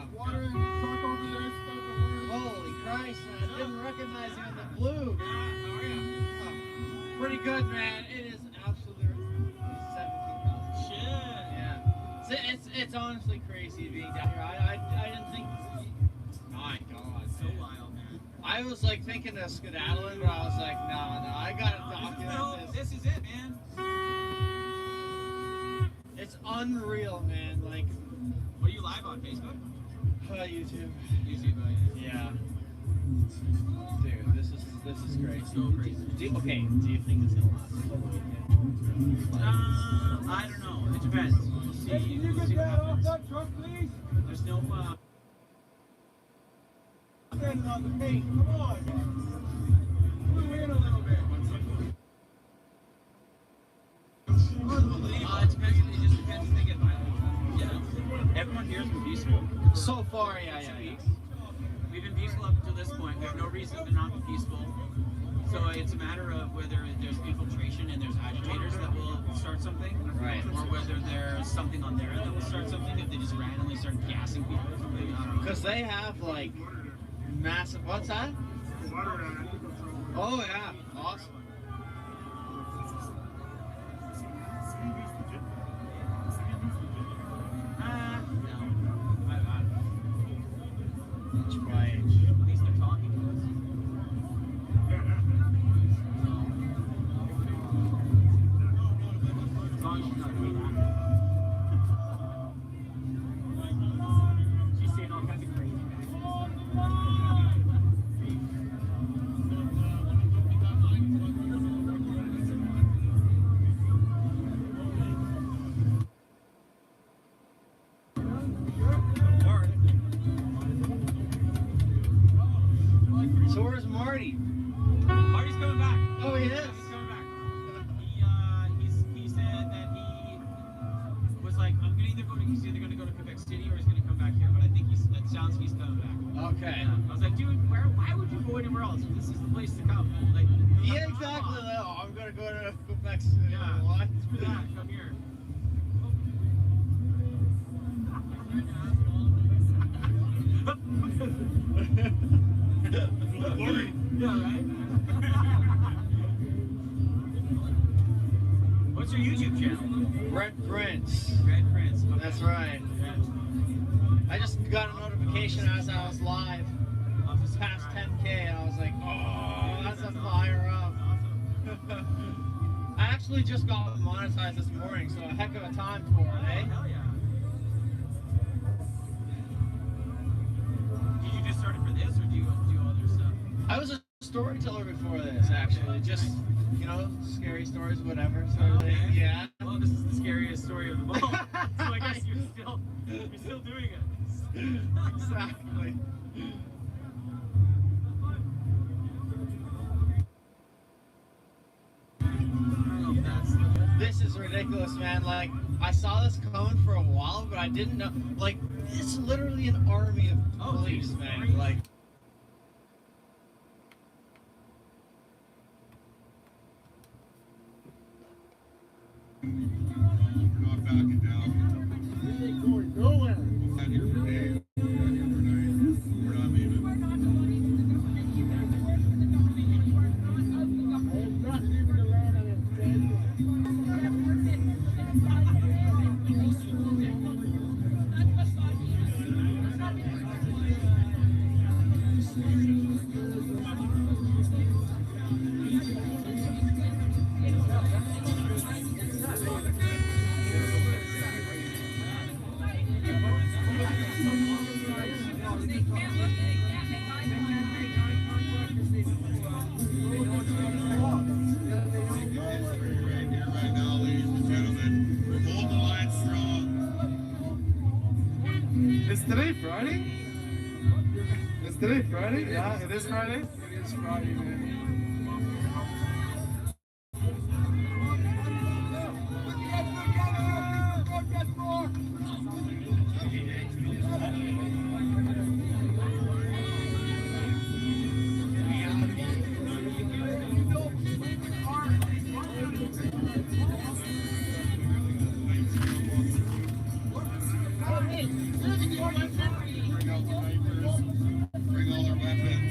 Holy Christ, I didn't recognize you in the blue. How are you? Oh, pretty good, man. It is absolutely 17,000. Shit. Yeah. It's honestly crazy being down here. I didn't think. My God. So wild, man. I was like thinking of skedaddling, but I was like, no, I gotta document this. This is it, man. It's unreal, man. Like, What are you live on Facebook? YouTube. YouTube, Yeah. Dude, this is great. So crazy. Do you think it's gonna last the whole weekend? I don't know. It depends. We'll see. Hey, can you We'll get see what that off happens. that truck, please? There's no Standing on the paint, come on. Move in a little bit. it depends. It just depends if they get violent. You know, everyone here has been peaceful. So far, yeah. We've been peaceful up until this point. We have no reason to not be peaceful. So it's a matter of whether there's infiltration and there's agitators that will start something, Right. or whether there's something on their end that will start something. If they just randomly start gassing people or something, I don't know. Because they have like massive. What's that? Oh yeah, awesome. That's right. At least they're talking to us. As long as she's not doing that. She's saying all kinds of crazy things. he's either gonna go to Quebec City or he's gonna come back here. But I think it sounds he's coming back. Okay. Yeah. I was like, dude, why would you go anywhere else? This is the place to come. Like. Yeah, exactly. Oh, I'm gonna go to Quebec City. Yeah. What? Screw that. Come here. Yeah, right? What's your YouTube channel? Red Prince. Red Prince. Okay. That's right. Yeah. I just got a notification as I was live. Past 10K, and I was like, oh, that's a fire up. I actually just got monetized this morning, so a heck of a time for it, eh? Hell yeah. Did you just start it for this, or do you do other stuff? I was a storyteller before this, actually. Just, you know, scary stories, whatever. So, okay. Yeah. Well, this is the scariest story of them all. So I guess you're still doing it. Exactly. This is ridiculous, man. Like, I saw this coming for a while, but I didn't know. Like, it's literally an army of police, man. Like. Not backing down. This ain't going nowhere. We're not here for days. We're not here for nights. We're not leaving. I am not leaving the land I am staying here. Is today Friday? Is today Friday? Yeah, it is Friday? It is Friday, man. Bring all our weapons.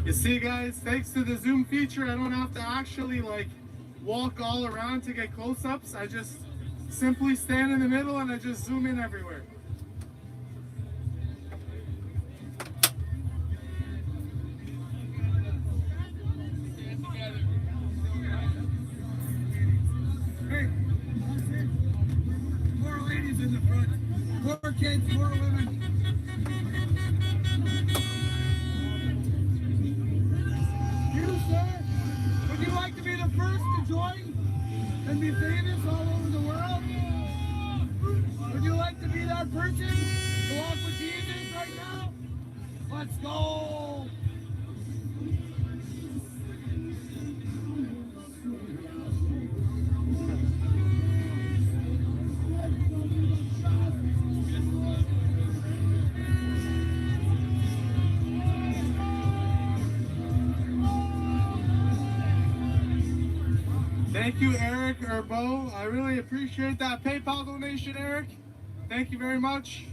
You see, guys, thanks to the zoom feature, I don't have to actually like walk all around to get close-ups. I just simply stand in the middle and I just zoom in everywhere. Hey, more ladies in the front, more kids, more women. You, sir, would you like to be the first to join and be famous all over the world? Would you like to be that person to walk with Jesus right now? Let's go! Thank you, Eric Urbo. I really appreciate that PayPal donation, Eric. Thank you very much.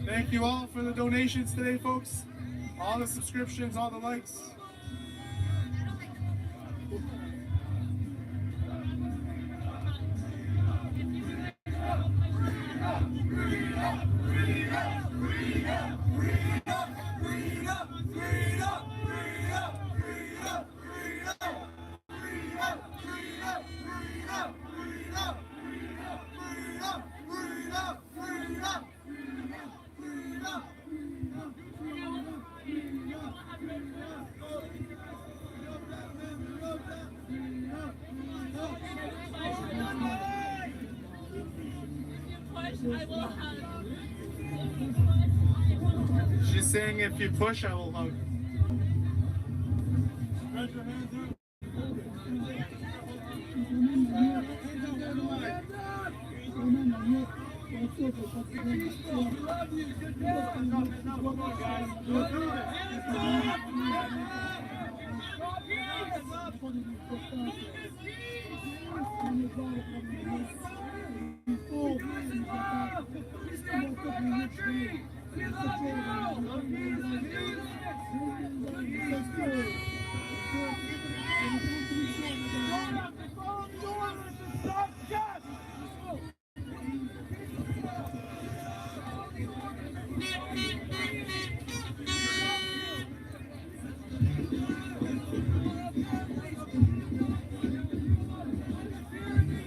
Thank you all for the donations today, folks. All the subscriptions, all the likes. She's saying if you push, I will hug. Spread your hands out.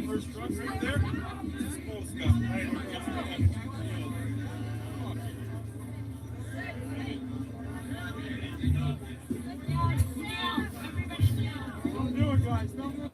First truck right there. This is full stuff. Don't do it, guys. Don't do it.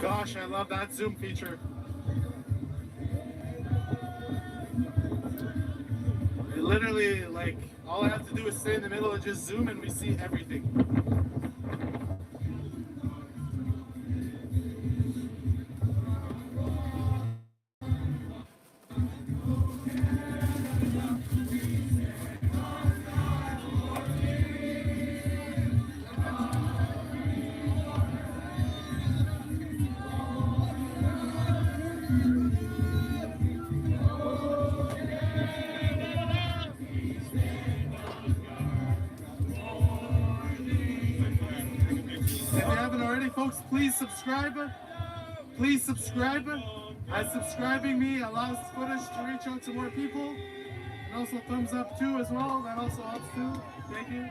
Gosh, I love that zoom feature. It literally, like, all I have to do is stay in the middle and just zoom and we see everything. please subscribe. Please subscribe. As subscribing me allows footage to reach out to more people. And also thumbs up too as well. That also helps too. Thank you.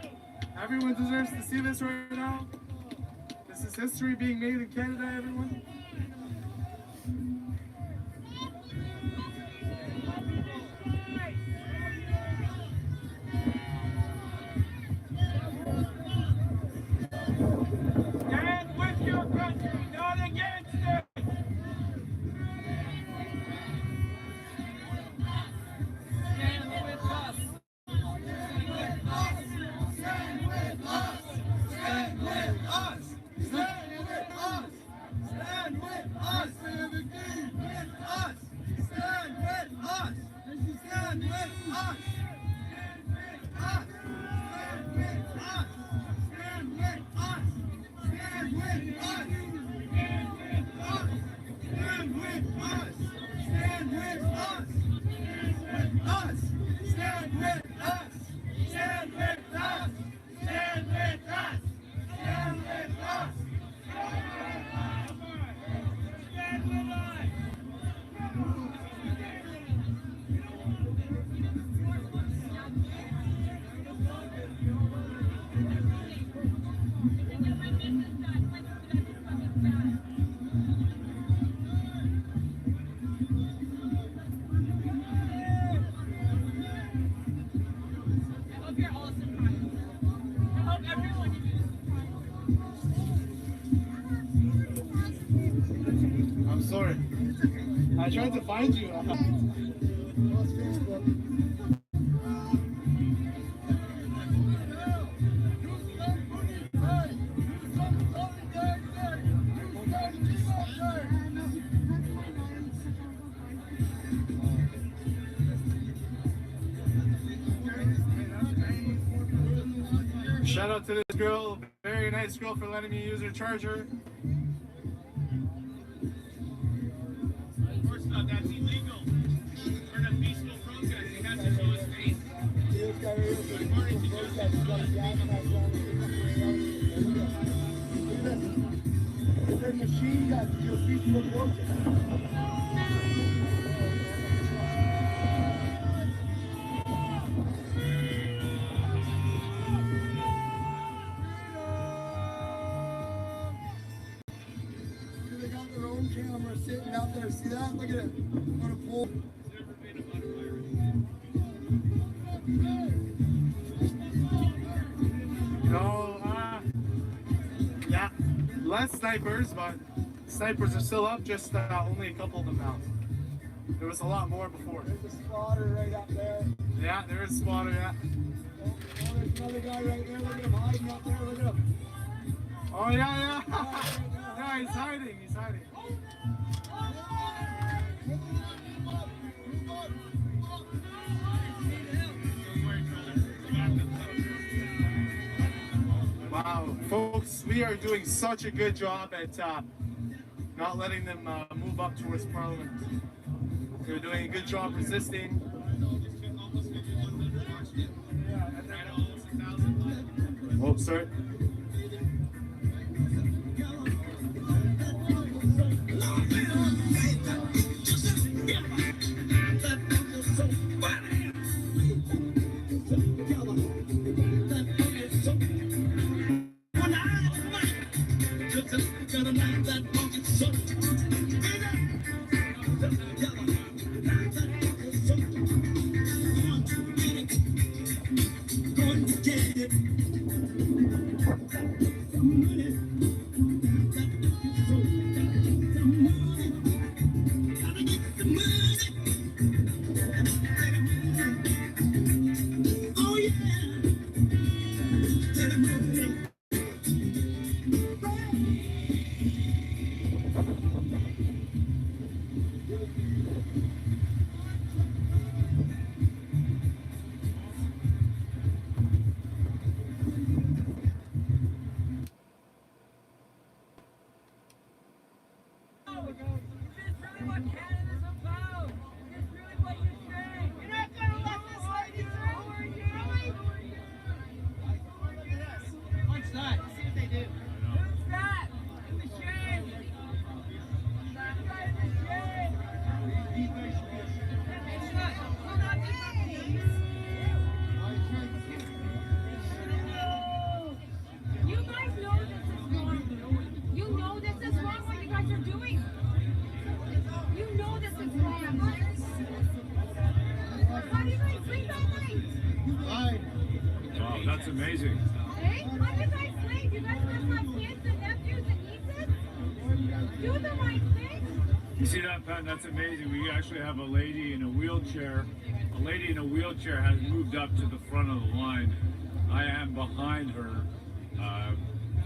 Everyone deserves to see this right now. This is history being made in Canada, everyone. Stand with your country, not against it. Stand with us. Stand with us. Stand with us. Stand with us. Stand with us. Stand with us. Stand with us. Stand with us. I'm sorry. I tried to find you. Shout out to this girl, very nice girl, for letting me use her charger. Of course not, that's illegal. We're in a peaceful protest. He has to show his face. According to It's a machine gun to do a peaceful protest. They got their own camera sitting out there. See that? Look at it. On a pole. No, yeah, less snipers, but snipers are still up, just only a couple of them now. There was a lot more before. There's a spotter right up there. Yeah, there is a spotter, yeah. Oh, there's another guy right there. Look at him hiding up there. Look at him. Oh, yeah. Yeah, he's hiding. He's hiding. Wow, folks, we are doing such a good job at not letting them move up towards Parliament. They're doing a good job resisting. Oh, sorry. What's that? See what they do. Who's that? In the shade. amazing. Hey, how you guys late? You guys just have kids and nephews and nieces? Do the right thing. You see that, Pat? That's amazing. We actually have a lady in a wheelchair. A lady in a wheelchair has moved up to the front of the line. I am behind her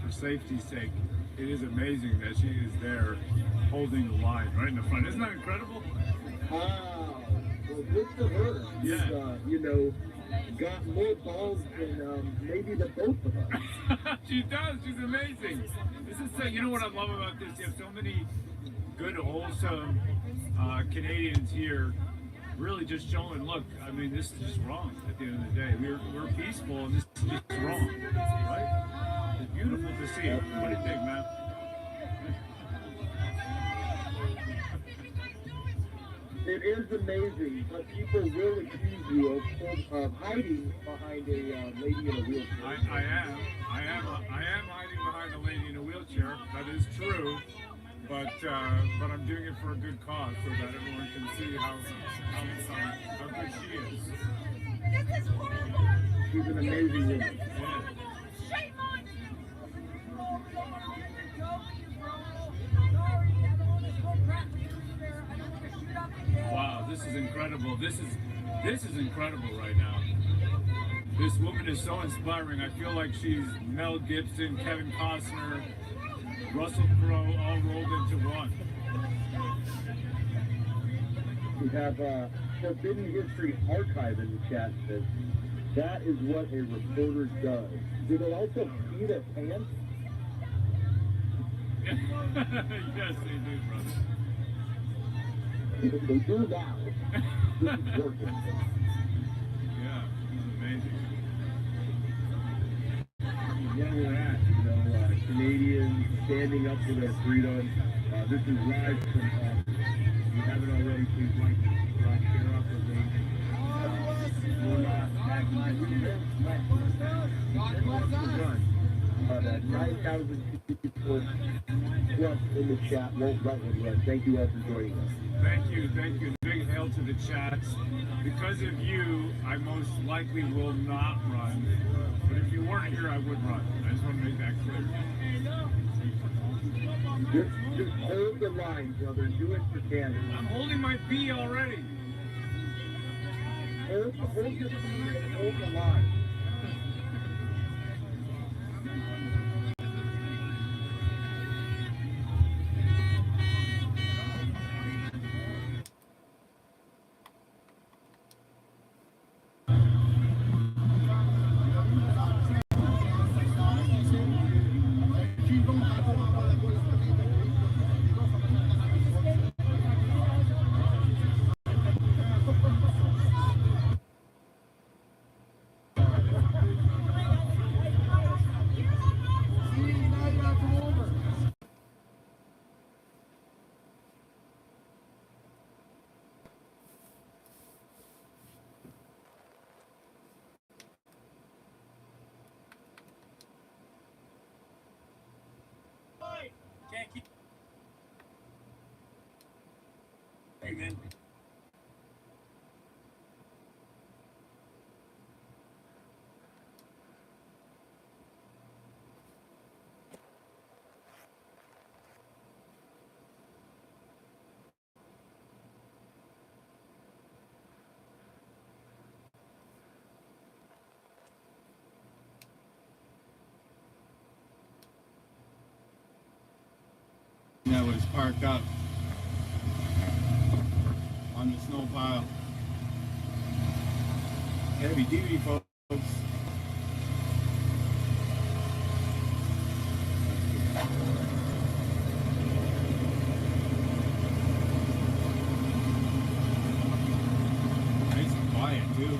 for safety's sake. It is amazing that she is there holding the line right in the front. Isn't that incredible? Wow. Well, good for her. Yeah. She's, you know, got more balls than maybe the both of us. She does. She's amazing. This is so, you know what I love about this? You have so many good, wholesome Canadians here, really just showing, look, I mean, this is just wrong at the end of the day. We're peaceful, and this is just wrong, right? It's beautiful to see. What do you think, man? It is amazing, but people will accuse you of hiding behind a lady in a wheelchair. I am hiding behind a lady in a wheelchair. That is true, but I'm doing it for a good cause, so that everyone can see how good she is. This is horrible. She's an amazing woman. Yeah. Shame on Wow, this is incredible. This is incredible right now. This woman is so inspiring. I feel like she's Mel Gibson, Kevin Costner, Russell Crowe, all rolled into one. We have Forbidden History Archive in the chat says, that is what a reporter does. Do they also pee their pants? Yes, they do, brother. They do now. This is working. Yeah, it's amazing. Where we're at, you know, Canadians standing up for their freedom. This is live from, if you haven't already, please like, subscribe, share out the link. We're not acting, we that 9,000 people plus in the chat won't let me run. Thank you all for joining us. Thank you. Big hail to the chats. Because of you, I most likely will not run. But if you weren't here, I would run. I just want to make that clear. Just hold the line, brother. Do it for Canada. I'm holding my pee already. Hold your pee and hold the line. Can't keep. Hey, man. That was parked up on the snow pile. Heavy duty, folks. Nice and quiet too.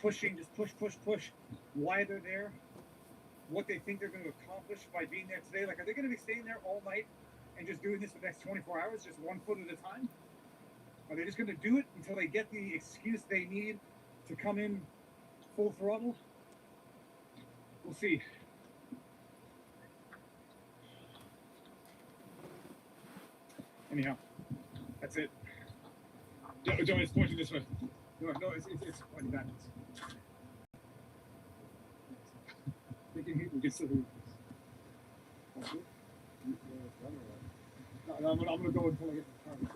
Pushing, just push. Why they're there, what they think they're going to accomplish by being there today. Like, are they going to be staying there all night and just doing this for the next 24 hours, just 1 foot at a time? Are they just going to do it until they get the excuse they need to come in full throttle? We'll see. Anyhow. That's it. No, it's pointing this way. No, it's pointing backwards. We can still hear you. No, I'm gonna go until I get the time.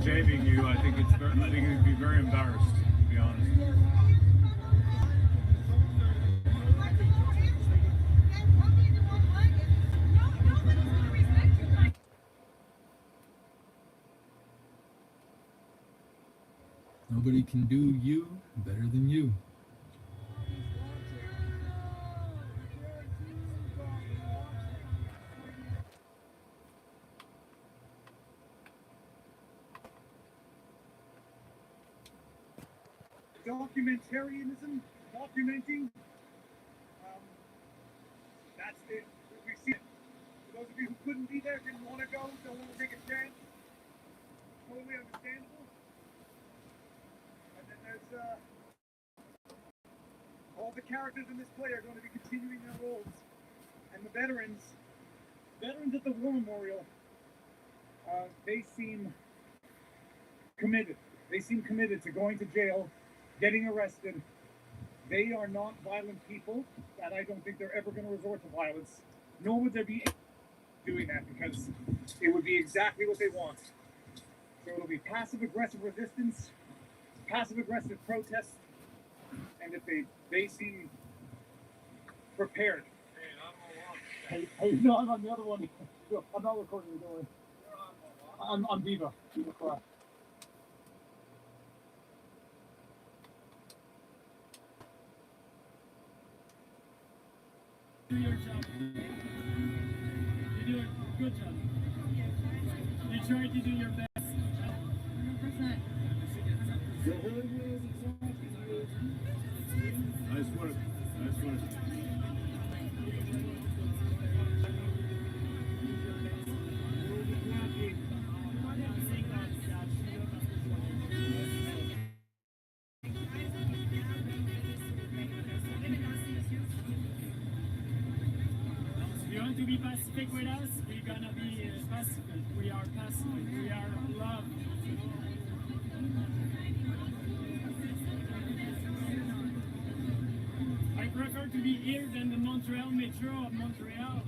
Shaving you, I think it'd be very embarrassed, to be honest. Nobody can do you better than you. Documentarianism, documenting, that's it. We see it. For those of you who couldn't be there, didn't want to go, don't want to take a chance, totally understandable. And then there's all the characters in this play are going to be continuing their roles. And the veterans at the War Memorial, they seem committed. They seem committed to going to jail, getting arrested. They are not violent people, and I don't think they're ever going to resort to violence, nor would there be doing that, because it would be exactly what they want. So it'll be passive-aggressive resistance, passive-aggressive protest, and if they seem prepared. Hey, no, I'm on the other one. I'm not recording the door. I'm Diva Cry. Do your job. You do a good job. You try to do your best. 100%. Nice work. Nice work. If you want to be pacific with us, we're gonna be pacific. We are pacific. We are love. I prefer to be here than the Montreal Metro of Montreal.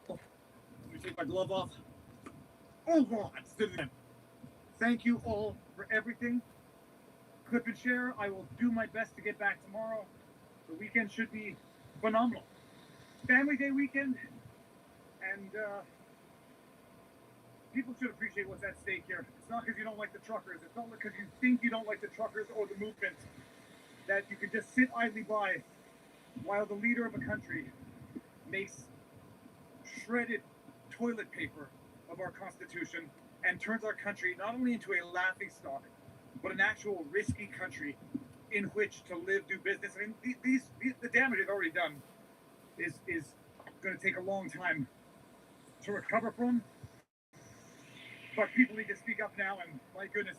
Let me take my glove off. Oh God! Let's do it again. Thank you all for everything. Clip and share. I will do my best to get back tomorrow. The weekend should be phenomenal. Family Day weekend, and people should appreciate what's at stake here. It's not because you don't like the truckers. It's not because you think you don't like the truckers or the movement that you can just sit idly by while the leader of a country makes shredded toilet paper of our Constitution and turns our country not only into a laughingstock, but an actual risky country in which to live, do business. I mean, the damage they've already done is going to take a long time to recover from. But people need to speak up now, and my goodness,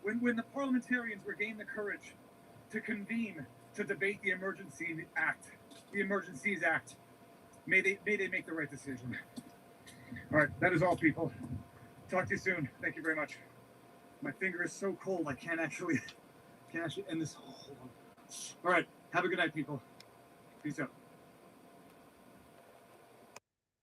when the parliamentarians regain the courage to convene to debate the Emergencies Act, may they make the right decision. All right, that is all, people. Talk to you soon. Thank you very much. My finger is so cold I can't actually end this. Hold on. All right, have a good night, people. Peace out.